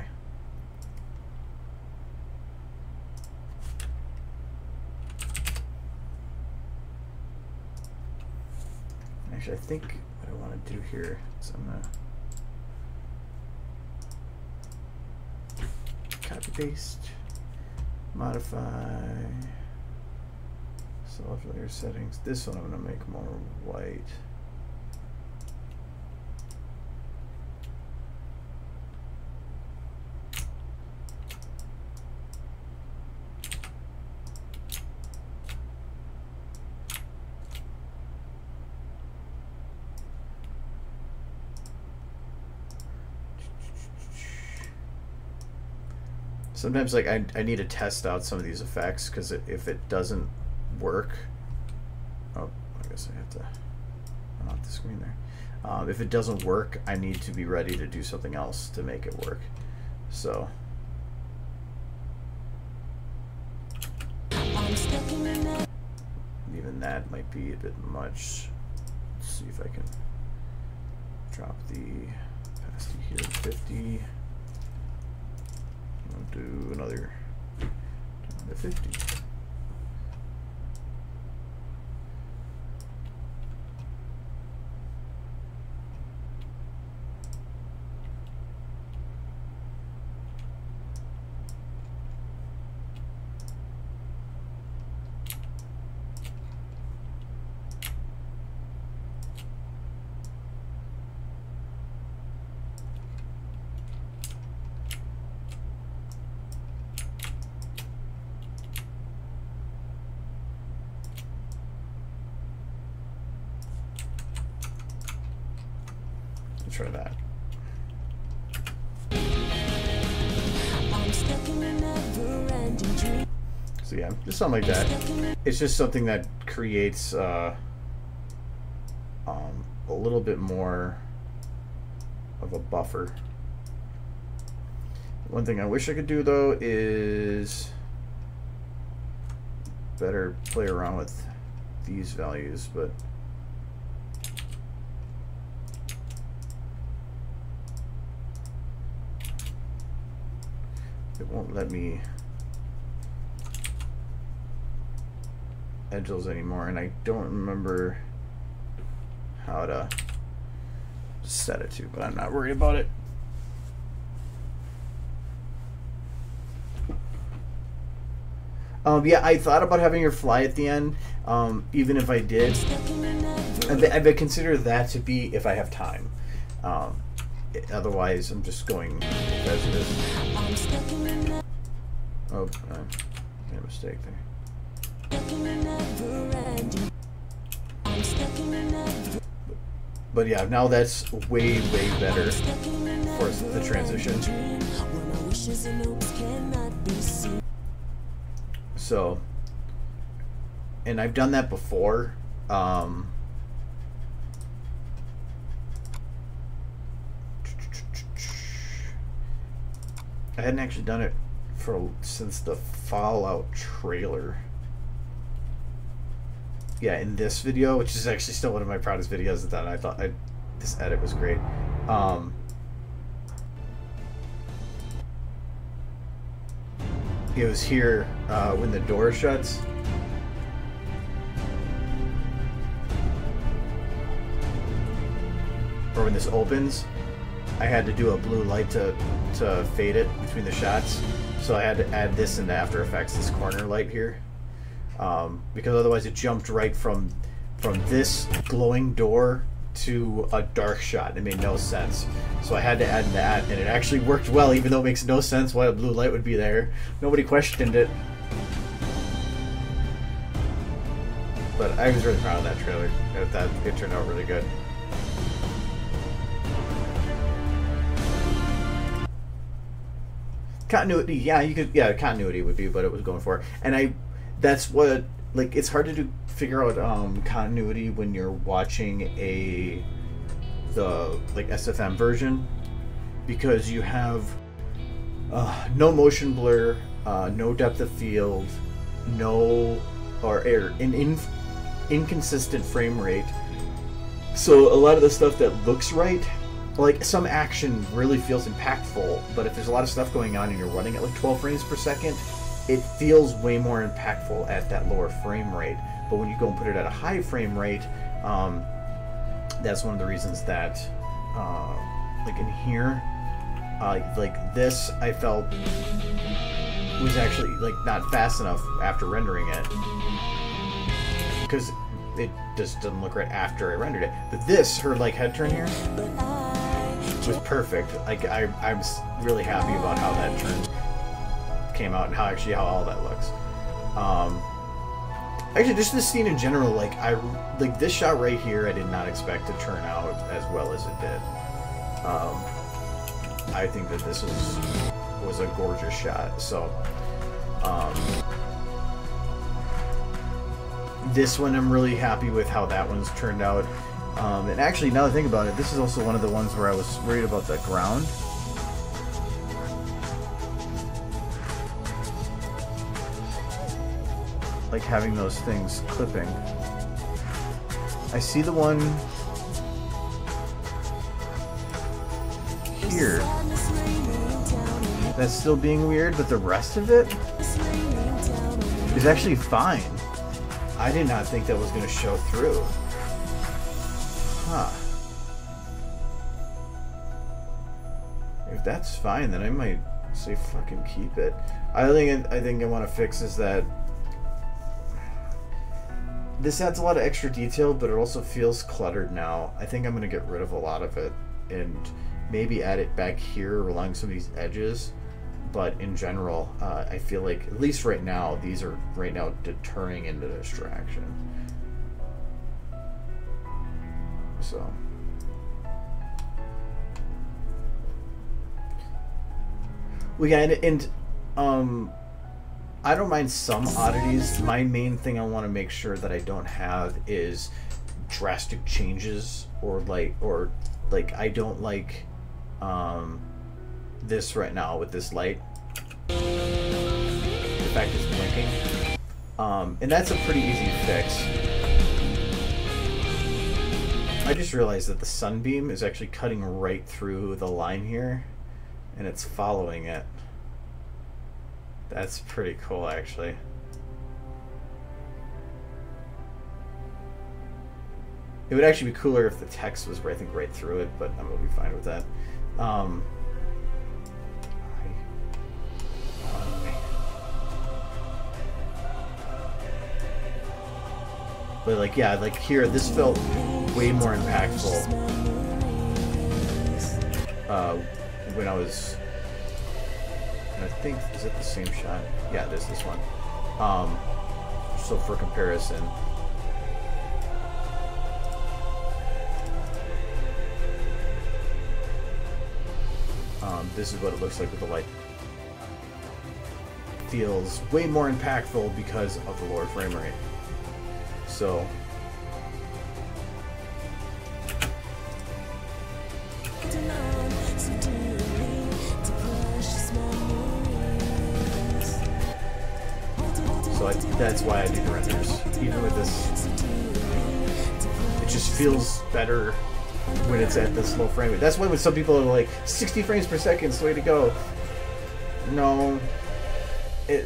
Speaker 1: Actually, I think what I want to do here is I'm gonna copy paste. Modify soft layer settings. This one I'm going to make more white. Sometimes, like, I need to test out some of these effects, because if it doesn't work... Oh, I guess I have to run off the screen there. If it doesn't work, I need to be ready to do something else to make it work. So... even that might be a bit much. Let's see if I can drop the opacity here to 50. I'll do another down to 50. Try that. So yeah, just something like that. It's just something that creates a little bit more of a buffer. One thing I wish I could do though is better play around with these values, but it won't let me edge those anymore, and I don't remember how to set it to, but I'm not worried about it. Yeah, I thought about having her fly at the end. Even if I did, I would consider that to be if I have time. Otherwise, I'm just going as it is. Oh, made a mistake there. But yeah, now that's way better for the transition. So, and I've done that before. I hadn't actually done it since the Fallout trailer. Yeah, in this video, which is actually still one of my proudest videos that I thought this edit was great. It was here when the door shuts. Or when this opens, I had to do a blue light to fade it between the shots. So I had to add this into After Effects, this corner light here. Because otherwise it jumped right from this glowing door to a dark shot. It made no sense. So I had to add that, and it actually worked well, even though it makes no sense why a blue light would be there. Nobody questioned it. But I was really proud of that trailer. It turned out really good. Continuity, yeah, you could, yeah, continuity would be what it was going for. And that's what, like, it's hard to figure out continuity when you're watching the SFM version, because you have no motion blur, no depth of field, inconsistent frame rate. So a lot of the stuff that looks right, like some action really feels impactful, but if there's a lot of stuff going on and you're running at like 12 frames per second, it feels way more impactful at that lower frame rate. But when you go and put it at a high frame rate, that's one of the reasons that, like in here, like this, I felt was actually like not fast enough after rendering it, because it just doesn't look right after I rendered it. But this, her like head turn here, was perfect. Like I'm really happy about how that turn came out and how all that looks. Actually, just this scene in general, like this shot right here, I did not expect to turn out as well as it did. I think that this was a gorgeous shot. So, this one I'm really happy with how that one's turned out. And actually, now that I think about it, this is also one of the ones where I was worried about the ground. Like having those things clipping. I see the one here that's still being weird, but the rest of it is actually fine. I did not think that was going to show through. Huh. If that's fine, then I might say fucking keep it. I think I want to fix is that this adds a lot of extra detail, but it also feels cluttered now. I think I'm going to get rid of a lot of it and maybe add it back here along some of these edges. But in general, I feel like, at least right now, these are right now turning into distraction. So. We got, and I don't mind some oddities. My main thing I want to make sure that I don't have is drastic changes, or like I don't like this right now with this light. The fact it's blinking. And that's a pretty easy fix. I just realized that the sunbeam is actually cutting right through the line here, and it's following it. That's pretty cool, actually. It would actually be cooler if the text was, I think, right through it, but I'm gonna be fine with that. But like, yeah, like here, this felt way more impactful when I was. And I think, is it the same shot? Yeah, it is this one. So for comparison. This is what it looks like with the light. Feels way more impactful because of the lower frame rate. So that's why I do the renders. Even with this, it just feels better when it's at this low frame rate. That's why when some people are like, 60 frames per second is the way to go. No.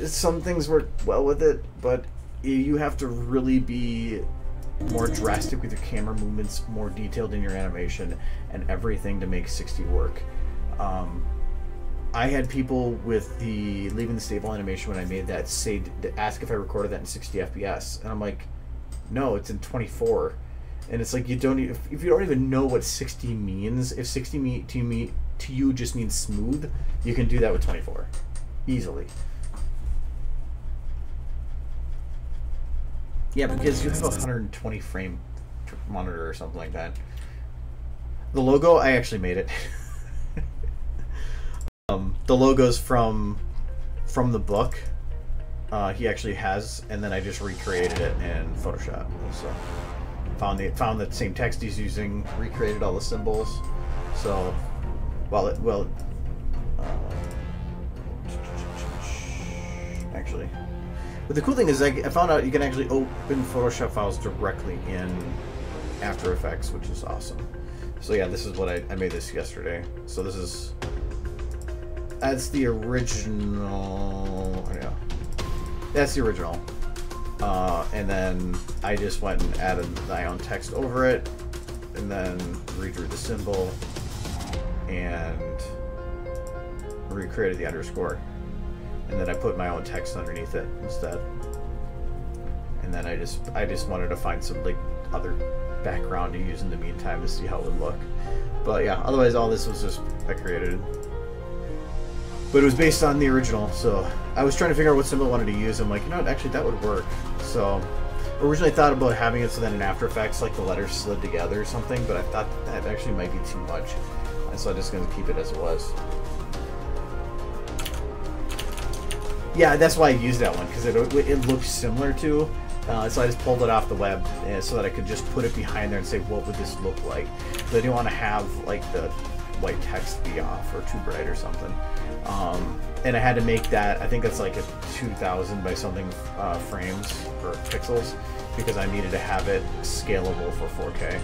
Speaker 1: Some things work well with it, but you have to really be more drastic with your camera movements, more detailed in your animation, and everything to make 60 work. I had people with the leaving the stable animation when I made that ask if I recorded that in 60 FPS, and I'm like, no, it's in 24. And it's like, you don't if you don't even know what 60 means, if 60 to you just means smooth, you can do that with 24 easily. Yeah, because you have a 120 frame monitor or something like that. The logo, I actually made it. The logo's from the book. He actually has, and then I just recreated it in Photoshop. So found the same text he's using, recreated all the symbols. So actually. But the cool thing is I found out you can actually open Photoshop files directly in After Effects, which is awesome. So yeah, this is what I made this yesterday. So that's the original. Yeah, that's the original. And then I just went and added my own text over it, and then redrew the symbol and recreated the underscore. And then I put my own text underneath it instead. And then I just wanted to find some like other background to use in the meantime to see how it would look. But yeah, otherwise all this was just I created. But it was based on the original, so I was trying to figure out what symbol I wanted to use. I'm like, you know what, actually that would work. So originally I thought about having it so then in After Effects like the letters slid together or something, but I thought that actually might be too much. And so I'm just gonna keep it as it was. Yeah, that's why I used that one, because it looked similar to, so I just pulled it off the web so that I could just put it behind there and say, what would this look like? But I didn't want to have like the white text be off or too bright or something. And I had to make that, I think that's like a 2000 by something frames or pixels, because I needed to have it scalable for 4K.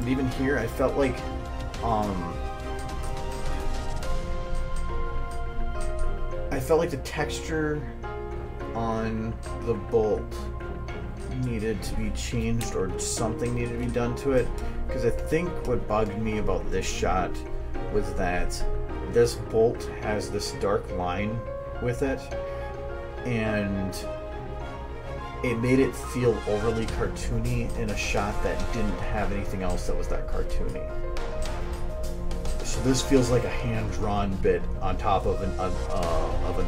Speaker 1: Even here, I felt like the texture on the bolt needed to be changed, or something needed to be done to it, because I think what bugged me about this shot was that this bolt has this dark line with it, and it made it feel overly cartoony in a shot that didn't have anything else that was that cartoony. So this feels like a hand-drawn bit on top of a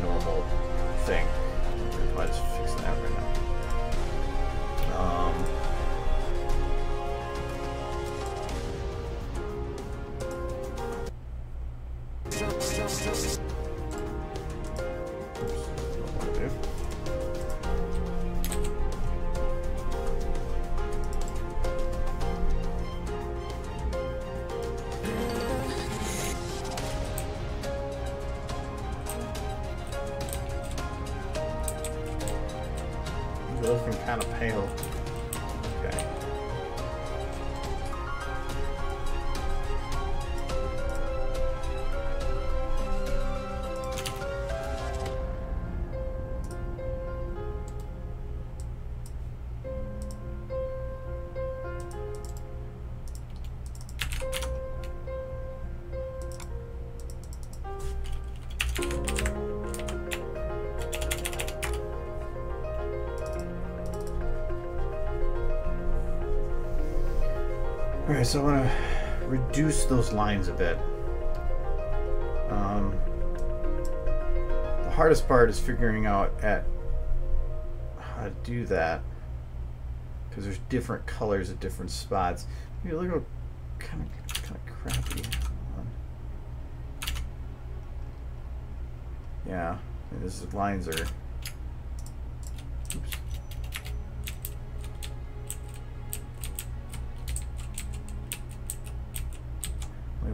Speaker 1: normal thing. I'll just fix that right now. Oops, kind of pale. Okay. Alright, so I want to reduce those lines a bit. The hardest part is figuring out how to do that, because there's different colors at different spots. Maybe look at kind of crappy. Yeah, and these lines are. Oops.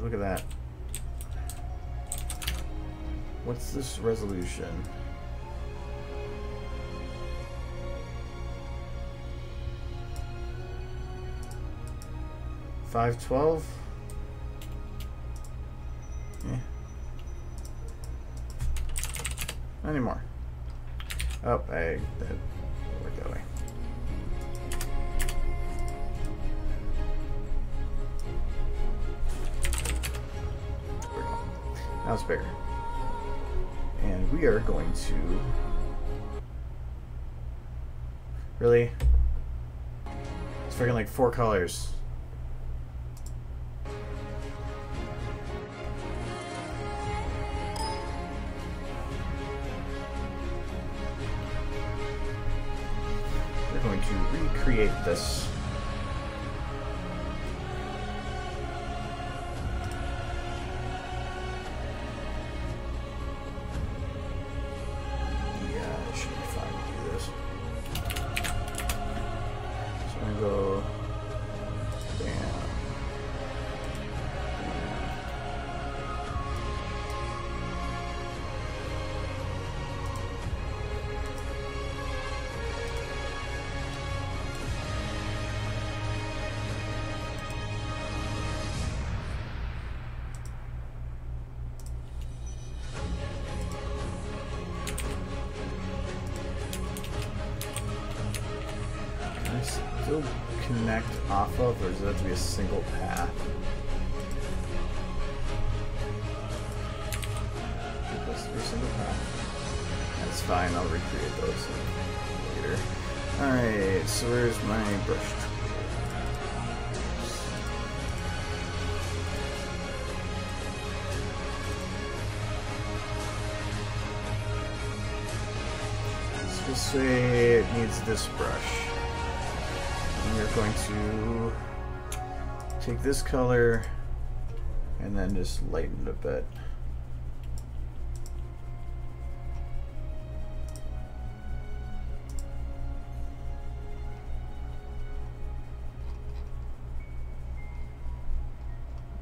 Speaker 1: Look at that. What's this resolution? .512? Yeah. Not anymore. Oh, that worked that way. Now it's bigger. And we are going to... Really? It's freaking like 4 colors. We're going to recreate this. Go down. Can I still connect off of, or does it have to be a single path? It has to be a single path. That's fine, I'll recreate those later. Alright, so where's my brush tool? So we'll say it needs this brush. And we're going to take this color and then just lighten it a bit.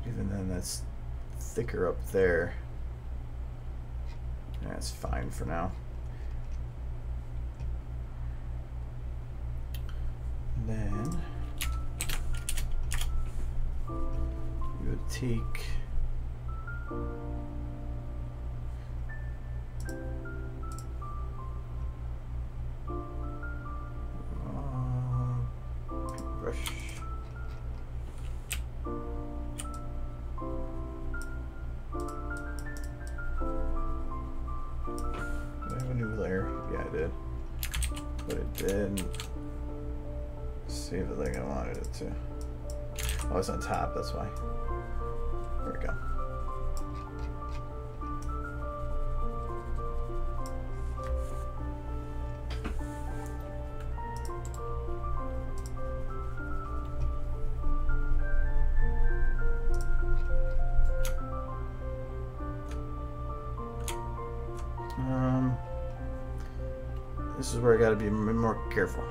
Speaker 1: Even then, that's thicker up there. That's fine for now. Then you would take brush. Did I have a new layer? Yeah, I did. But it didn't save it like I wanted it to. Oh, it's on top, that's why. There we go. This is where I gotta be more careful.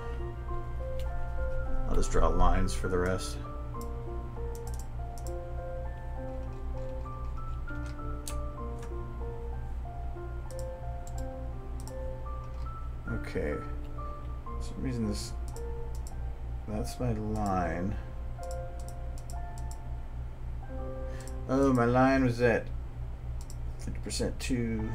Speaker 1: I'll just draw lines for the rest. Okay, so some reason this, that's my line. Oh, my line was at 50% too.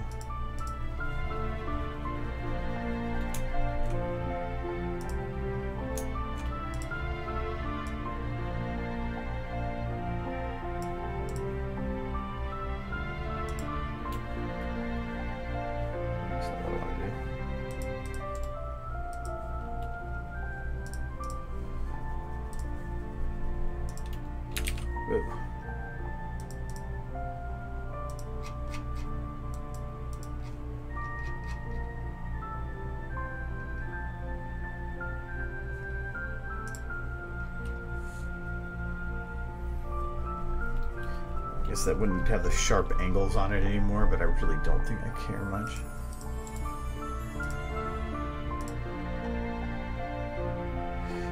Speaker 1: That wouldn't have the sharp angles on it anymore, but I really don't think I care much.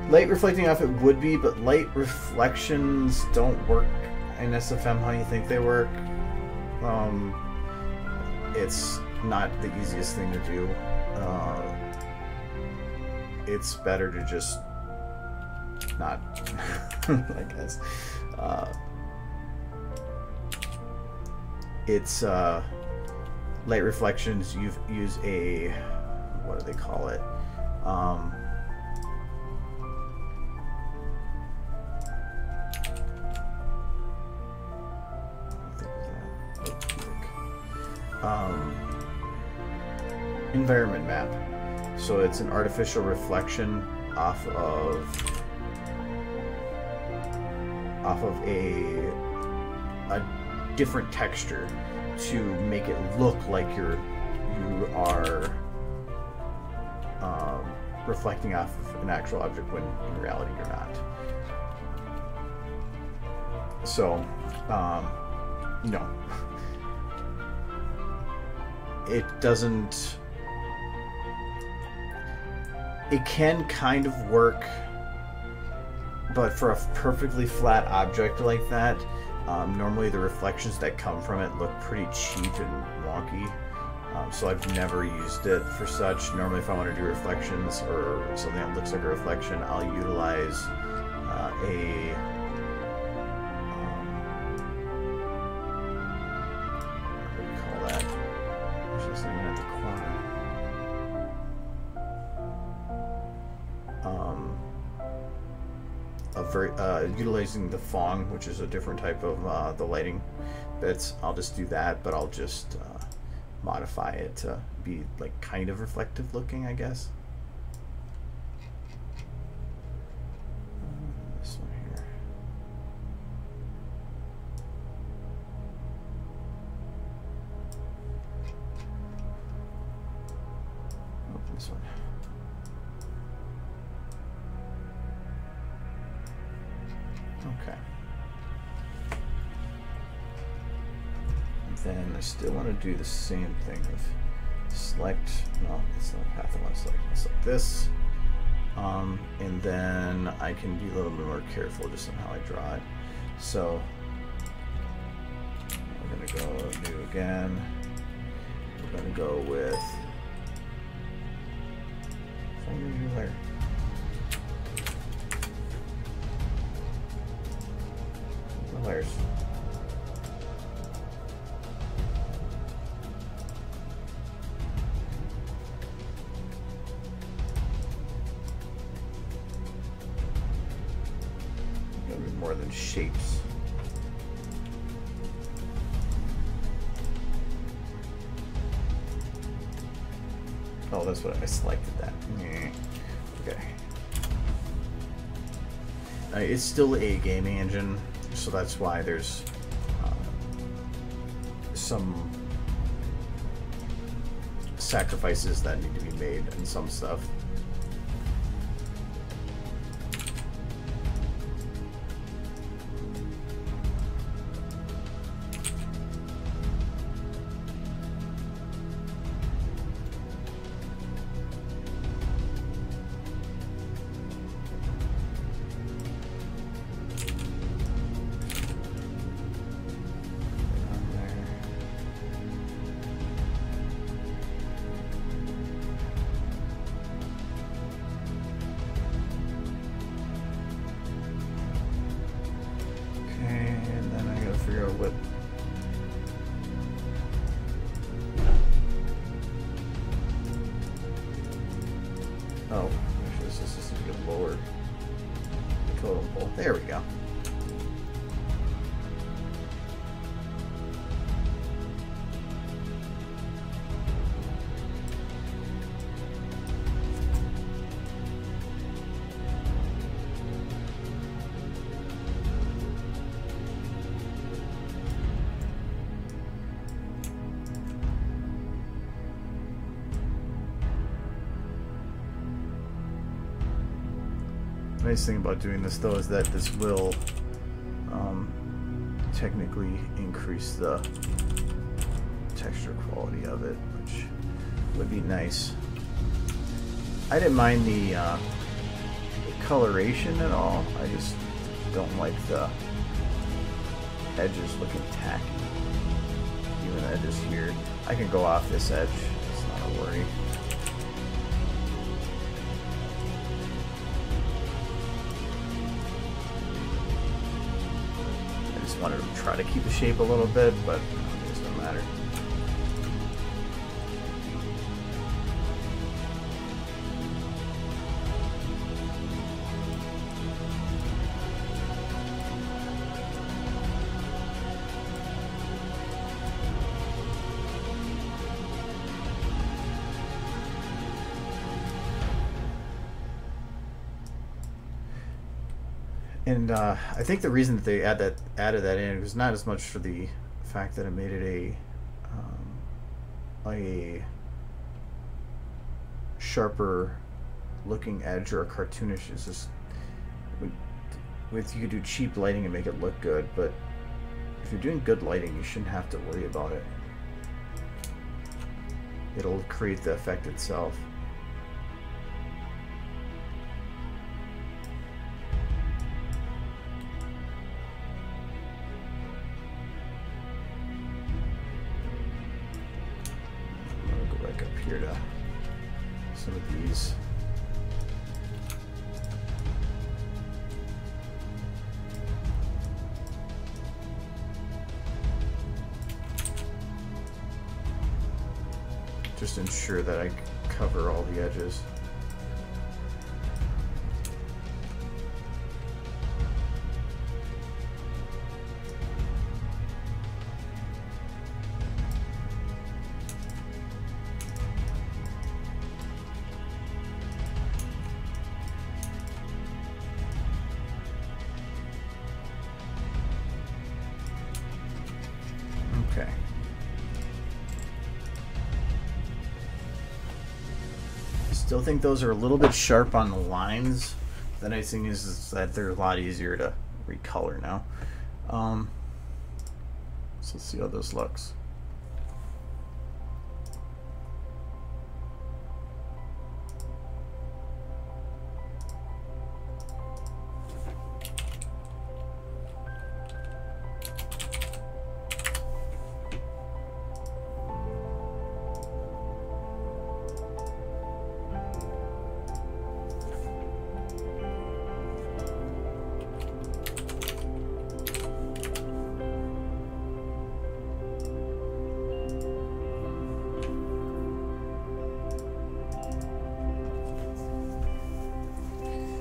Speaker 1: Light reflecting off it would be, but light reflections don't work in SFM how you think they work. It's not the easiest thing to do. It's better to just not, I guess. It's light reflections. You use a, what do they call it? Environment map. So it's an artificial reflection off of a different texture to make it look like you are reflecting off of an actual object when in reality you're not. So no, it doesn't. It can kind of work, but for a perfectly flat object like that, normally the reflections that come from it look pretty cheap and wonky. So I've never used it for such. Normally if I want to do reflections or something that looks like a reflection, I'll utilize what do you call that? There's this thing at the corner. Utilizing the Fong, which is a different type of the lighting bits. I'll just do that, but I'll just modify it to be like kind of reflective looking, I guess. This one here. Oh, this one. Okay. And then I still want to do the same thing of select, no, it's not the path I want to select. I'll select this. And then I can be a little bit more careful just on how I draw it. So we're going to go new again. We're going to go with, find a new layer. Layers. Gotta be more than shapes. Oh, that's what I selected that. Okay. It's still a gaming engine. So that's why there's some sacrifices that need to be made and some stuff. figure out what. Oh, actually, this is to get lower the totem pole. There we go. Nice thing about doing this though is that this will technically increase the texture quality of it, which would be nice. I didn't mind the coloration at all. I just don't like the edges looking tacky. Even the edges here. I can go off this edge. It's not a worry. Wanted to try to keep the shape a little bit, but it doesn't matter. And I think the reason that they added that in was not as much for the fact that it made it a sharper looking edge or a cartoonish. It's just with you could do cheap lighting and make it look good, but if you're doing good lighting, you shouldn't have to worry about it. It'll create the effect itself. Here to some of these. Just ensure that I cover all the edges. Okay. Still think those are a little bit sharp on the lines. The nice thing is that they're a lot easier to recolor now. So let's see how this looks.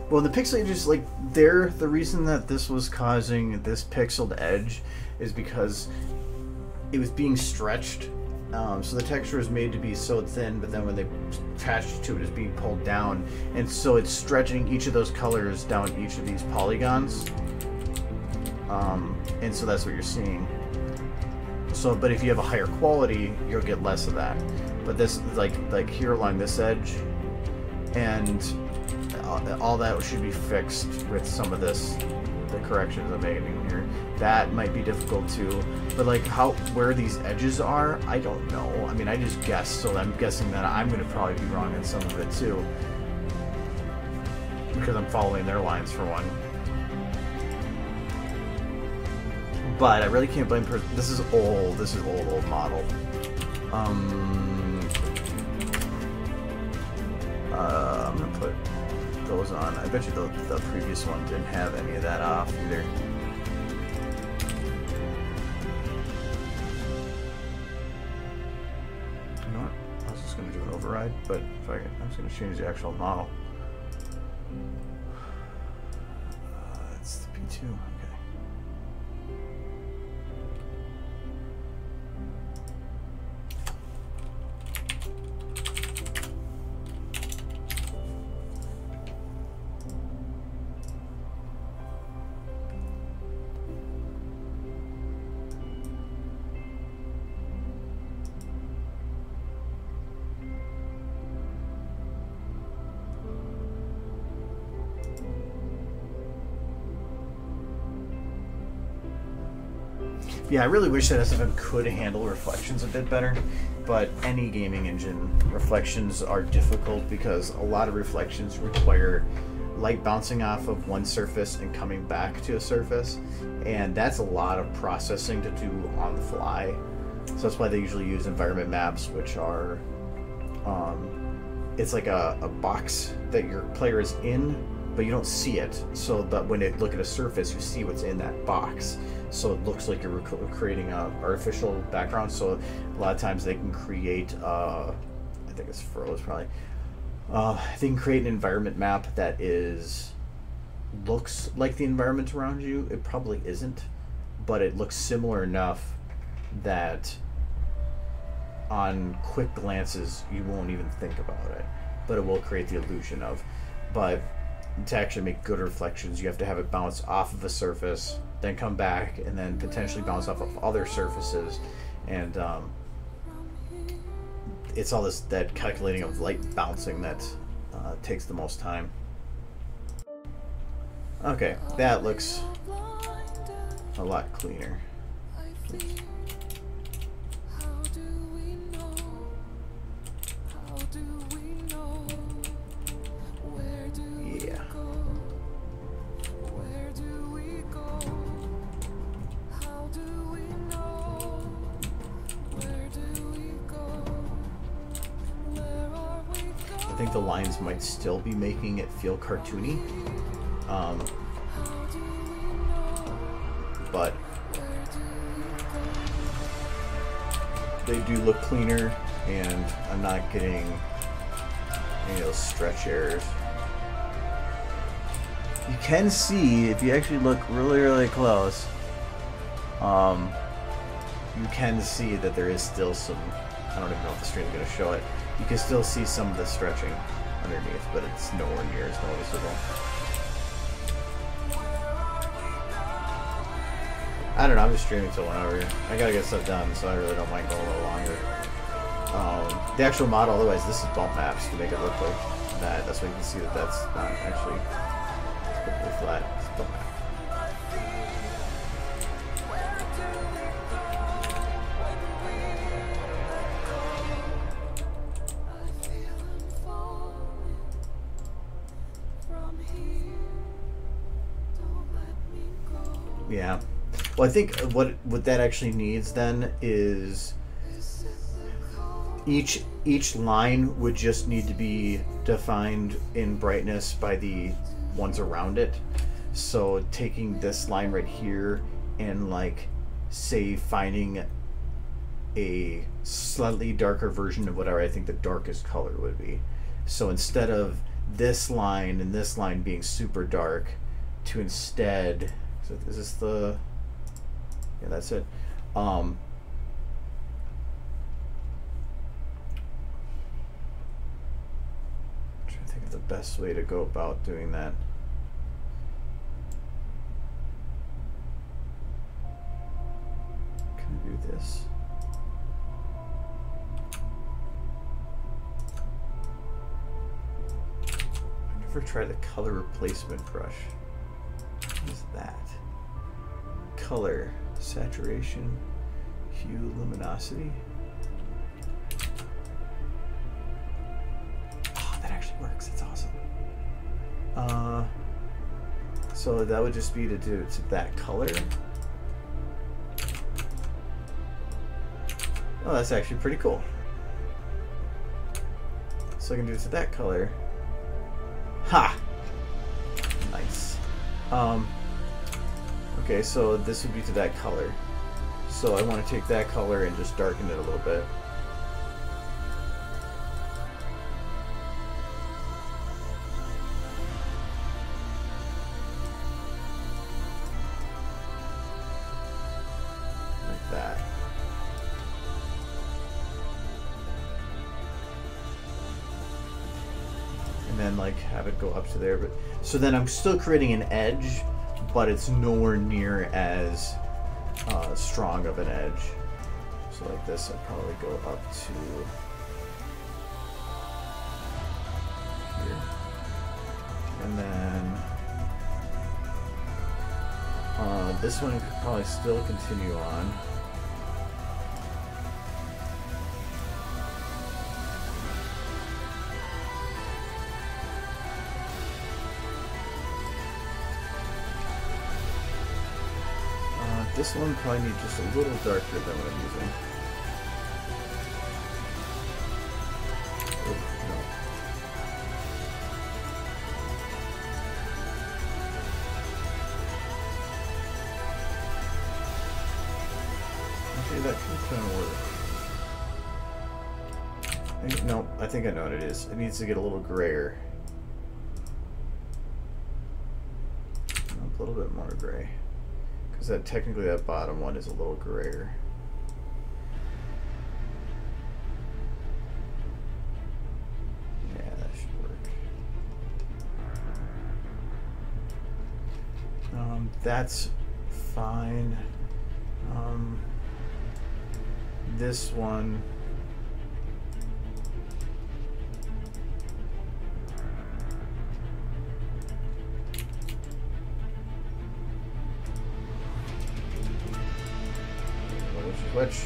Speaker 1: Well, the pixel edges, like, the reason that this was causing this pixeled edge is because it was being stretched. So the texture is made to be so thin, but then when they attached to it, it's being pulled down. And so it's stretching each of those colors down each of these polygons. And so that's what you're seeing. So, but if you have a higher quality, you'll get less of that. But this, like here along this edge, and all that should be fixed with some of this, the corrections I'm making here. That might be difficult too, but like where these edges are, I don't know. I mean, I just guessed, so I'm guessing that I'm going to probably be wrong in some of it too, because I'm following their lines for one. But I really can't blame this is old. This is old model. I'm gonna put those on. I bet you the previous one didn't have any of that off either. tried, but if I'm just going to change the actual model. It's the P2. Okay. Yeah, I really wish that SFM could handle reflections a bit better, but any gaming engine, reflections are difficult because a lot of reflections require light bouncing off of one surface and coming back to a surface, and that's a lot of processing to do on the fly. So that's why they usually use environment maps, which are, it's like a box that your player is in, but you don't see it, so that when it look at a surface, you see what's in that box. So it looks like you're creating an artificial background. So a lot of times they can create, I think it's furrows probably. They can create an environment map that looks like the environment around you. It probably isn't, but it looks similar enough that on quick glances you won't even think about it, but it will create the illusion of. But to actually make good reflections, you have to have it bounce off of a surface, then come back, and then potentially bounce off of other surfaces, and it's all that calculating of light bouncing that takes the most time. Okay, that looks a lot cleaner. I think the lines might still be making it feel cartoony, but they do look cleaner, and I'm not getting any of those stretch errors. You can see, if you actually look really, really close, you can see that there is still some, I don't even know if the stream is going to show it, you can still see some of the stretching underneath, but it's nowhere near as noticeable. I don't know, I'm just streaming till whenever. I gotta get stuff done, so I really don't mind going a little longer. The actual model, otherwise, this is bump maps to make it look like that. That's why you can see that that's not actually perfectly flat. It's bump map. Yeah. Well, I think what that actually needs then is each line would just need to be defined in brightness by the ones around it. So taking this line right here and, like, say finding a slightly darker version of whatever I think the darkest color would be. So instead of this line and this line being super dark, to instead, so is this the, yeah, that's it. I'm trying to think of the best way to go about doing that. Can I do this? I've never tried the color replacement brush. What is that? Color, saturation, hue, luminosity. Oh, that actually works. That's awesome. So that would just be to do it to that color. Oh, that's actually pretty cool. So I can do it to that color. Ha! Nice. Okay, so this would be to that color. So I want to take that color and just darken it a little bit. then like have it go up to there. But so then I'm still creating an edge, but it's nowhere near as strong of an edge. So like this, I'd probably go up to here, and then this one could probably still continue on. This one probably needs just a little darker than what I'm using. Oh, no. Okay, that can kind of work. No, I think I know what it is. It needs to get a little grayer. A little bit more gray. Because that technically that bottom one is a little grayer. Yeah, that should work. That's fine. This one. Which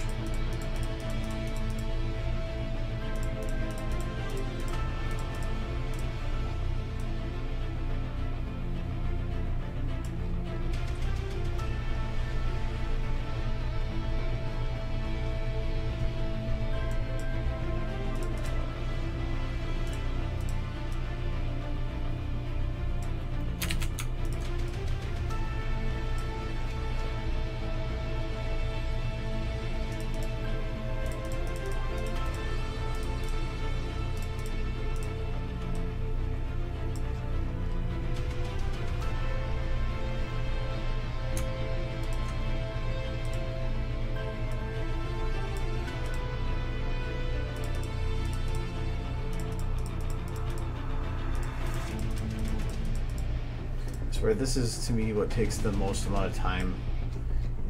Speaker 1: where this is to me what takes the most amount of time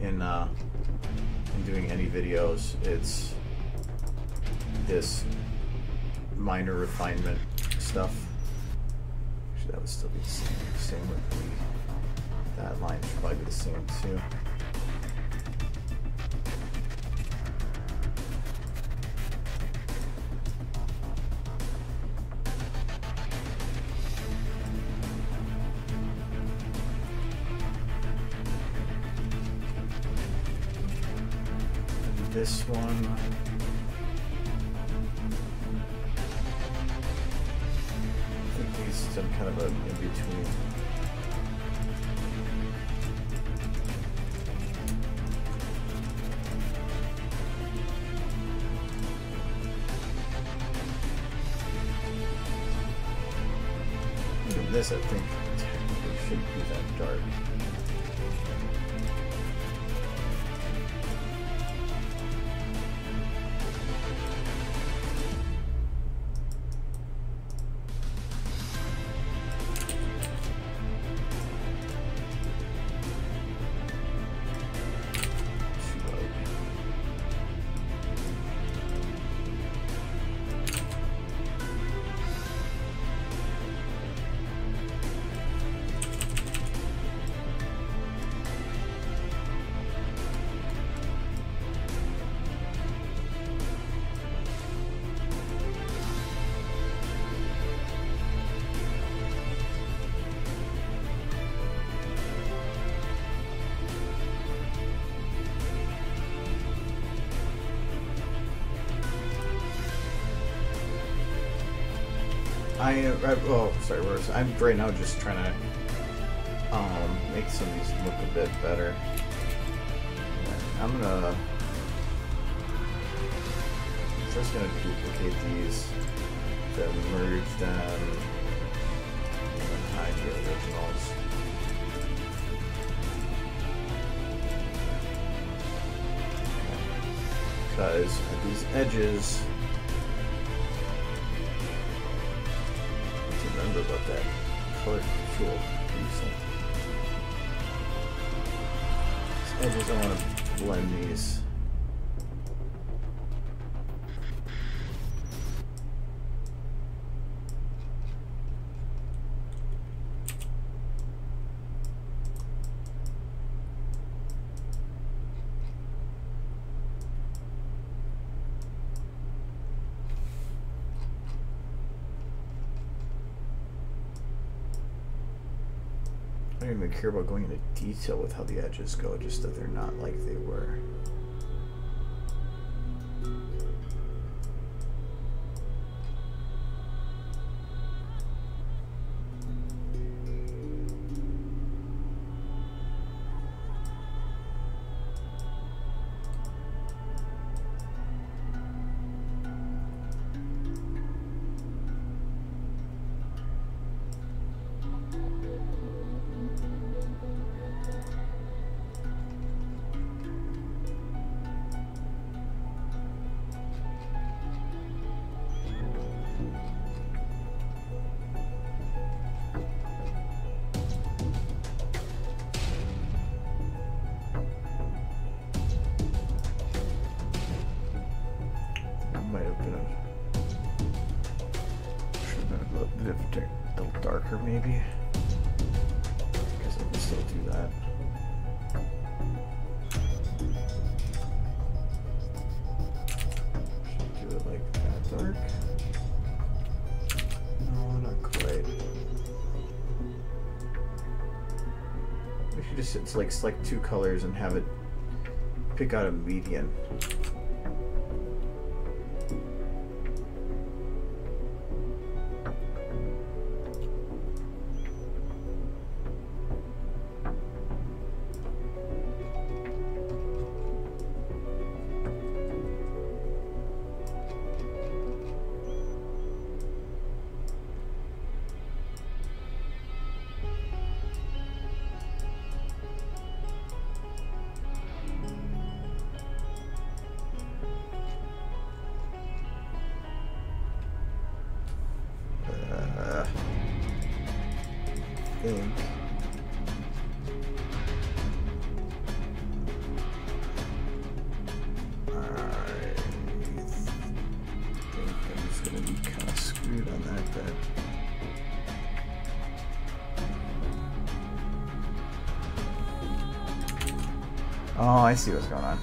Speaker 1: in doing any videos. It's this minor refinement stuff. Actually, that would still be the same. Same with that line should probably be the same too. This one, I think these some kind of a in between. Even this, I think, technically shouldn't be that dark. I'm right now just trying to make some of these look a bit better. I'm just gonna duplicate these, then merge them, and then hide the originals. Because at these edges, remember about that color control pencil. These edges, I want to blend these. I don't even care about going into detail with how the edges go, just that they're not like they were. A little darker maybe, because I can still do that. Should do it like that dark. No, not quite. We should just select two colors and have it pick out a median. Think. I think I'm just gonna be kind of screwed on that bit. Oh, I see what's going on.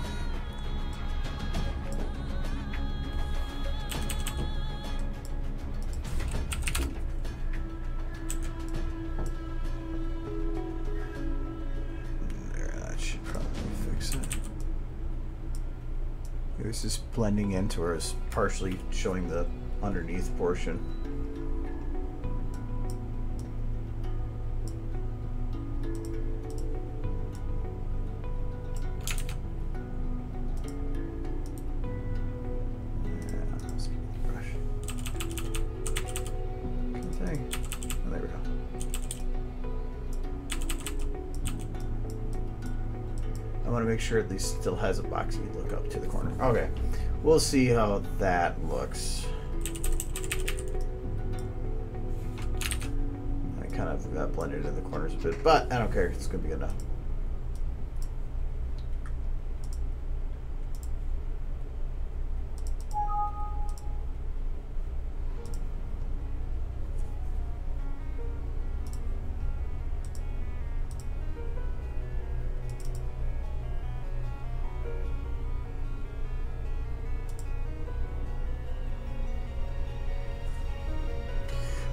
Speaker 1: It's just blending into or is partially showing the underneath portion. Yeah, let's get the brush. Same thing. Oh, there we go. I want to make sure at least still has a boxy look up to the corner. Okay, we'll see how that looks. I kind of got blended in the corners a bit, but I don't care. It's going to be good enough.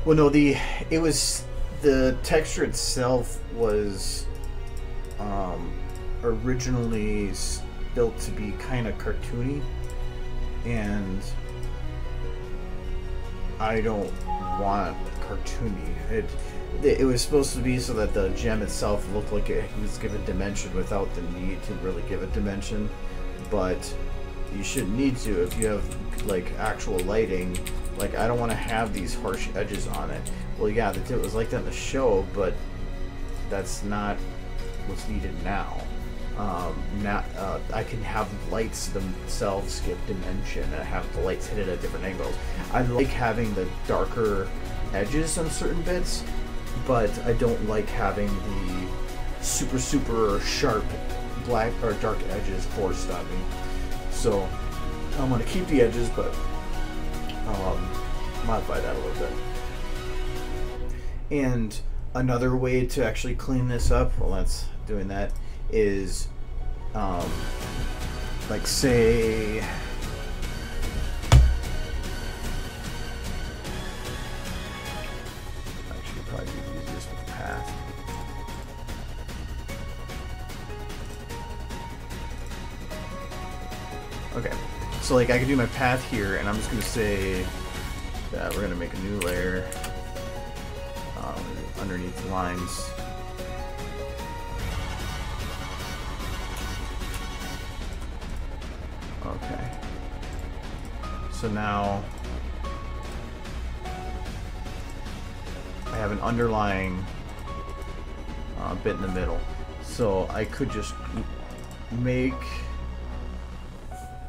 Speaker 1: Well, no, the texture itself was originally built to be kind of cartoony, and I don't want cartoony. It was supposed to be so that the gem itself looked like it was given dimension without the need to really give it dimension, but you shouldn't need to if you have like actual lighting. Like, I don't want to have these harsh edges on it. Well, yeah, it was like that in the show, but that's not what's needed now. I can have lights themselves give dimension and have the lights hit it at different angles. I like having the darker edges on certain bits, but I don't like having the super sharp black or dark edges forced on me. So I'm going to keep the edges, but modify that a little bit. And another way to actually clean this up, while that's doing that, is like say actually probably be the easiest with the path. Okay, so like I could do my path here, and I'm just gonna say that we're gonna make a new layer underneath the lines. Okay. So now I have an underlying bit in the middle. So I could just make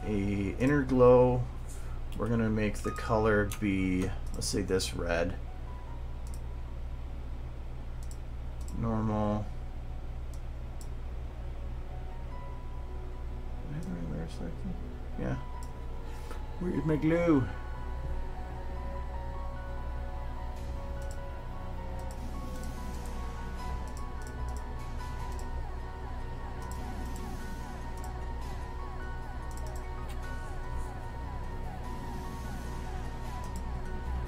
Speaker 1: a inner glow. We're gonna make the color be, let's say, this red. Normal. Yeah. Where's my glue?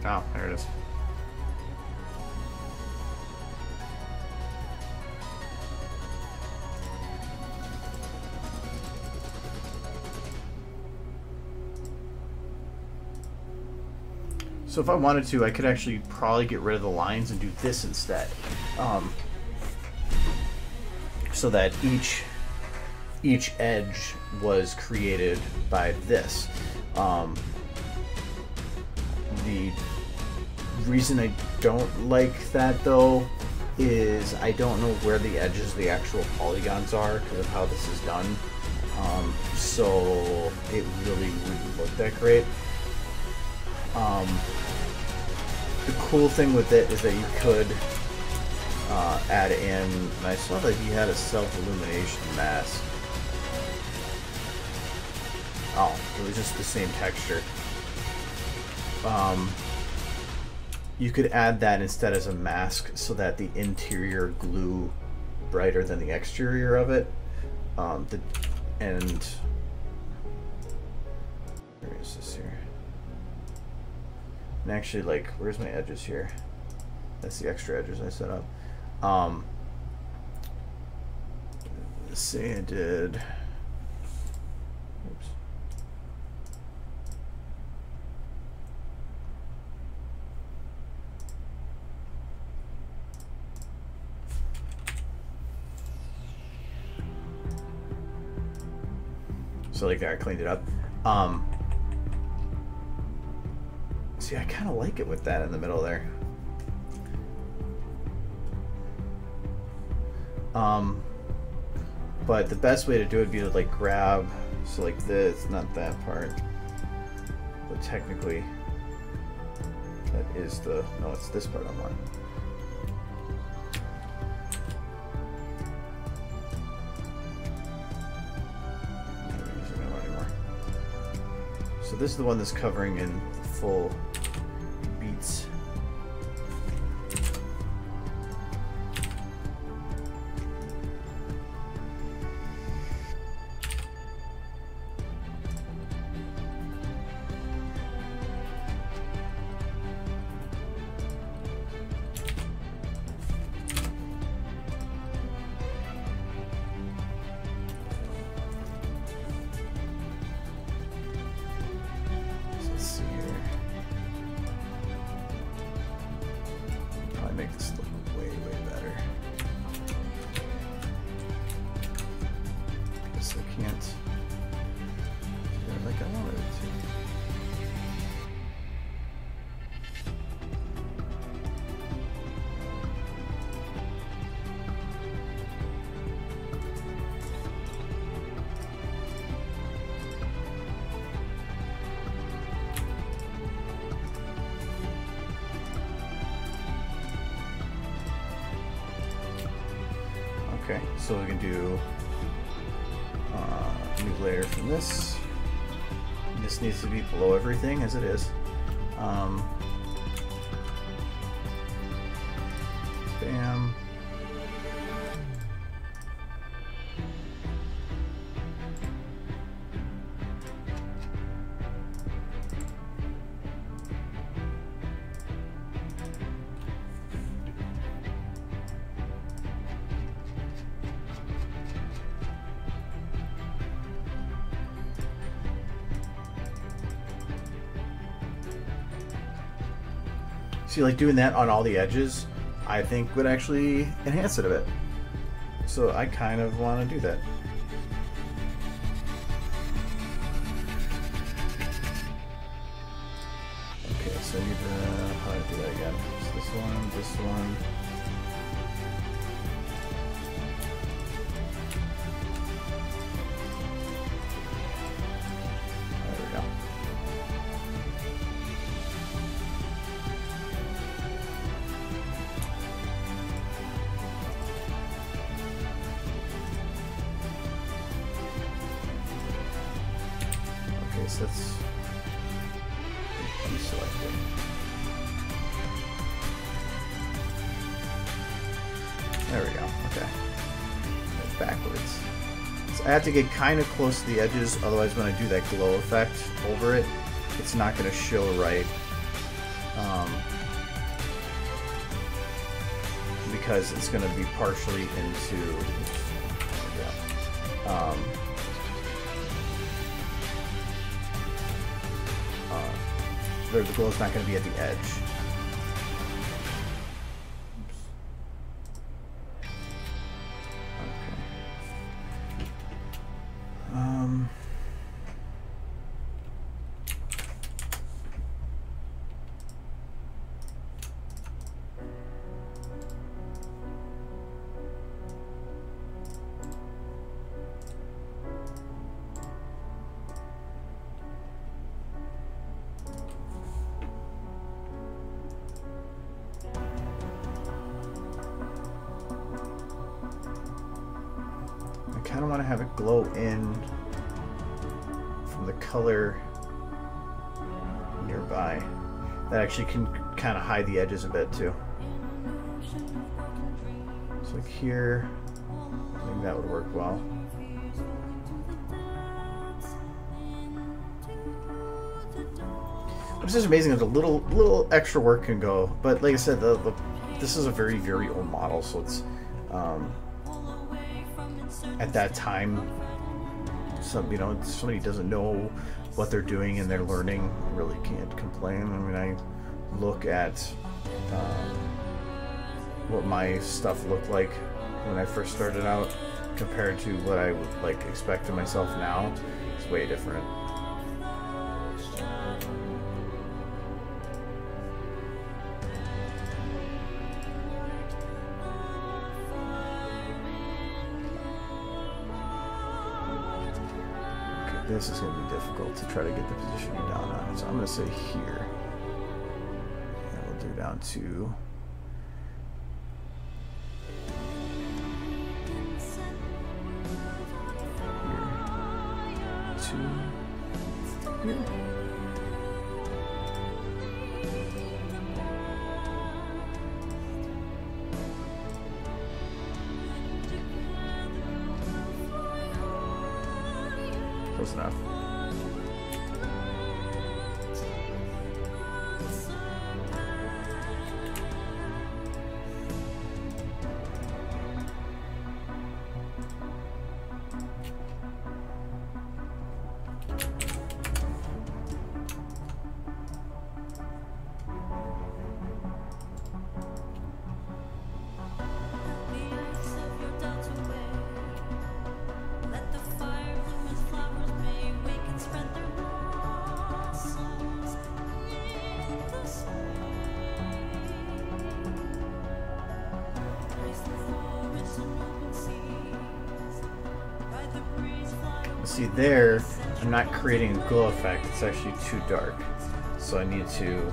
Speaker 1: Oh, there it is. So if I wanted to, I could actually probably get rid of the lines and do this instead. So that each edge was created by this. The reason I don't like that though is I don't know where the edges of the actual polygons are because of how this is done. So it really wouldn't look that great. The cool thing with it is that you could add in, and I saw that he had a self-illumination mask. Oh, it was just the same texture. You could add that instead as a mask so that the interior glue brighter than the exterior of it. And where is this here? And actually, like, where's my edges here? That's the extra edges I set up. Let's say I did. Oops. So like that, I cleaned it up. See, I kind of like it with that in the middle there. But the best way to do it would be to like grab, so like this, not that part, but technically that is the, no, it's this part I want. So this is the one that's covering in full beats. Okay, so we can do new layer from this. This needs to be below everything as it is. Bam. See, like doing that on all the edges, I think would actually enhance it a bit. So I kind of want to do that. Okay, so I need to, how do I do that again? So this one, this one. There we go. So that's deselected. There we go. Okay. That's backwards. So I have to get kind of close to the edges, otherwise when I do that glow effect over it, it's not going to show right. Because it's going to be partially into... the glow's not going to be at the edge. I kind of want to have it glow in from the color nearby. That actually can kind of hide the edges a bit too. So like here, I think that would work well. Which is amazing that a little extra work can go, but like I said, this is a very, very old model, so it's at that time, somebody doesn't know what they're doing and they're learning, really can't complain. I mean, I look at what my stuff looked like when I first started out compared to what I would like expect of myself now. It's way different. This is going to be difficult to try to get the positioning down on it. So I'm going to say here. And we'll do down to here. To here. Close enough. See there, I'm not creating a glow effect, it's actually too dark. So I need to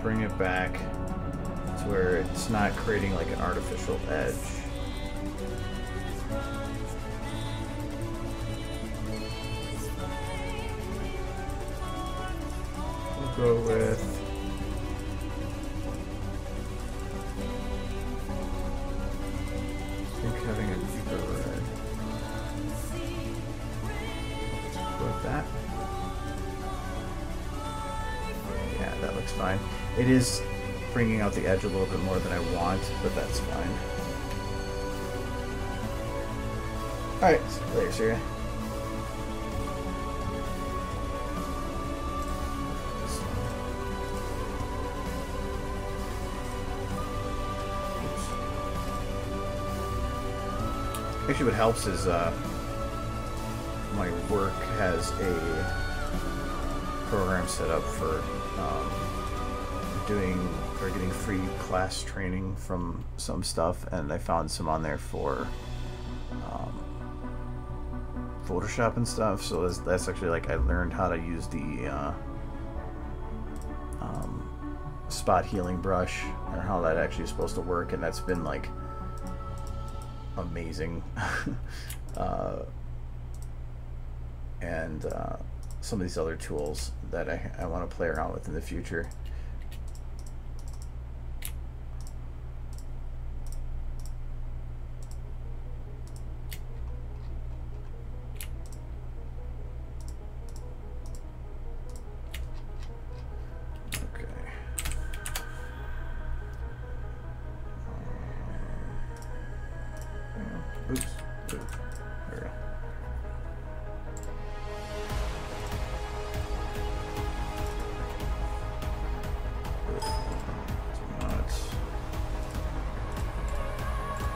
Speaker 1: bring it back to where it's not creating like an artificial edge. go with... I think having a deeper red. Go with that. Yeah, that looks fine. It is bringing out the edge a little bit more than I want, but that's fine. Alright, later, Syria. Actually, what helps is my work has a program set up for doing or getting free class training from some stuff, and I found some on there for Photoshop and stuff. So that's actually like I learned how to use the spot healing brush and how that actually is supposed to work, and that's been like amazing. And some of these other tools that I want to play around with in the future. Oops. There we go.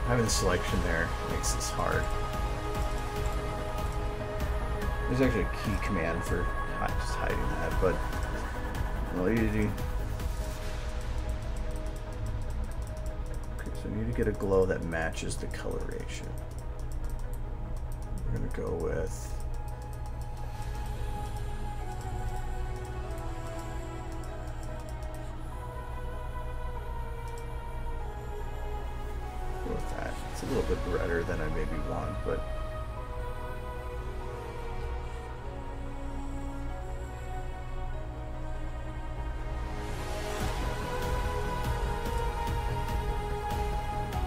Speaker 1: Having the selection there makes this hard. There's actually a key command for just hiding that, but all you do. Okay, so I need to get a glow that matches the coloration. We're gonna go with that. It's a little bit redder than I maybe want, but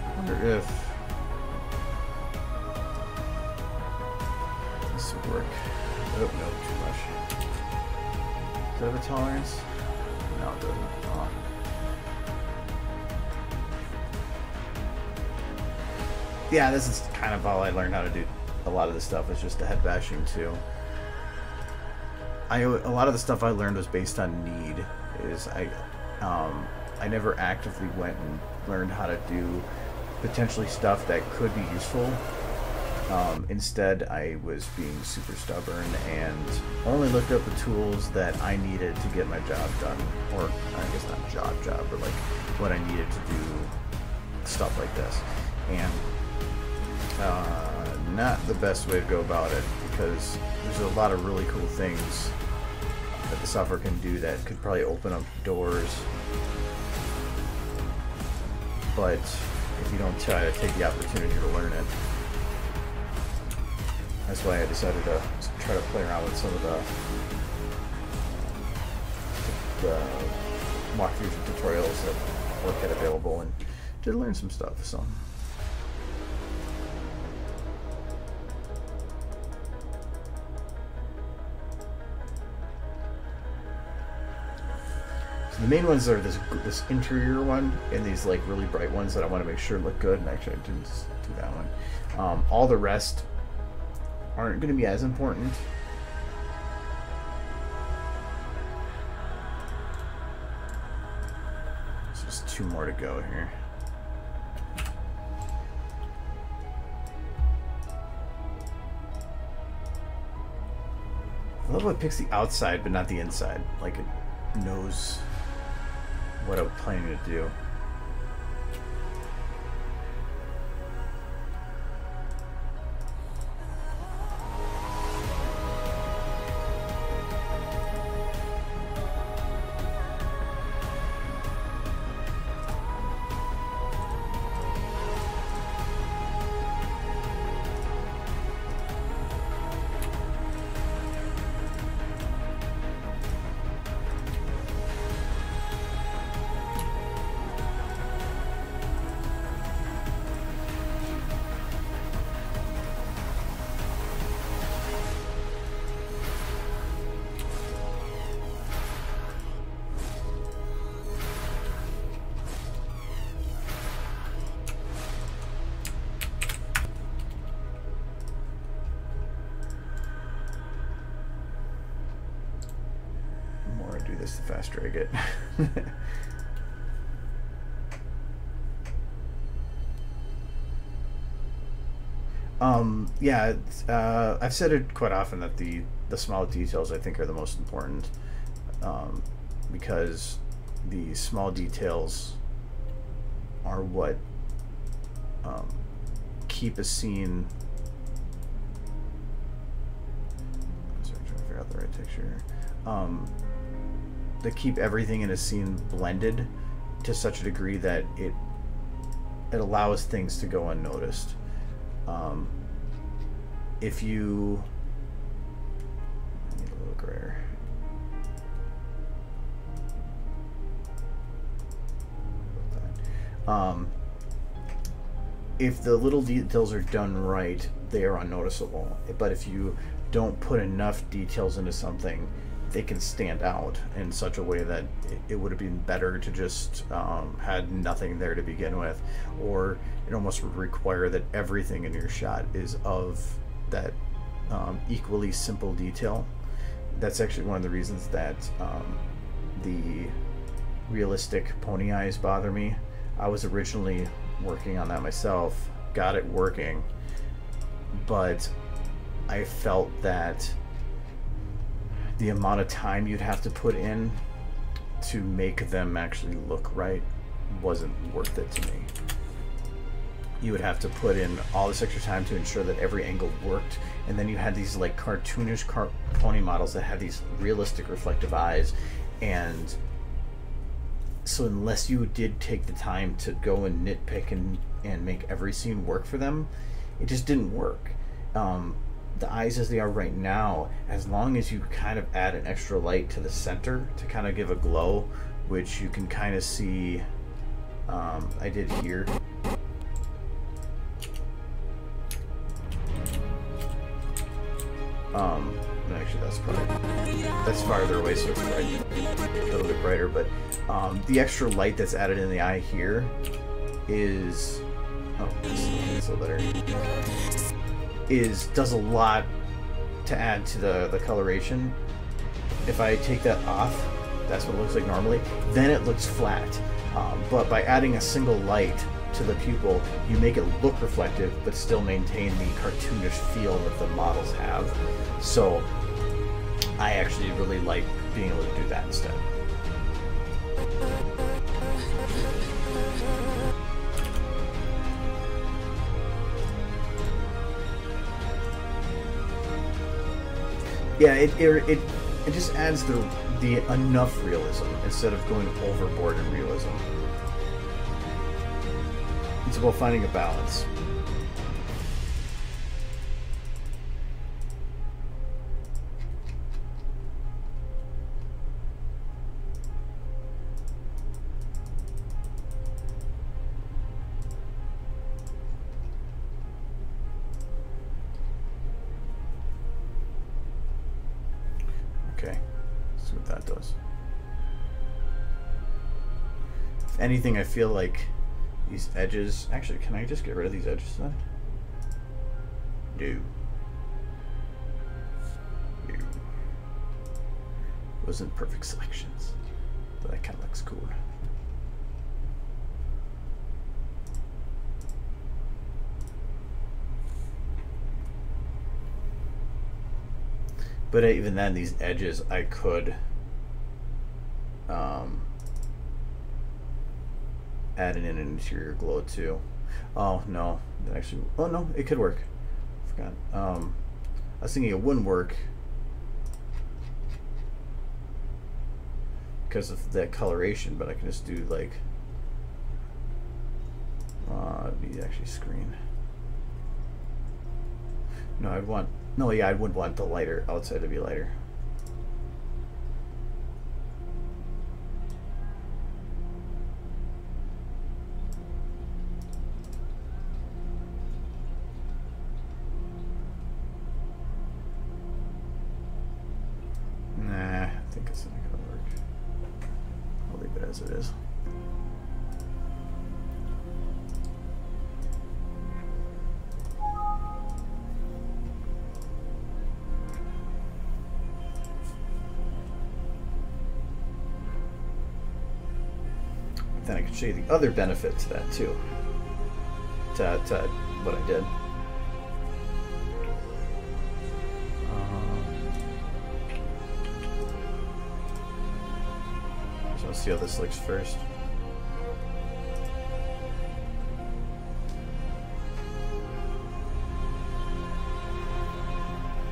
Speaker 1: I wonder if this would work. Oh, no, too much. Does it have a tolerance? No, it doesn't. Oh. Yeah, this is kind of how I learned how to do a lot of this stuff, is just the head bashing too. A lot of the stuff I learned was based on need. I never actively went and learned how to do potentially stuff that could be useful. Instead, I was being super stubborn and only looked up the tools that I needed to get my job done, or I guess not job, but like what I needed to do stuff like this. And not the best way to go about it, because there's a lot of really cool things that the software can do that could probably open up doors, but if you don't try to take the opportunity to learn it. That's why I decided to try to play around with some of the walkthroughs and tutorials that work had available, and did learn some stuff. So the main ones are this interior one and these like really bright ones that I want to make sure look good, and actually I didn't do that one. All the rest aren't going to be as important. There's just 2 more to go here. I love how it picks the outside but not the inside. Like it knows what I'm planning to do. this the faster I get. Yeah, I've said it quite often that the small details I think are the most important, because the small details are what keep a scene. Sorry, I'm trying to figure out the right texture. That keep everything in a scene blended to such a degree that it allows things to go unnoticed. If you, I need a little grayer. If the little details are done right, they are unnoticeable. But if you don't put enough details into something, they can stand out in such a way that it would have been better to just had nothing there to begin with, or it almost would require that everything in your shot is of that equally simple detail. That's actually one of the reasons that the realistic pony eyes bother me. I was originally working on that myself, got it working, but I felt that the amount of time you'd have to put in to make them actually look right wasn't worth it to me. You would have to put in all this extra time to ensure that every angle worked, and then you had these like cartoonish pony models that had these realistic reflective eyes, and so unless you did take the time to go and nitpick and make every scene work for them, it just didn't work. The eyes as they are right now, as long as you kind of add an extra light to the center to kind of give a glow, which you can kind of see, I did here. Actually that's farther away, so it's bright, a little bit brighter, but the extra light that's added in the eye here is, oh, it's a little better, does a lot to add to the coloration. If I take that off, that's what it looks like normally, then it looks flat, but by adding a single light to the pupil, you make it look reflective but still maintain the cartoonish feel that the models have. So I actually really like being able to do that instead. Yeah, it just adds the enough realism instead of going overboard in realism. It's about finding a balance. Okay, let's see what that does. If anything, I feel like these edges... Actually, can I just get rid of these edges then? No. No. Wasn't perfect selections, but that kind of looks cool. But even then, these edges I could add in an interior glow too. Oh no, that actually. Oh no, it could work. Forgot. I was thinking it wouldn't work because of that coloration, but I can just do like. It'd be actually screen. No, I'd want. No, yeah, I would want the lighter outside to be lighter. Nah, I think it's not gonna work. I'll leave it as it is. then I can show you the other benefit to that too. To what I did. So let's see how this looks first.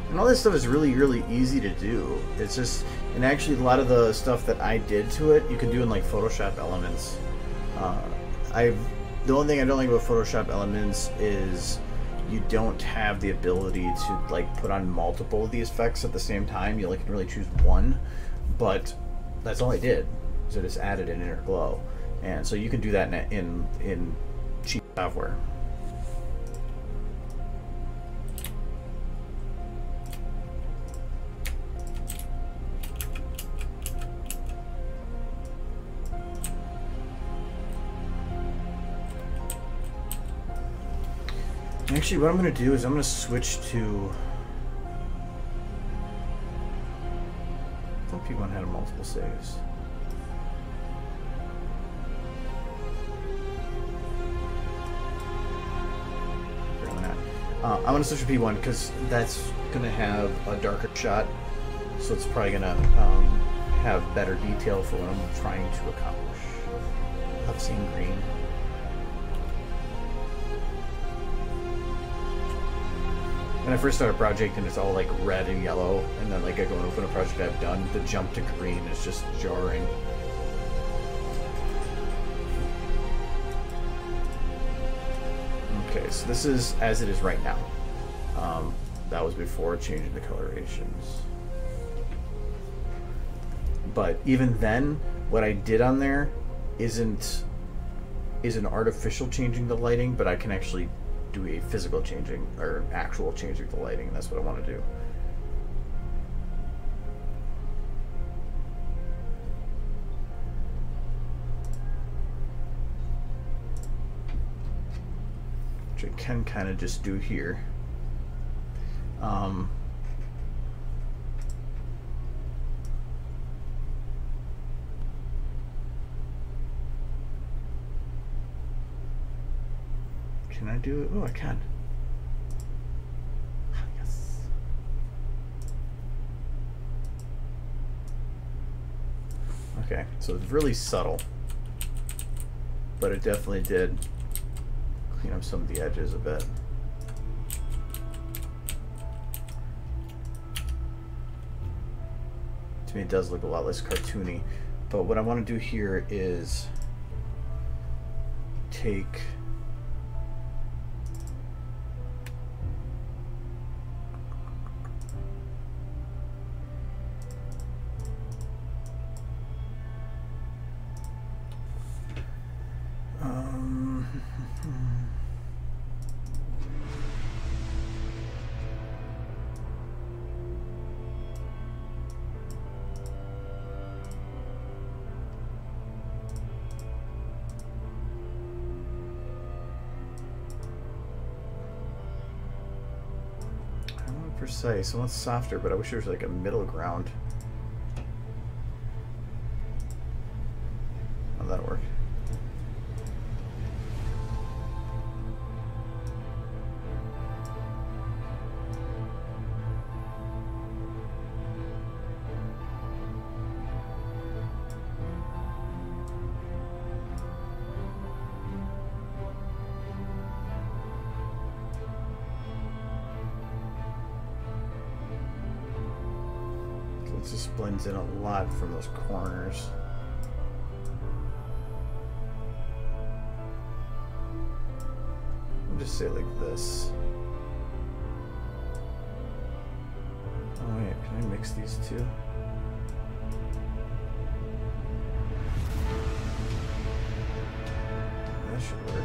Speaker 1: And all this stuff is really, really easy to do. It's just, and actually a lot of the stuff that I did to it, you can do in like Photoshop Elements. The only thing I don't like about Photoshop Elements is you don't have the ability to like put on multiple of these effects at the same time. You like can really choose one, but that's all I did. So I just added an inner glow, and so you can do that in cheap software. Actually, what I'm going to do is I'm going to switch to... I thought P1 had multiple saves. Apparently not. I'm going to switch to P1 because that's going to have a darker shot, so it's probably going to have better detail for what I'm trying to accomplish. I love seeing green. When I first start a project and it's all like red and yellow, and then like I go and open a project I've done, the jump to green is just jarring. Okay, so this is as it is right now. That was before changing the colorations. But even then, what I did on there isn't an artificial changing the lighting, but I can actually do a physical changing or actual changing the lighting, and that's what I want to do. Which I can kind of just do here. Can I do it? Oh, I can. Yes. Okay, so it's really subtle, but it definitely did clean up some of the edges a bit. To me, it does look a lot less cartoony, but what I want to do here is take precise. I want softer, but I wish there was like a middle ground. Oh, that'll work. It just blends in a lot from those corners. I'll just say it like this. Oh wait, can I mix these two? That should work.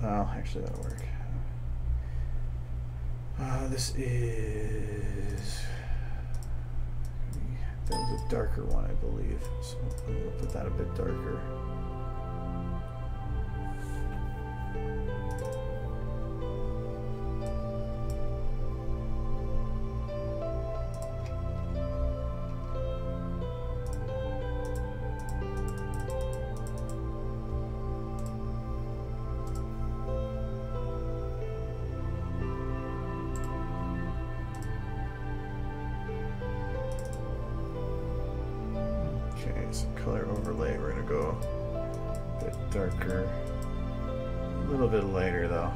Speaker 1: Well, actually that'll work. This is... That was a darker one, I believe. So I'm going to put that a bit darker. Color overlay, we're gonna go a bit darker, a little bit lighter though,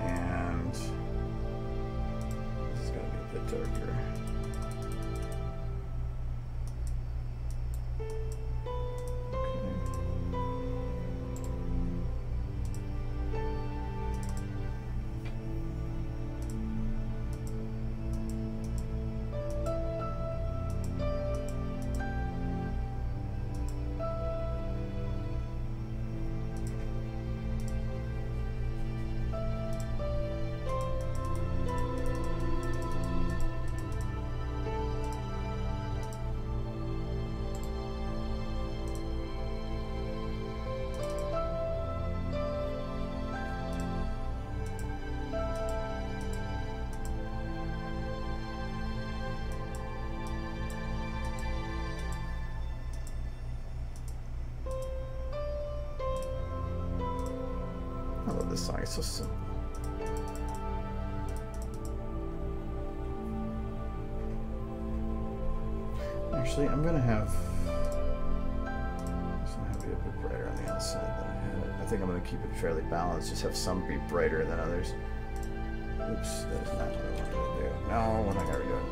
Speaker 1: and this is gonna be a bit darker. I love this song, it's so simple. Actually, I'm gonna have this one have it a bit brighter on the outside than I had it. I think I'm gonna keep it fairly balanced, just have some be brighter than others. Oops, that is not what I wanted to do. No, we're not gonna redo it.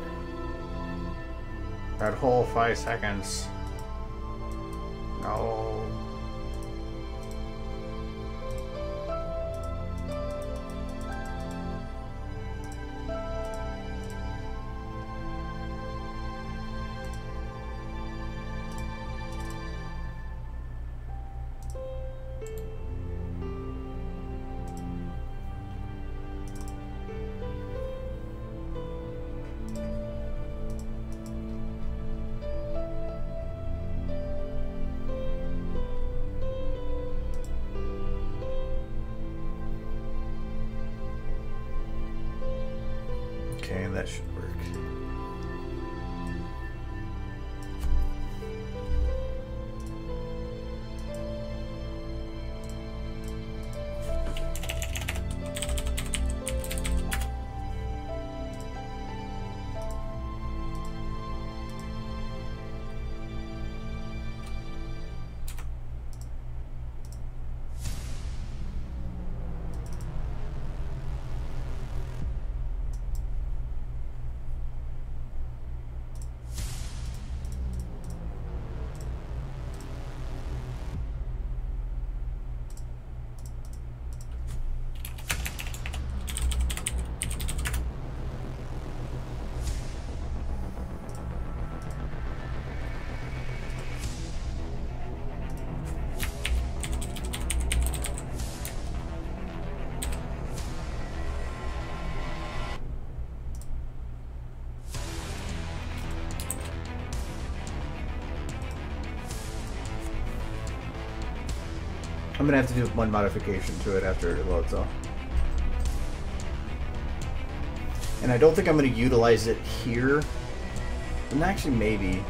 Speaker 1: That whole 5 seconds. No. Okay, that should work. I'm gonna have to do one modification to it after it loads up. And I don't think I'm gonna utilize it here. And actually maybe.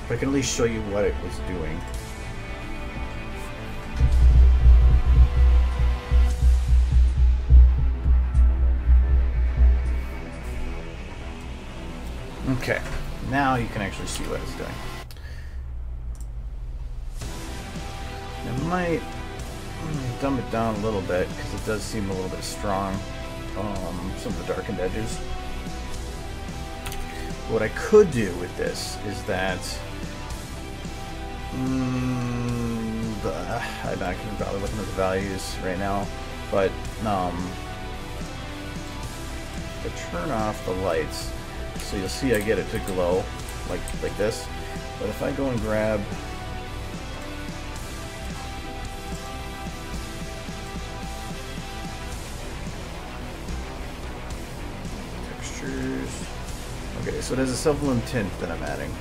Speaker 1: But I can at least show you what it was doing. Okay, now you can actually see what it's doing. I might dumb it down a little bit because it does seem a little bit strong, some of the darkened edges. What I could do with this is that I'm not going to bother looking at the values right now, but to turn off the lights, so you'll see I get it to glow like this. But if I go and grab textures, okay, so it has a self-illumined tint that I'm adding.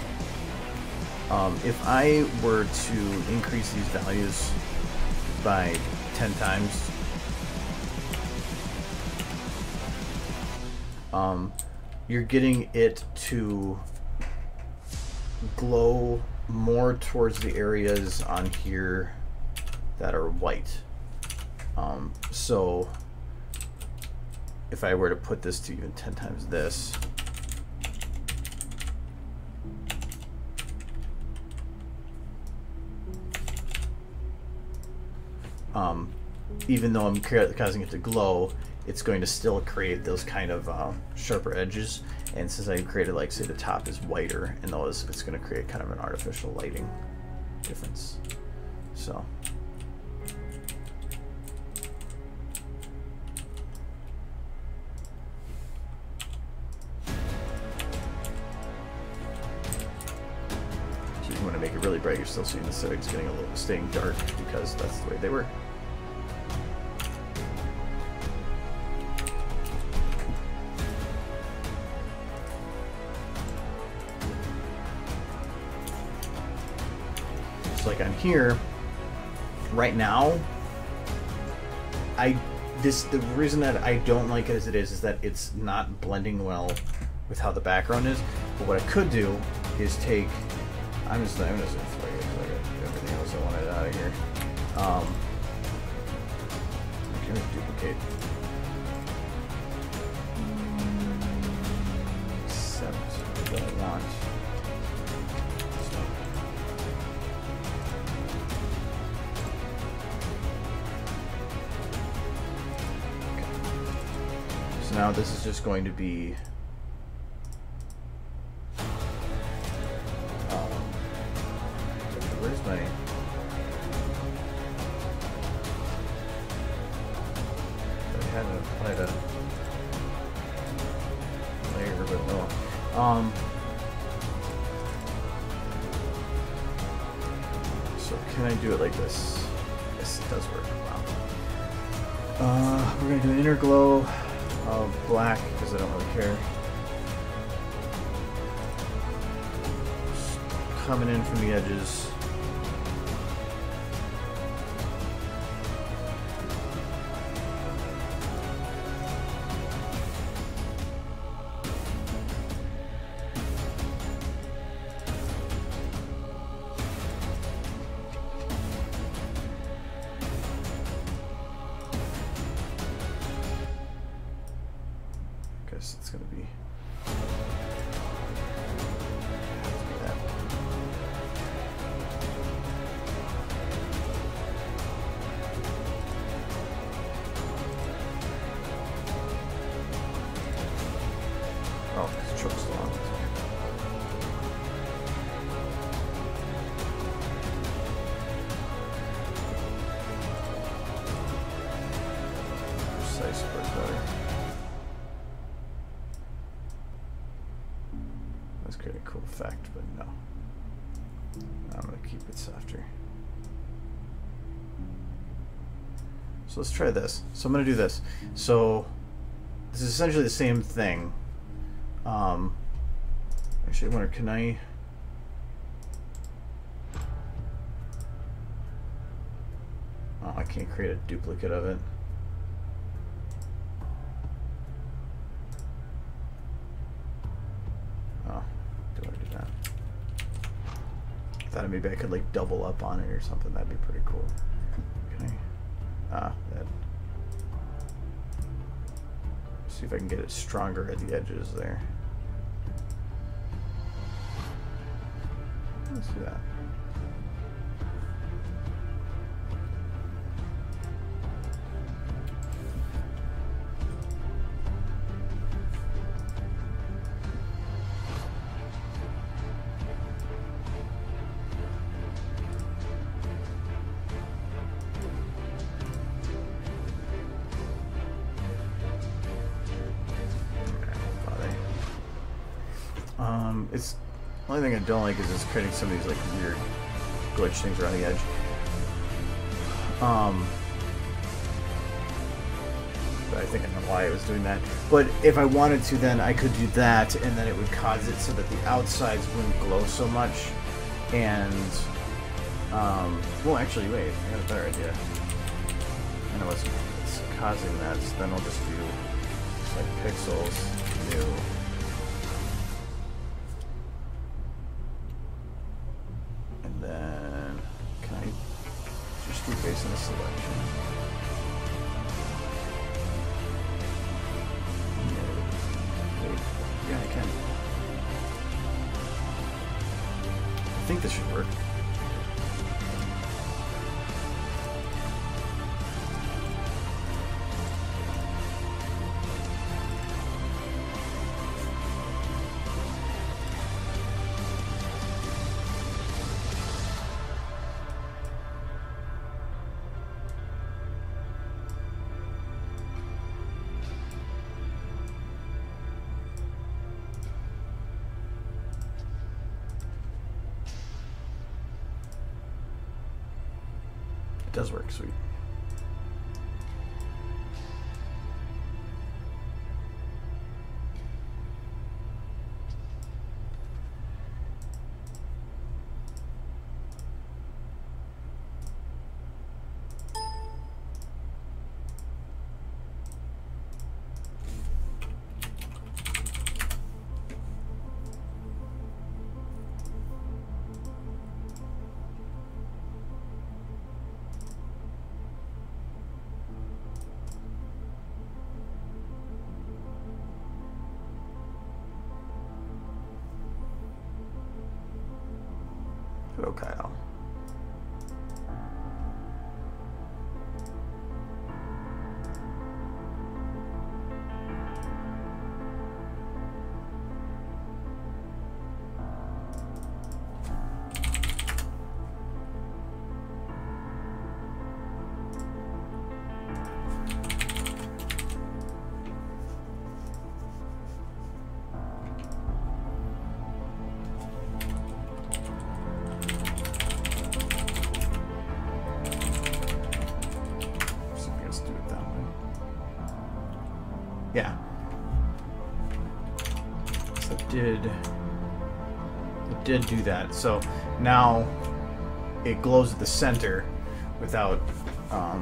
Speaker 1: If I were to increase these values by 10 times, you're getting it to glow more towards the areas on here that are white. So if I were to put this to even 10 times this, even though I'm causing it to glow, it's going to still create those kind of sharper edges. And since I created, like, say the top is whiter and those, it's going to create kind of an artificial lighting difference. So if you want to make it really bright, you're still seeing the settings getting a little, staying dark, because that's the way they were. Like on here right now, the reason that I don't like it as it is that it's not blending well with how the background is. But what I could do is take, I'm just gonna zoom for you because I got everything else I wanted out of here. I'm gonna duplicate 7 that I want. So now this is just going to be where's my I had applied a layer, but no. So can I do it like this? Yes, it does work. Wow. We're gonna do an inner glow of black because I don't really care. Just coming in from the edges. It's going to be that. Oh, it's choke's still on. Precise work better. Let's create a cool effect, but no. I'm going to keep it softer. So let's try this. So I'm going to do this. So this is essentially the same thing. Actually, I wonder, can I... Oh, I can't create a duplicate of it. Thought maybe I could like double up on it or something. That'd be pretty cool. Okay. That. See if I can get it stronger at the edges there. Let's do that. It's the only thing I don't like is it's creating some of these like weird glitch things around the edge. But I think I know why it was doing that. But if I wanted to, then I could do that, and then it would cause it so that the outsides wouldn't glow so much. And well, actually, wait, I got a better idea. I know what's causing that. So then I'll just do just like pixels, new. And then can I just do based on the selection? Yeah, I can. I think this should work. It does work, sweet. Hello, Kyle. Yeah. So it did do that. So now it glows at the center without, or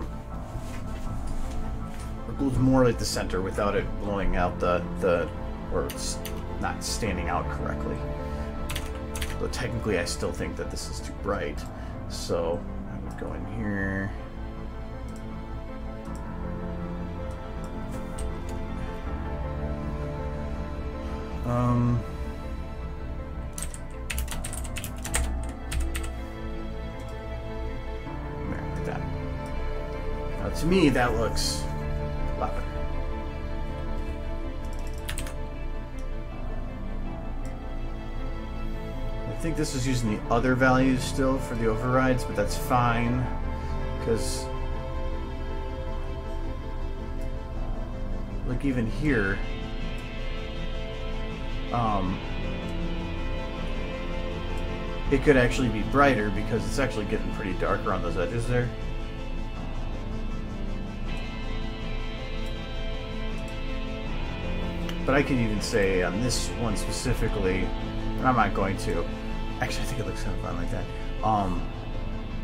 Speaker 1: glows more at the center without it blowing out or it's not standing out correctly. But technically I still think that this is too bright. So I would go in here. There, like that. Now, to me, that looks a lot better. I think this is using the other values still for the overrides, but that's fine, because like even here, it could actually be brighter because it's actually getting pretty dark around those edges there. But I could even say on this one specifically, and I'm not going to. Actually, I think it looks kind of fun like that.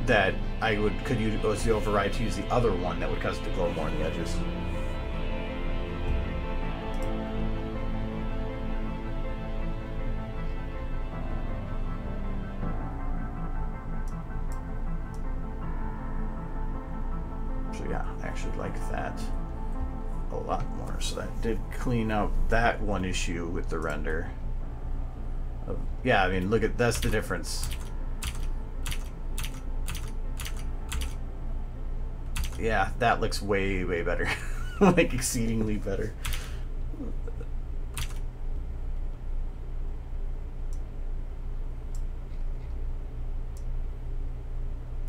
Speaker 1: That I could use the override to use the other one that would cause it to glow more on the edges. So yeah, I actually like that a lot more. So that did clean up that one issue with the render. Yeah, I mean, look at, that's the difference. Yeah, that looks way, way better. Like, exceedingly better.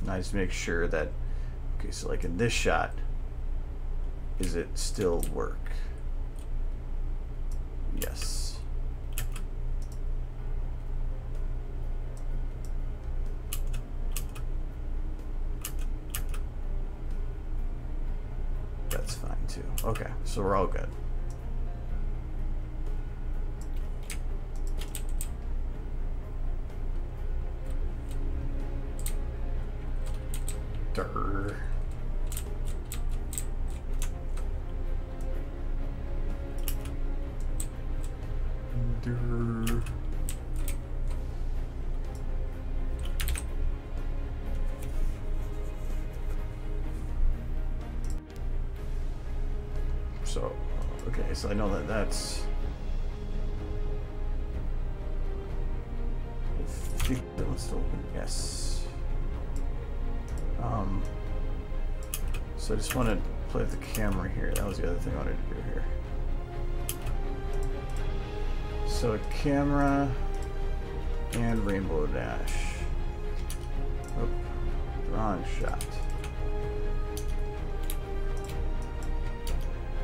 Speaker 1: Now just make sure that, okay, so like in this shot, is it still work? Yes. too. Okay, so we're all good. Durr. Durr. So, okay, so I know that that's... I think that one's still open. Yes. So I just want to play with the camera here. That was the other thing I wanted to do here. So camera and Rainbow Dash. Oh, wrong shot.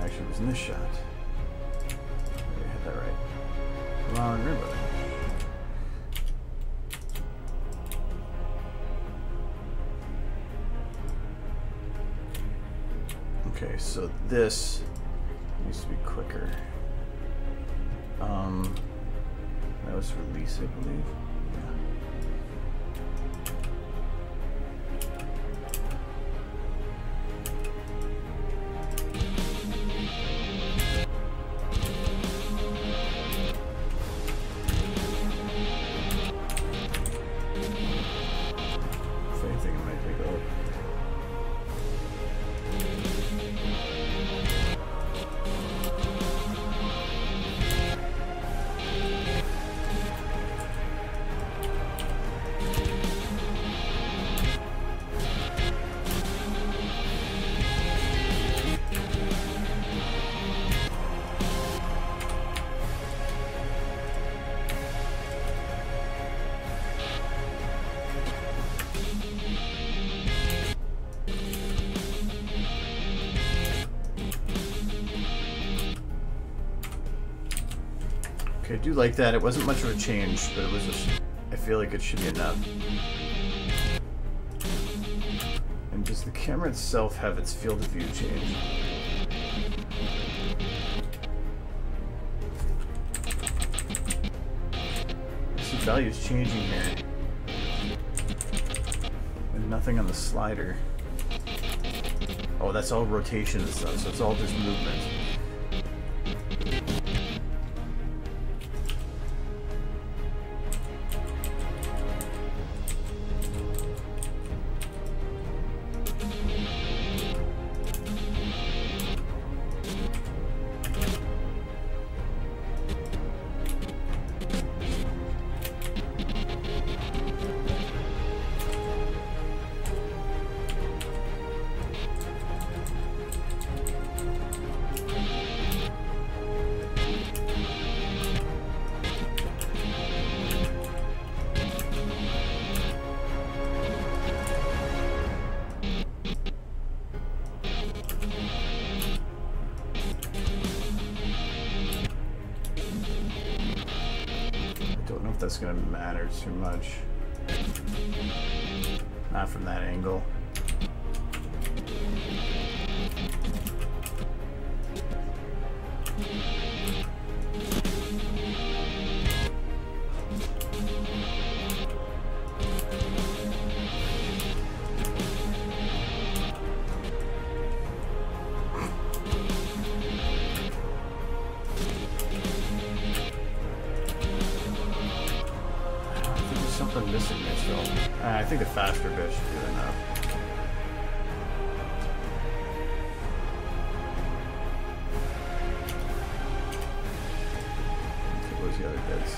Speaker 1: Actually, it was in this shot. Maybe I had that right. Wrong Rainbow Dash. Okay, so this needs to be quicker. That was release, I believe. If anything, it might take a look. I do like that. It wasn't much of a change, but it was just, I feel like it should be enough. And does the camera itself have its field of view change? The value is changing here. And nothing on the slider. Oh, that's all rotation and stuff, so it's all just movement. That's gonna matter too much. Not from that angle. Missing there still. I think the faster bit should do enough. What was the other bits?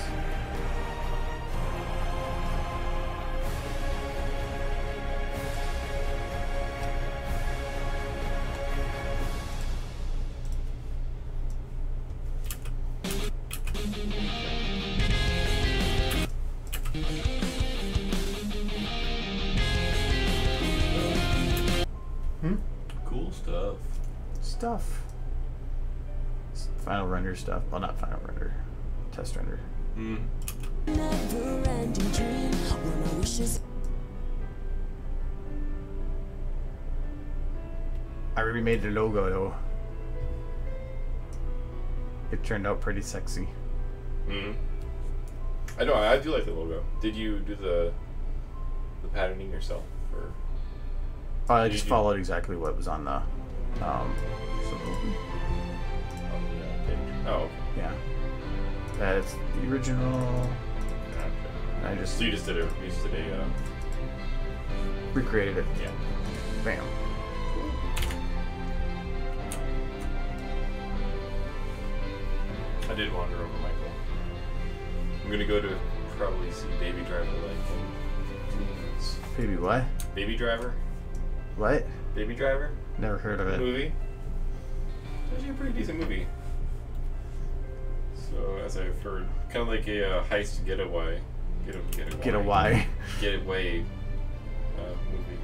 Speaker 1: Stuff. Final render stuff. Well, not final render. Test render.
Speaker 3: Never-ending dream when my wishes.
Speaker 1: I remade the logo though. it turned out pretty sexy.
Speaker 4: I know, I do like the logo. Did you do the patterning yourself, or?
Speaker 1: I just followed exactly what was on the
Speaker 4: Page. Oh, okay.
Speaker 1: yeah. That's the original.
Speaker 4: Okay. So you just did a
Speaker 1: recreated it.
Speaker 4: yeah.
Speaker 1: Bam.
Speaker 4: I did wander over Michael. I'm gonna go to probably see Baby Driver like in 2 months.
Speaker 1: Baby what?
Speaker 4: Baby Driver?
Speaker 1: What?
Speaker 4: Baby Driver?
Speaker 1: Never heard of it.
Speaker 4: Movie? It's actually a pretty decent movie. So, as I've heard, kind of like a heist getaway.
Speaker 1: Getaway.
Speaker 4: Getaway movie.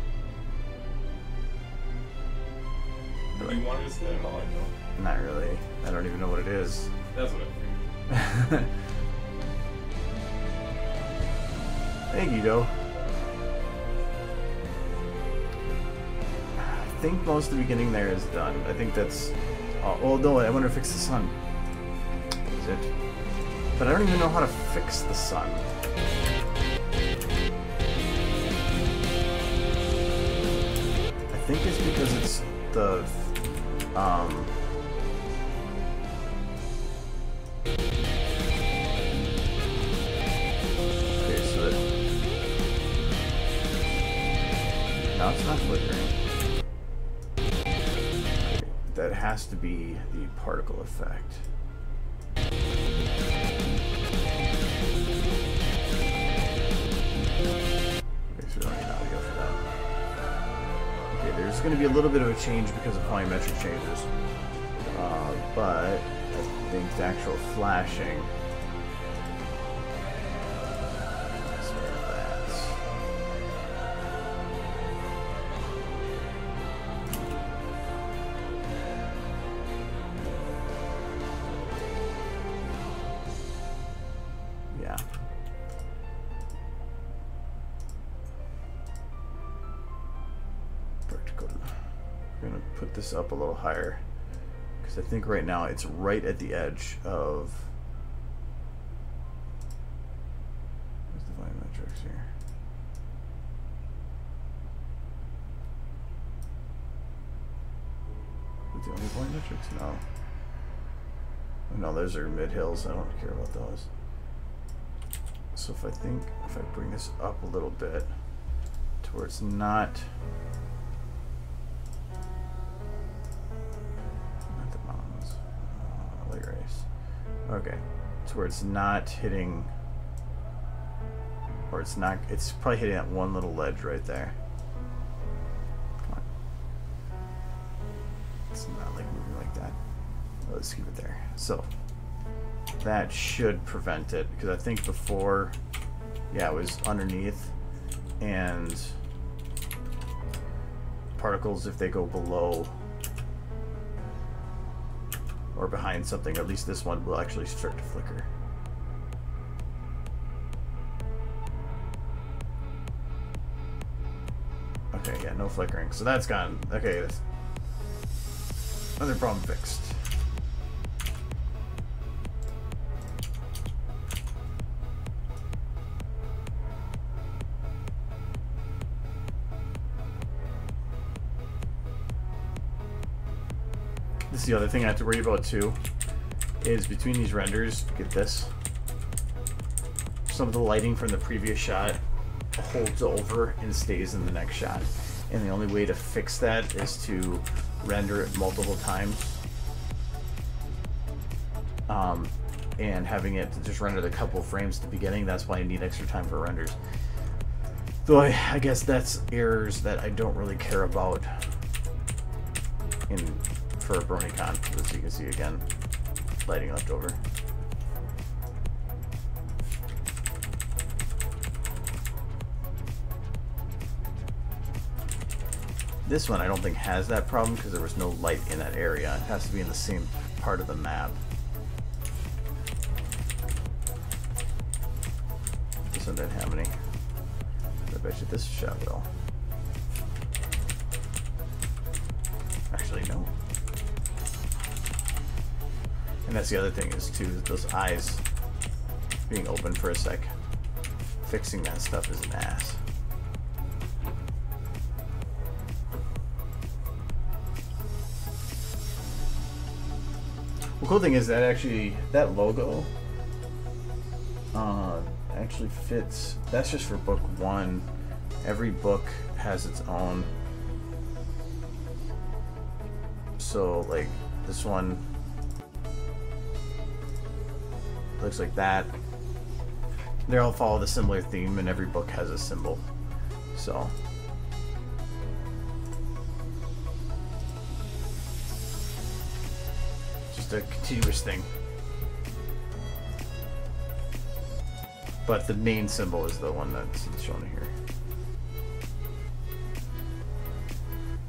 Speaker 4: Do you want to see that at all? I know.
Speaker 1: Not really. I don't even know what it is.
Speaker 4: That's what I figured.
Speaker 1: Thank you, Joe. I think most of the beginning there is done. I think that's... Oh, no, I want to fix the sun. Is it? But I don't even know how to fix the sun. I think it's because it's the... Okay, so that... No, it's not flickering. Okay, that has to be the particle effect. Okay, so we don't need audio for that. Okay, there's going to be a little bit of a change because of volumetric changes. But I think the actual flashing... Yeah. Vertical. I'm going to put this up a little higher. I think right now it's right at the edge of... Where's the volumetrics here? Is the only volumetrics? No. Oh, no, those are mid-hills. I don't care about those. So if I bring this up a little bit to where it's not... Okay, to where it's not hitting, or it's probably hitting that one little ledge right there. Come on. It's not like moving like that. Let's keep it there. So, that should prevent it, because I think before, yeah, it was underneath, and particles, if they go below or behind something, at least this one will actually start to flicker. Okay, yeah, no flickering. So that's gone. Okay, that's another problem fixed. This is the other thing I have to worry about too, is between these renders, get this. Some of the lighting from the previous shot holds over and stays in the next shot. And the only way to fix that is to render it multiple times. And having it just render the couple frames at the beginning, that's why I need extra time for renders. Though I guess that's errors that I don't really care about for a BronyCon, as you can see again, lighting left over. This one I don't think has that problem because there was no light in that area. It has to be in the same part of the map. This one didn't have any. I bet you this shot will. Actually, no. And that's the other thing is too, those eyes being open for a sec. Fixing that stuff is an ass. The cool thing is that actually, that logo actually fits. That's just for book 1. Every book has its own. So like this one looks like that. They all follow the similar theme, and every book has a symbol. So just a continuous thing. But the main symbol is the one that's shown here.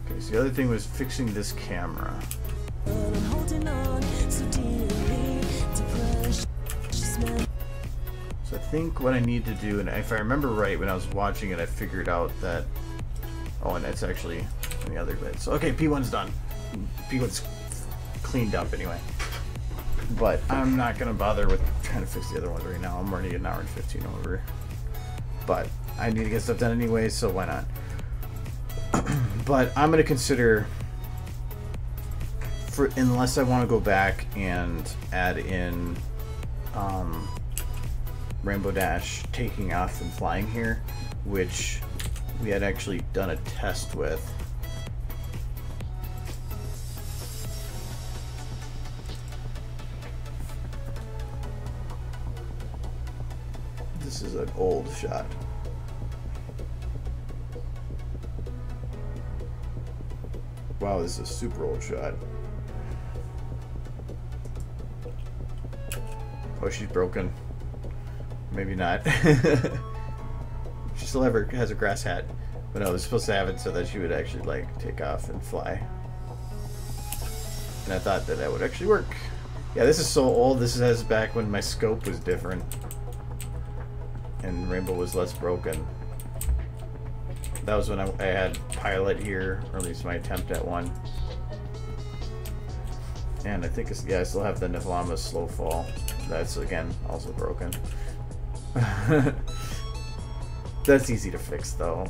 Speaker 1: Okay, so the other thing was fixing this camera. So I think what I need to do, and if I remember right, when I was watching it, I figured out that... Oh, and it's actually in the other bit. So, okay, P1's done. P1's cleaned up anyway. But I'm not going to bother with trying to fix the other ones right now. I'm already an hour and 15 over. But I need to get stuff done anyway, so why not? But I'm going to consider... unless I want to go back and add in... Rainbow Dash taking off and flying here, which we had actually done a test with. This is an old shot. Wow, this is a super old shot. Oh, she's broken. Maybe not. She still has a grass hat, but I was supposed to have it so that she would actually like take off and fly. And I thought that that would actually work. Yeah, this is so old. This is back when my scope was different and Rainbow was less broken. That was when I had pilot here, or at least my attempt at one. And I think it's, yeah, I still have the Niflama slow fall. That's again also broken. That's easy to fix though.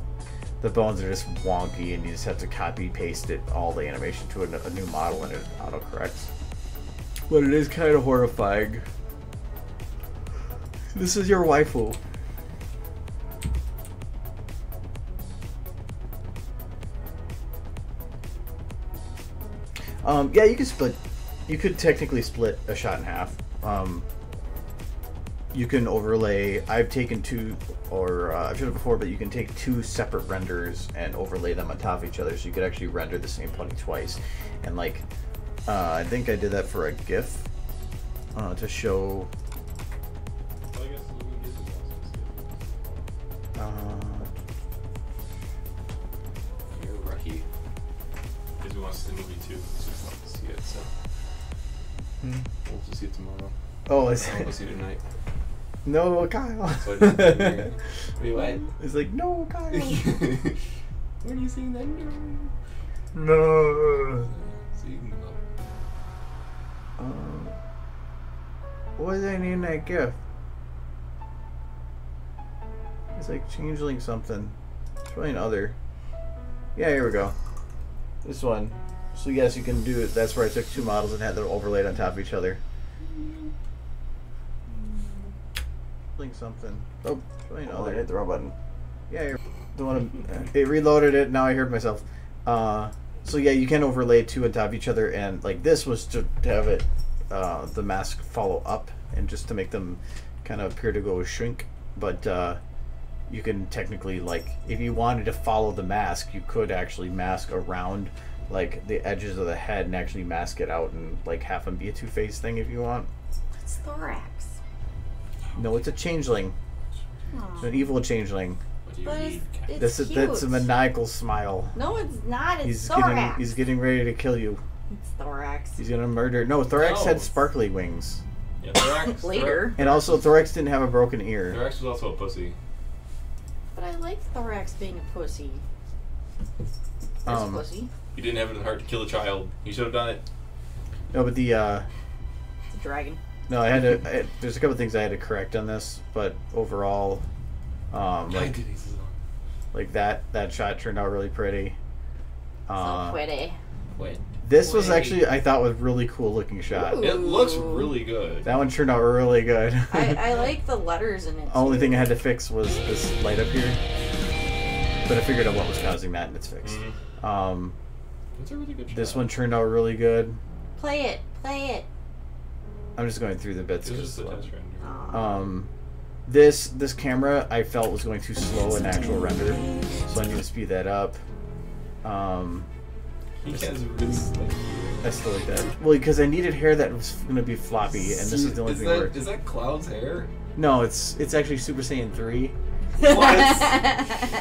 Speaker 1: The bones are just wonky and you just have to copy paste it, all the animation to a new model, and it autocorrects. But it is kind of horrifying. This is your waifu. Yeah, you can split. You could technically split a shot in half. You can overlay. I've taken two, or I've shown it before, but you can take two separate renders and overlay them on top of each other, so you could actually render the same pony twice. And like, I think I did that for a GIF to show.
Speaker 4: You're lucky. Because we want to see the movie too, so we want to see it. So we'll just see it tomorrow.
Speaker 1: Oh, is it?
Speaker 4: We'll see it tonight.
Speaker 1: No, Kyle.
Speaker 4: So wait, what?
Speaker 1: It's like, no, Kyle.
Speaker 4: What are you saying that?
Speaker 1: No.
Speaker 4: See, no.
Speaker 1: What does I need in that gift? It's like changeling something. It's probably an other. Yeah, here we go. This one. So yes, you can do it. That's where I took two models and had them overlaid on top of each other. Something. Oh, probably an other. I hit the wrong button. Yeah, you're the one. It reloaded it. Now I heard myself. So yeah, you can overlay two on top of each other, and like this was to have it, the mask follow up, and just to make them kind of appear to go shrink. But you can technically, like, if you wanted to follow the mask, you could actually mask around like the edges of the head and actually mask it out and like have them be a two-faced thing if you want.
Speaker 5: It's thorax.
Speaker 1: No, it's a changeling. It's an evil changeling.
Speaker 4: What do you
Speaker 5: But
Speaker 4: need?
Speaker 5: it's cute.
Speaker 1: That's a maniacal smile.
Speaker 5: No, it's not. It's thorax.
Speaker 1: He's getting ready to kill you.
Speaker 5: It's thorax.
Speaker 1: He's gonna murder. No, Thorax
Speaker 4: No.
Speaker 1: had sparkly wings,
Speaker 4: Yeah, Thorax.
Speaker 5: Later.
Speaker 1: and also Thorax didn't have a broken ear.
Speaker 4: Thorax was also a pussy.
Speaker 5: But I like thorax being a pussy. That's a pussy.
Speaker 4: He didn't have it in the heart to kill a child. He should have done it.
Speaker 1: No, but the
Speaker 5: dragon.
Speaker 1: No, I had to. There's a couple things I had to correct on this, but overall, like that shot turned out really pretty.
Speaker 5: So pretty.
Speaker 1: This was actually, I thought, was a really cool looking shot.
Speaker 5: Ooh.
Speaker 4: It looks really good.
Speaker 1: That one turned out really good.
Speaker 5: I like the letters in it.
Speaker 1: Only thing I had to fix was this light up here, but I figured out what was causing that, and it's fixed.
Speaker 4: That's a really good shot.
Speaker 1: This one turned out really good.
Speaker 5: Play it. Play it.
Speaker 1: I'm just going through the bits.
Speaker 4: This is the test render.
Speaker 1: This camera I felt was going too slow in actual render, so I need to speed that up.
Speaker 4: He has really slick.
Speaker 1: I still like that. Well, because I needed hair that was going to be floppy, and this is the only thing that worked.
Speaker 4: Is that Cloud's hair?
Speaker 1: No, it's actually Super Saiyan 3.
Speaker 4: What?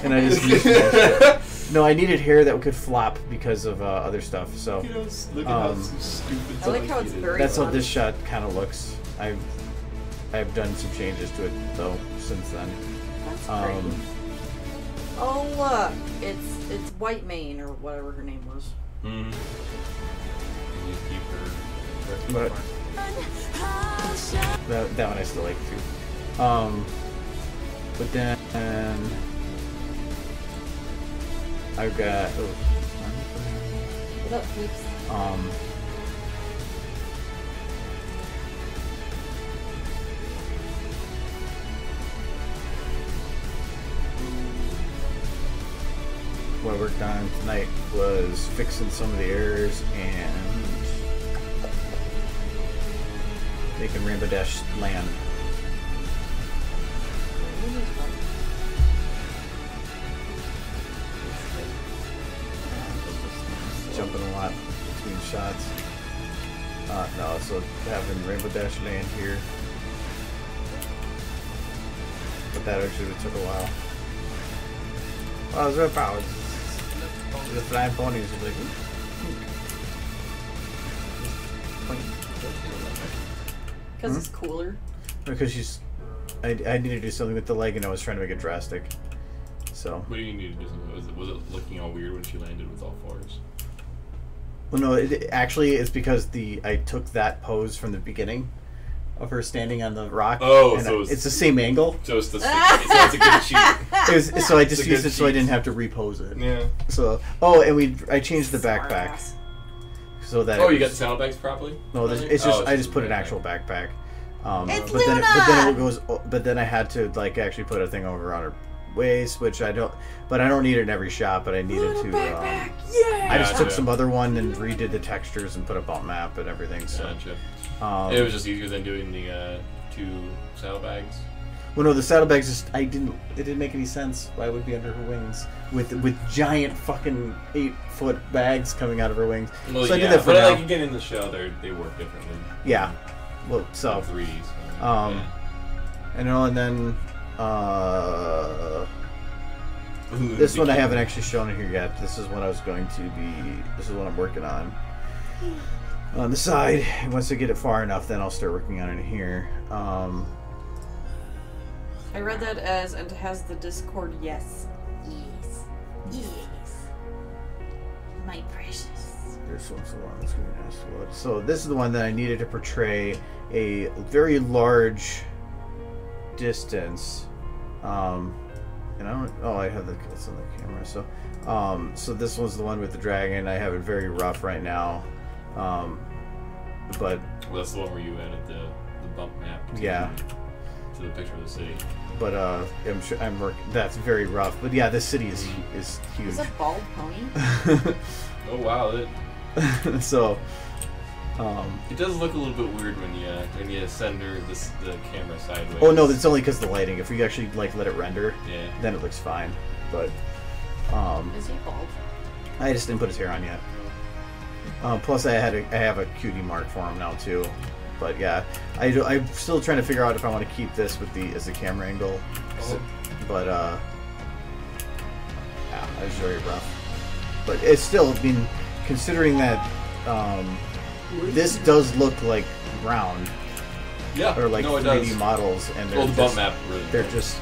Speaker 1: And I just used that shit. No, I needed hair that could flop because of other stuff. So
Speaker 4: You know, look at how stupid.
Speaker 5: I like how it's very.
Speaker 1: that's how this
Speaker 5: fun.
Speaker 1: shot kind of looks. I've done some changes to it though since then.
Speaker 5: That's great. Oh look, it's White Mane or whatever her name was.
Speaker 4: Mm-hmm. You keep her.
Speaker 1: But that one I still like too. But then I've got
Speaker 5: What up, peeps?
Speaker 1: what I worked on tonight was fixing some of the errors and making Rainbow Dash land. Jumping a lot between shots. No, so having Rainbow Dash land here. But that actually took a while. Oh, it's real power. The flying ponies are like.
Speaker 5: Because it's cooler.
Speaker 1: Because she's. I need to do something with the leg, and I was trying to make it drastic. So.
Speaker 4: What do you need to do? Was it looking all weird when she landed with all fours?
Speaker 1: Well, no. Actually, it's because I took that pose from the beginning of her standing on the rock.
Speaker 4: Oh,
Speaker 1: and
Speaker 4: so
Speaker 1: it's the same angle.
Speaker 4: So it's the. So it's a good cheat.
Speaker 1: So I just used it so I didn't have to repose it.
Speaker 4: Yeah.
Speaker 1: So I changed the backpack. So that
Speaker 4: Oh, you got the saddlebags properly?
Speaker 1: No, it's just I just put an actual backpack.
Speaker 5: It's
Speaker 1: but then
Speaker 5: Luna!
Speaker 1: it goes. But then I had to like actually put a thing over on her waist, which I don't. But I don't need it in every shot. But I needed to.
Speaker 5: Yeah.
Speaker 1: I just took
Speaker 4: Gotcha.
Speaker 1: some other one and redid the textures and put a bump map and everything. So.
Speaker 4: Gotcha.
Speaker 1: It
Speaker 4: It was just easier than doing the 2 saddlebags.
Speaker 1: Well, no, the saddlebags just it didn't make any sense. Why would it be under her wings with giant fucking 8-foot bags coming out of her wings?
Speaker 4: Well,
Speaker 1: so
Speaker 4: yeah,
Speaker 1: I did that for
Speaker 4: but
Speaker 1: now.
Speaker 4: like again in the show, they work differently.
Speaker 1: Yeah. Well, so
Speaker 4: 3D. So,
Speaker 1: yeah. and then this one I haven't actually shown it here yet. This is what I was going to be. This is what I'm working on. On the side, once I get it far enough, then I'll start working on it here.
Speaker 5: I read that as, and has the Discord, yes.
Speaker 3: Yes. Yes. My precious.
Speaker 1: This one's the one that's going to ask what. So this is the one that I needed to portray a very large distance. And I don't. Oh, I have it's on the camera. So, so this one's the one with the dragon. I have it very rough right now. But
Speaker 4: well, that's the one where you added the bump map. To the picture of the city.
Speaker 1: But I'm sure that's very rough. But yeah, this city is huge.
Speaker 5: Is a bald pony?
Speaker 4: Oh wow!
Speaker 1: So.
Speaker 4: It does look a little bit weird when you send her the camera sideways.
Speaker 1: Oh no, it's only because of the lighting. If we actually like let it render,
Speaker 4: yeah,
Speaker 1: then it looks fine. But
Speaker 5: is he bald?
Speaker 1: I just didn't put his hair on yet. Plus, I have a cutie mark for him now too. But yeah, I'm still trying to figure out if I want to keep this as the camera angle.
Speaker 4: Oh.
Speaker 1: But yeah, it's very rough. But it's still, I mean, considering that this does look like round.
Speaker 4: Yeah.
Speaker 1: Or like
Speaker 4: no, it
Speaker 1: 3D
Speaker 4: does.
Speaker 1: models, and
Speaker 4: the bump map really
Speaker 1: they're just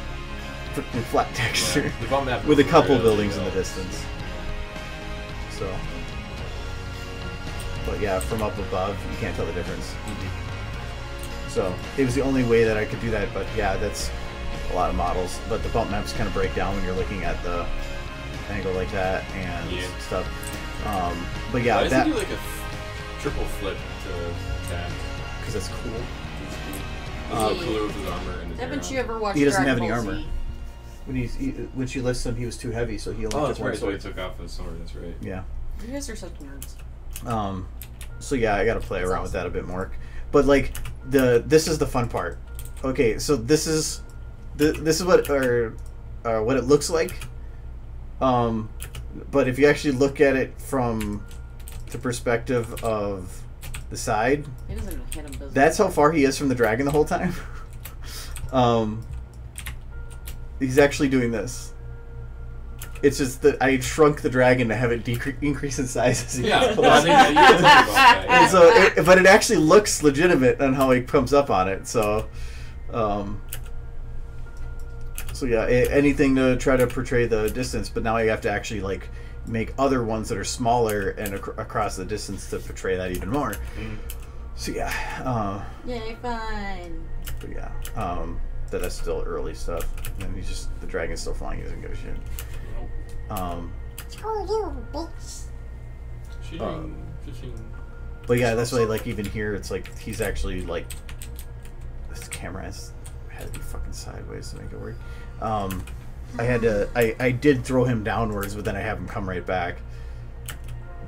Speaker 1: freaking flat texture.
Speaker 4: Yeah, the bump map
Speaker 1: with a
Speaker 4: really
Speaker 1: couple
Speaker 4: does
Speaker 1: buildings
Speaker 4: really
Speaker 1: in the
Speaker 4: well.
Speaker 1: distance. So, but yeah, from up above, you can't tell the difference. So it was the only way that I could do that. But yeah, that's a lot of models. But the bump maps kind of break down when you're looking at the angle like that and stuff. But yeah,
Speaker 4: why
Speaker 1: that
Speaker 4: does he do like a triple flip to attack?
Speaker 1: because that's cool.
Speaker 4: It's cool. It's a little cooler with his armor and his
Speaker 5: Haven't
Speaker 4: hair
Speaker 5: you
Speaker 4: on.
Speaker 5: ever watched
Speaker 1: He doesn't
Speaker 5: Dragon
Speaker 1: have any
Speaker 5: Ball
Speaker 1: armor.
Speaker 5: Z?
Speaker 1: When she lifts him, he was too heavy, so he only
Speaker 4: Oh,
Speaker 1: took
Speaker 4: that's
Speaker 1: one
Speaker 4: right. So he
Speaker 1: sword.
Speaker 4: took off his sword. That's right.
Speaker 1: Yeah.
Speaker 5: You guys are such nerds.
Speaker 1: So yeah, I gotta play
Speaker 5: That's
Speaker 1: around with
Speaker 5: awesome.
Speaker 1: that a bit more. But like this is the fun part. Okay, so this is what what it looks like. But if you actually look at it from the perspective of the side,
Speaker 5: He doesn't even hit him, does he?
Speaker 1: that's how far he is from the dragon the whole time. He's actually doing this. It's just that I shrunk the dragon to have it increase in size as he
Speaker 4: Yeah,
Speaker 1: gets
Speaker 4: I
Speaker 1: closer.
Speaker 4: think that you can talk about that.
Speaker 1: And so, but it actually looks legitimate on how he comes up on it. So, so yeah, anything to try to portray the distance. But now I have to actually like make other ones that are smaller and across the distance to portray that even more. So yeah,
Speaker 5: Yay, fun.
Speaker 1: but yeah, that's still early stuff. And he's just the dragon's still flying. He doesn't give a shit. But yeah, that's why like even here it's like he's actually like this camera had to be fucking sideways to make it work. I did throw him downwards, but then I have him come right back.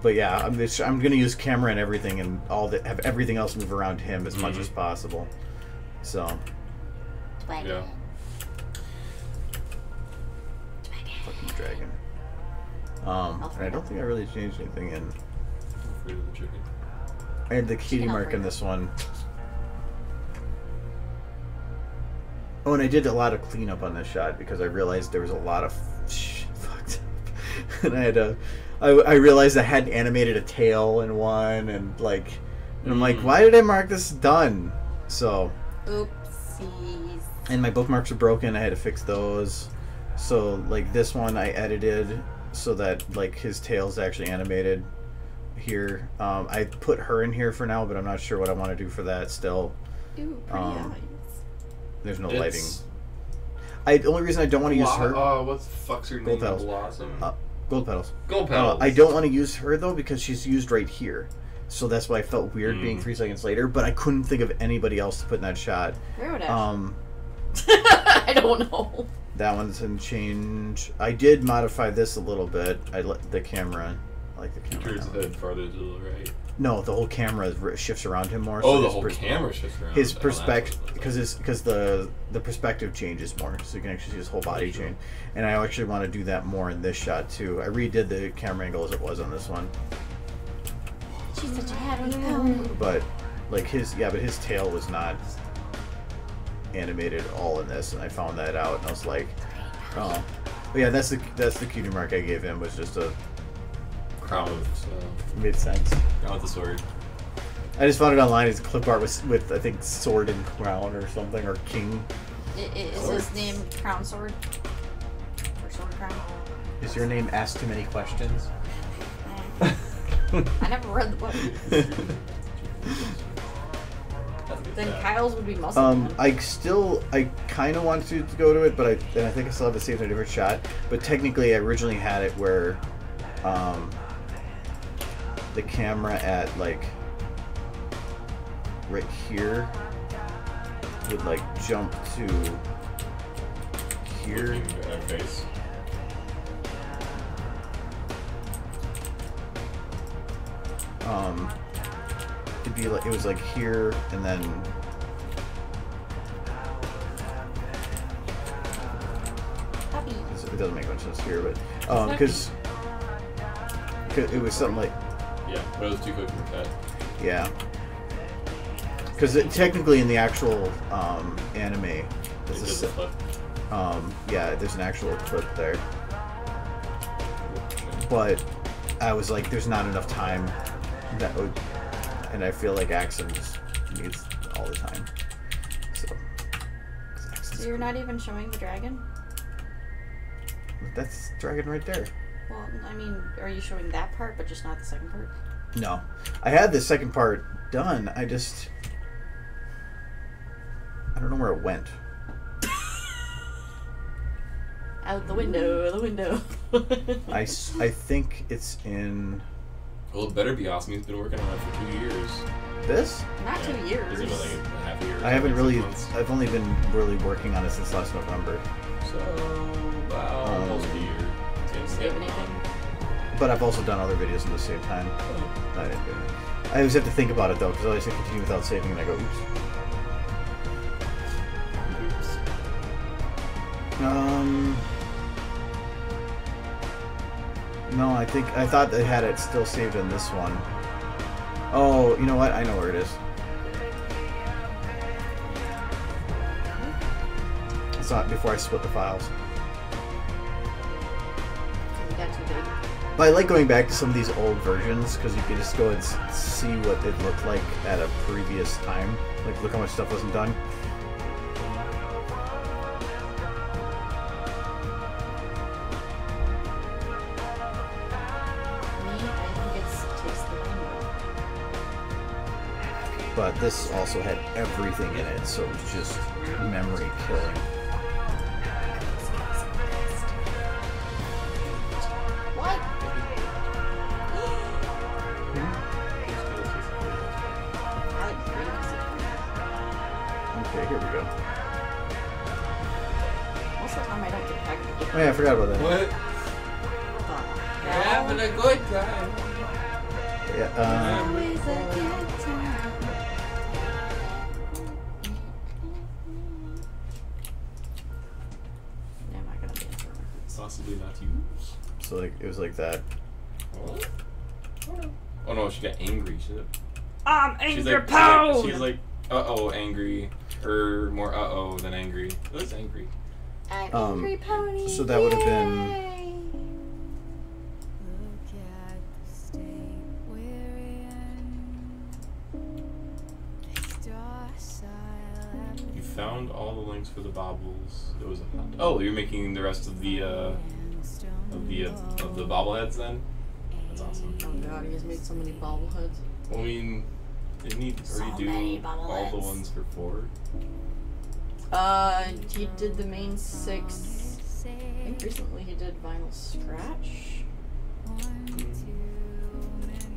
Speaker 1: But yeah, I'm gonna use camera and everything and have everything else move around him as much as possible. So
Speaker 4: Yeah.
Speaker 1: fucking dragon. And I don't think I really changed anything in.
Speaker 4: Afraid of the chicken.
Speaker 1: I had the cutie
Speaker 5: Chicken
Speaker 1: mark in
Speaker 5: Alfredo.
Speaker 1: this one. Oh, and I did a lot of cleanup on this shot because I realized there was a lot of shit fucked up. And I had to. I realized I hadn't animated a tail in one, and I'm like, why did I mark this done? So.
Speaker 5: Oopsies.
Speaker 1: And my bookmarks are broken. I had to fix those. So like this one, I edited so that like his tail's actually animated here. I put her in here for now, but I'm not sure what I want to do for that still.
Speaker 5: Ooh, pretty eyes.
Speaker 1: There's no
Speaker 4: It's-
Speaker 1: lighting. The only reason I don't want to use her.
Speaker 4: What the fuck's her
Speaker 1: Gold
Speaker 4: name?
Speaker 1: petals.
Speaker 4: Blossom?
Speaker 1: Gold petals.
Speaker 4: Gold petals.
Speaker 1: I don't want to use her though because she's used right here. So that's why I felt weird being 3 seconds later. But I couldn't think of anybody else to put in that shot.
Speaker 5: Where would
Speaker 1: I
Speaker 5: I don't know.
Speaker 1: That one's in change. I did modify this a little bit. I let the camera. I like the
Speaker 4: He
Speaker 1: camera.
Speaker 4: turns
Speaker 1: now.
Speaker 4: his head farther to the right.
Speaker 1: No, the whole camera shifts around him more.
Speaker 4: Oh,
Speaker 1: so
Speaker 4: the
Speaker 1: his
Speaker 4: whole camera shifts around.
Speaker 1: His
Speaker 4: Oh, that's
Speaker 1: perspective,
Speaker 4: what it
Speaker 1: because the perspective changes more, so you can actually see his whole body
Speaker 4: Sure.
Speaker 1: change. And I actually want to do that more in this shot too. I redid the camera angle as it was on this one,
Speaker 5: She's such a happy pony.
Speaker 1: but like his tail was not animated all in this, and I found that out, and I was like, oh, but yeah, that's the cutie mark I gave him was just a
Speaker 4: Crown
Speaker 1: mid sense.
Speaker 4: with the sword.
Speaker 1: I just found it online. His clip art was with I think sword and crown or something or king.
Speaker 5: Is his name Crown Sword? Or Sword Crown?
Speaker 1: Is your name Ask Too Many Questions?
Speaker 5: I never read the book. Then Kyle's would be muscle.
Speaker 1: I kind of want to go to it, but I think I still have it saved in a different shot. But technically, I originally had it where, the camera at like right here would like jump to here.
Speaker 4: Looking at face.
Speaker 1: It'd be like it was like here and then.
Speaker 5: Puppy.
Speaker 1: It doesn't make much sense here, but because it was something like
Speaker 4: Yeah, but it was too quick for cut.
Speaker 1: yeah, because technically in the actual anime,
Speaker 4: It
Speaker 1: there's
Speaker 4: did the
Speaker 1: a,
Speaker 4: flip.
Speaker 1: yeah, there's an actual clip there, but I was like, there's not enough time that would, and I feel like Axum just needs all the time, so. 'Cause Axum's
Speaker 5: So you're not even showing the dragon?
Speaker 1: That's dragon right there.
Speaker 5: Well, I mean, are you showing that part, but just not the second part?
Speaker 1: No, I had the second part done. I just I don't know where it went.
Speaker 5: Out the window, the window.
Speaker 1: I think it's in
Speaker 4: Well, it better be awesome. He's been working on it for 2 years.
Speaker 1: this.
Speaker 5: Not 2 years.
Speaker 4: Is it like a half a year?
Speaker 1: I haven't
Speaker 4: Like
Speaker 1: really.
Speaker 4: 6 months?
Speaker 1: I've only been really working on it since last November.
Speaker 4: So about almost a year.
Speaker 5: Save anything?
Speaker 1: But I've also done other videos at the same time. I didn't do it. I always have to think about it though, because I always say continue without saving, and I go, oops. No, I thought they had it still saved in this one. Oh, you know what? I know where it is. It's not before I split the files.
Speaker 5: You got too big.
Speaker 1: But I like going back to some of these old versions because you can just go and see what it looked like at a previous time. Like, look how much stuff wasn't done. But this also had everything in it, so it was just memory killing.
Speaker 5: What?
Speaker 1: Okay, here we go.
Speaker 5: Most of the time I don't get back to
Speaker 1: Oh yeah, I forgot about that.
Speaker 4: What?
Speaker 5: You're
Speaker 4: Having a good time.
Speaker 1: Yeah,
Speaker 5: always a good time. Yeah, I'm not gonna be in for
Speaker 4: Possibly not use.
Speaker 1: so like it was like that.
Speaker 4: Oh no, she got angry.
Speaker 5: I'm
Speaker 4: She's like uh-oh, angry. Or more uh-oh than angry. It was angry.
Speaker 5: An angry pony.
Speaker 1: So that would have been.
Speaker 5: Yay.
Speaker 4: You found all the links for the bobbles. There was a oh, you're making the rest of the bobbleheads then? That's awesome.
Speaker 5: Oh god, he has made so many bobbleheads.
Speaker 4: Well, I mean, didn't he already
Speaker 5: many
Speaker 4: do all the
Speaker 5: bobbleheads.
Speaker 4: ones for 4?
Speaker 5: He did the main 6. I think recently he did Vinyl Scratch.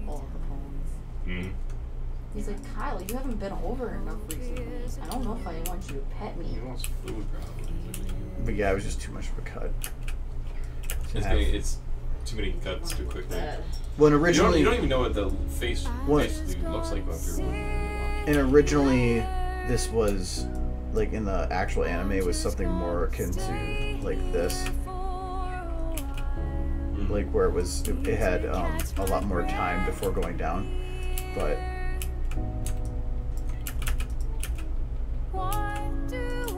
Speaker 5: All of the poems.
Speaker 4: Hmm.
Speaker 5: He's like, Kyle, you haven't been over enough recently. I don't know if I want you to pet me.
Speaker 4: He wants food probably.
Speaker 1: But yeah, it was just too much of a cut.
Speaker 4: It's too many cuts too quickly.
Speaker 1: When
Speaker 4: You
Speaker 1: originally,
Speaker 4: don't even know what the face
Speaker 1: What?
Speaker 4: basically looks like after one.
Speaker 1: and originally, this was like in the actual anime was something more akin to like this, like where it was it had a lot more time before going down, but.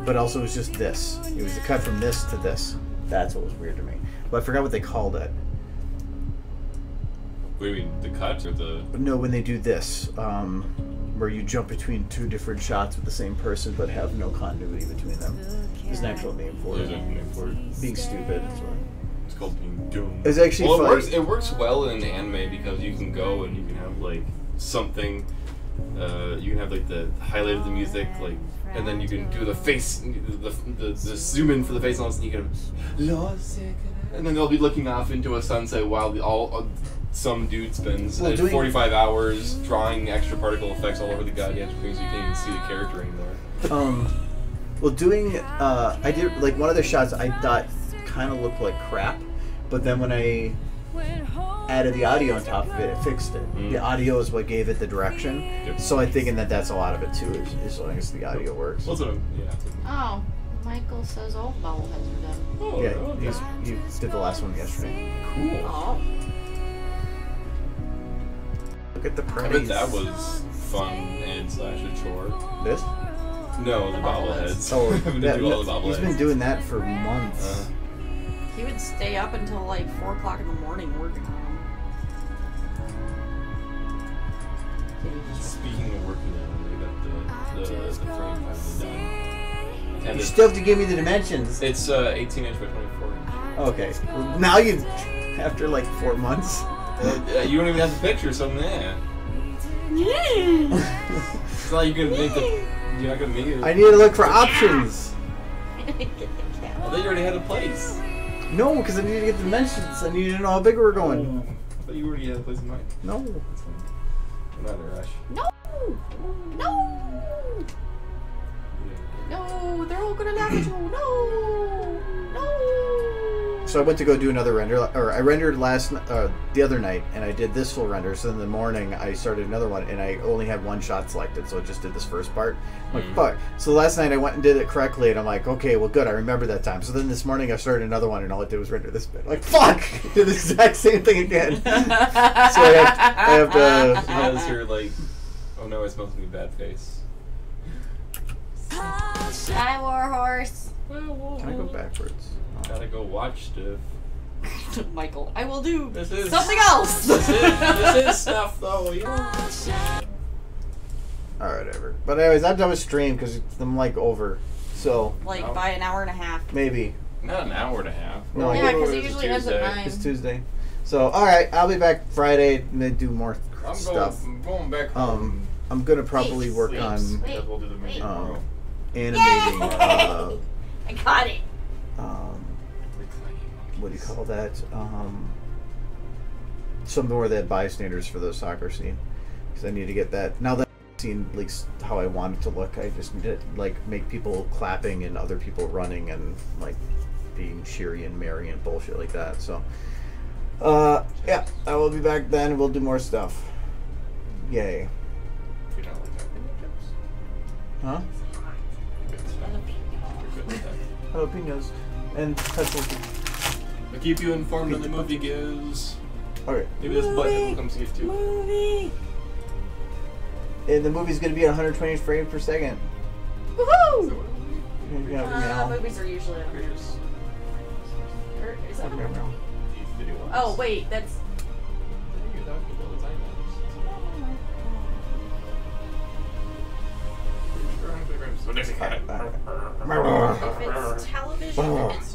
Speaker 1: But also it was just this. It was the cut from this to this. That's what was weird to me. But I forgot what they called it.
Speaker 4: What do you mean, the cut or the?
Speaker 1: No, when they do this, where you jump between 2 different shots with the same person but have no continuity between them. There's an actual name for
Speaker 4: There's a
Speaker 1: it.
Speaker 4: name for it.
Speaker 1: Being stupid. That's what.
Speaker 4: It's called being doomed.
Speaker 1: It's actually
Speaker 4: well,
Speaker 1: funny.
Speaker 4: it works well in anime because you can go and you can have like something. You can have like the highlight of the music, like, and then you can do the face, the zoom in for the face, and all of a sudden you can, and then they'll be looking off into a sunset while some dude spends 45 hours drawing extra particle effects all over the goddamn screen, so you can't even see the character anymore.
Speaker 1: Well, doing I did like one of the shots I thought kind of looked like crap, but then when I added the audio on top of it, it fixed it. The audio is what gave it the direction.
Speaker 4: Yep.
Speaker 1: So I'm thinking that that's a lot of it too, as long as the audio works.
Speaker 4: What's it? Yeah.
Speaker 5: Oh, Michael says all bobbleheads are done.
Speaker 4: Oh,
Speaker 1: Yeah,
Speaker 4: okay.
Speaker 1: he did the last one yesterday.
Speaker 4: Cool.
Speaker 5: Oh.
Speaker 1: Look at the
Speaker 4: I
Speaker 1: praise.
Speaker 4: bet that was fun and slash a chore.
Speaker 1: This?
Speaker 4: No, the bobbleheads.
Speaker 1: Oh,
Speaker 4: Having to
Speaker 1: that-
Speaker 4: do all the bobbleheads.
Speaker 1: he's been doing that for months.
Speaker 5: He would stay up until like 4 o'clock in the morning working on them.
Speaker 4: Speaking of working on, they got the frame finally done. And
Speaker 1: You still have to give me the dimensions.
Speaker 4: it's 18 inch by 24 inch.
Speaker 1: Okay. Well, now you, after like 4 months.
Speaker 4: You don't even have the picture, so nah. It's not like you can make You're not gonna make it.
Speaker 1: I need to look for options.
Speaker 5: Get the
Speaker 4: I
Speaker 5: cat.
Speaker 4: thought you already had a place.
Speaker 1: No, because I need to get dimensions. I need to know how big we're going.
Speaker 4: I thought you already had a place in mind.
Speaker 1: No.
Speaker 4: That's fine. I'm not in a rush.
Speaker 5: No! No! No! They're all gonna laugh at you! No! No!
Speaker 1: So I went to go do another render, or I rendered the other night, and I did this full render. So in the morning, I started another one, and I only had one shot selected, so I just did this first part. I'm like, fuck. So last night I went and did it correctly, and I'm like, okay, well, good, I remember that time. So then this morning I started another one, and all I did was render this bit. I'm like, fuck! Did the exact same thing again. So I have to.
Speaker 4: She has her, like, oh no, it smells me bad face.
Speaker 5: Hi, Warhorse.
Speaker 1: Can I go backwards?
Speaker 4: Gotta go watch stuff.
Speaker 5: Michael, I will do
Speaker 4: This is
Speaker 5: something else.
Speaker 4: This is stuff though, you know.
Speaker 1: Alright, whatever. But anyways, I'm done with stream because I'm like over. So
Speaker 5: Like
Speaker 4: No.
Speaker 5: by an hour and a half.
Speaker 1: maybe.
Speaker 4: Not an hour and a half.
Speaker 1: No,
Speaker 5: Yeah, because
Speaker 4: It's
Speaker 5: it
Speaker 4: a
Speaker 5: usually ends at
Speaker 4: Tuesday.
Speaker 5: 9.
Speaker 1: It's Tuesday. So alright, I'll be back Friday and do more stuff.
Speaker 4: I'm going back home.
Speaker 1: I'm gonna probably work on
Speaker 4: Because we'll do the movie tomorrow.
Speaker 1: animating
Speaker 5: I got it.
Speaker 1: what do you call that? Some more of that bystanders for the soccer scene. Because I need to get that. Now that I've seen like how I want it to look, I just need to like make people clapping and other people running and like being cheery and merry and bullshit like that. So yeah, I will be back then and we'll do more stuff. Yay.
Speaker 4: You don't like jalapenos chips?
Speaker 1: Huh?
Speaker 4: You're good with that.
Speaker 1: Jalapenos and pretzel.
Speaker 4: I'll keep you informed when the movie goes.
Speaker 1: Alright.
Speaker 4: Maybe this button will come see it too.
Speaker 5: Movie.
Speaker 1: And the movie's gonna be at 120 frames per second.
Speaker 5: Woohoo!
Speaker 1: Yeah,
Speaker 5: Movies are usually on
Speaker 4: Here's
Speaker 5: Or is that
Speaker 4: these video ones.
Speaker 5: Oh, wait, that's.
Speaker 4: You don't have to go with iMacs. So next time.
Speaker 5: If it's television, it's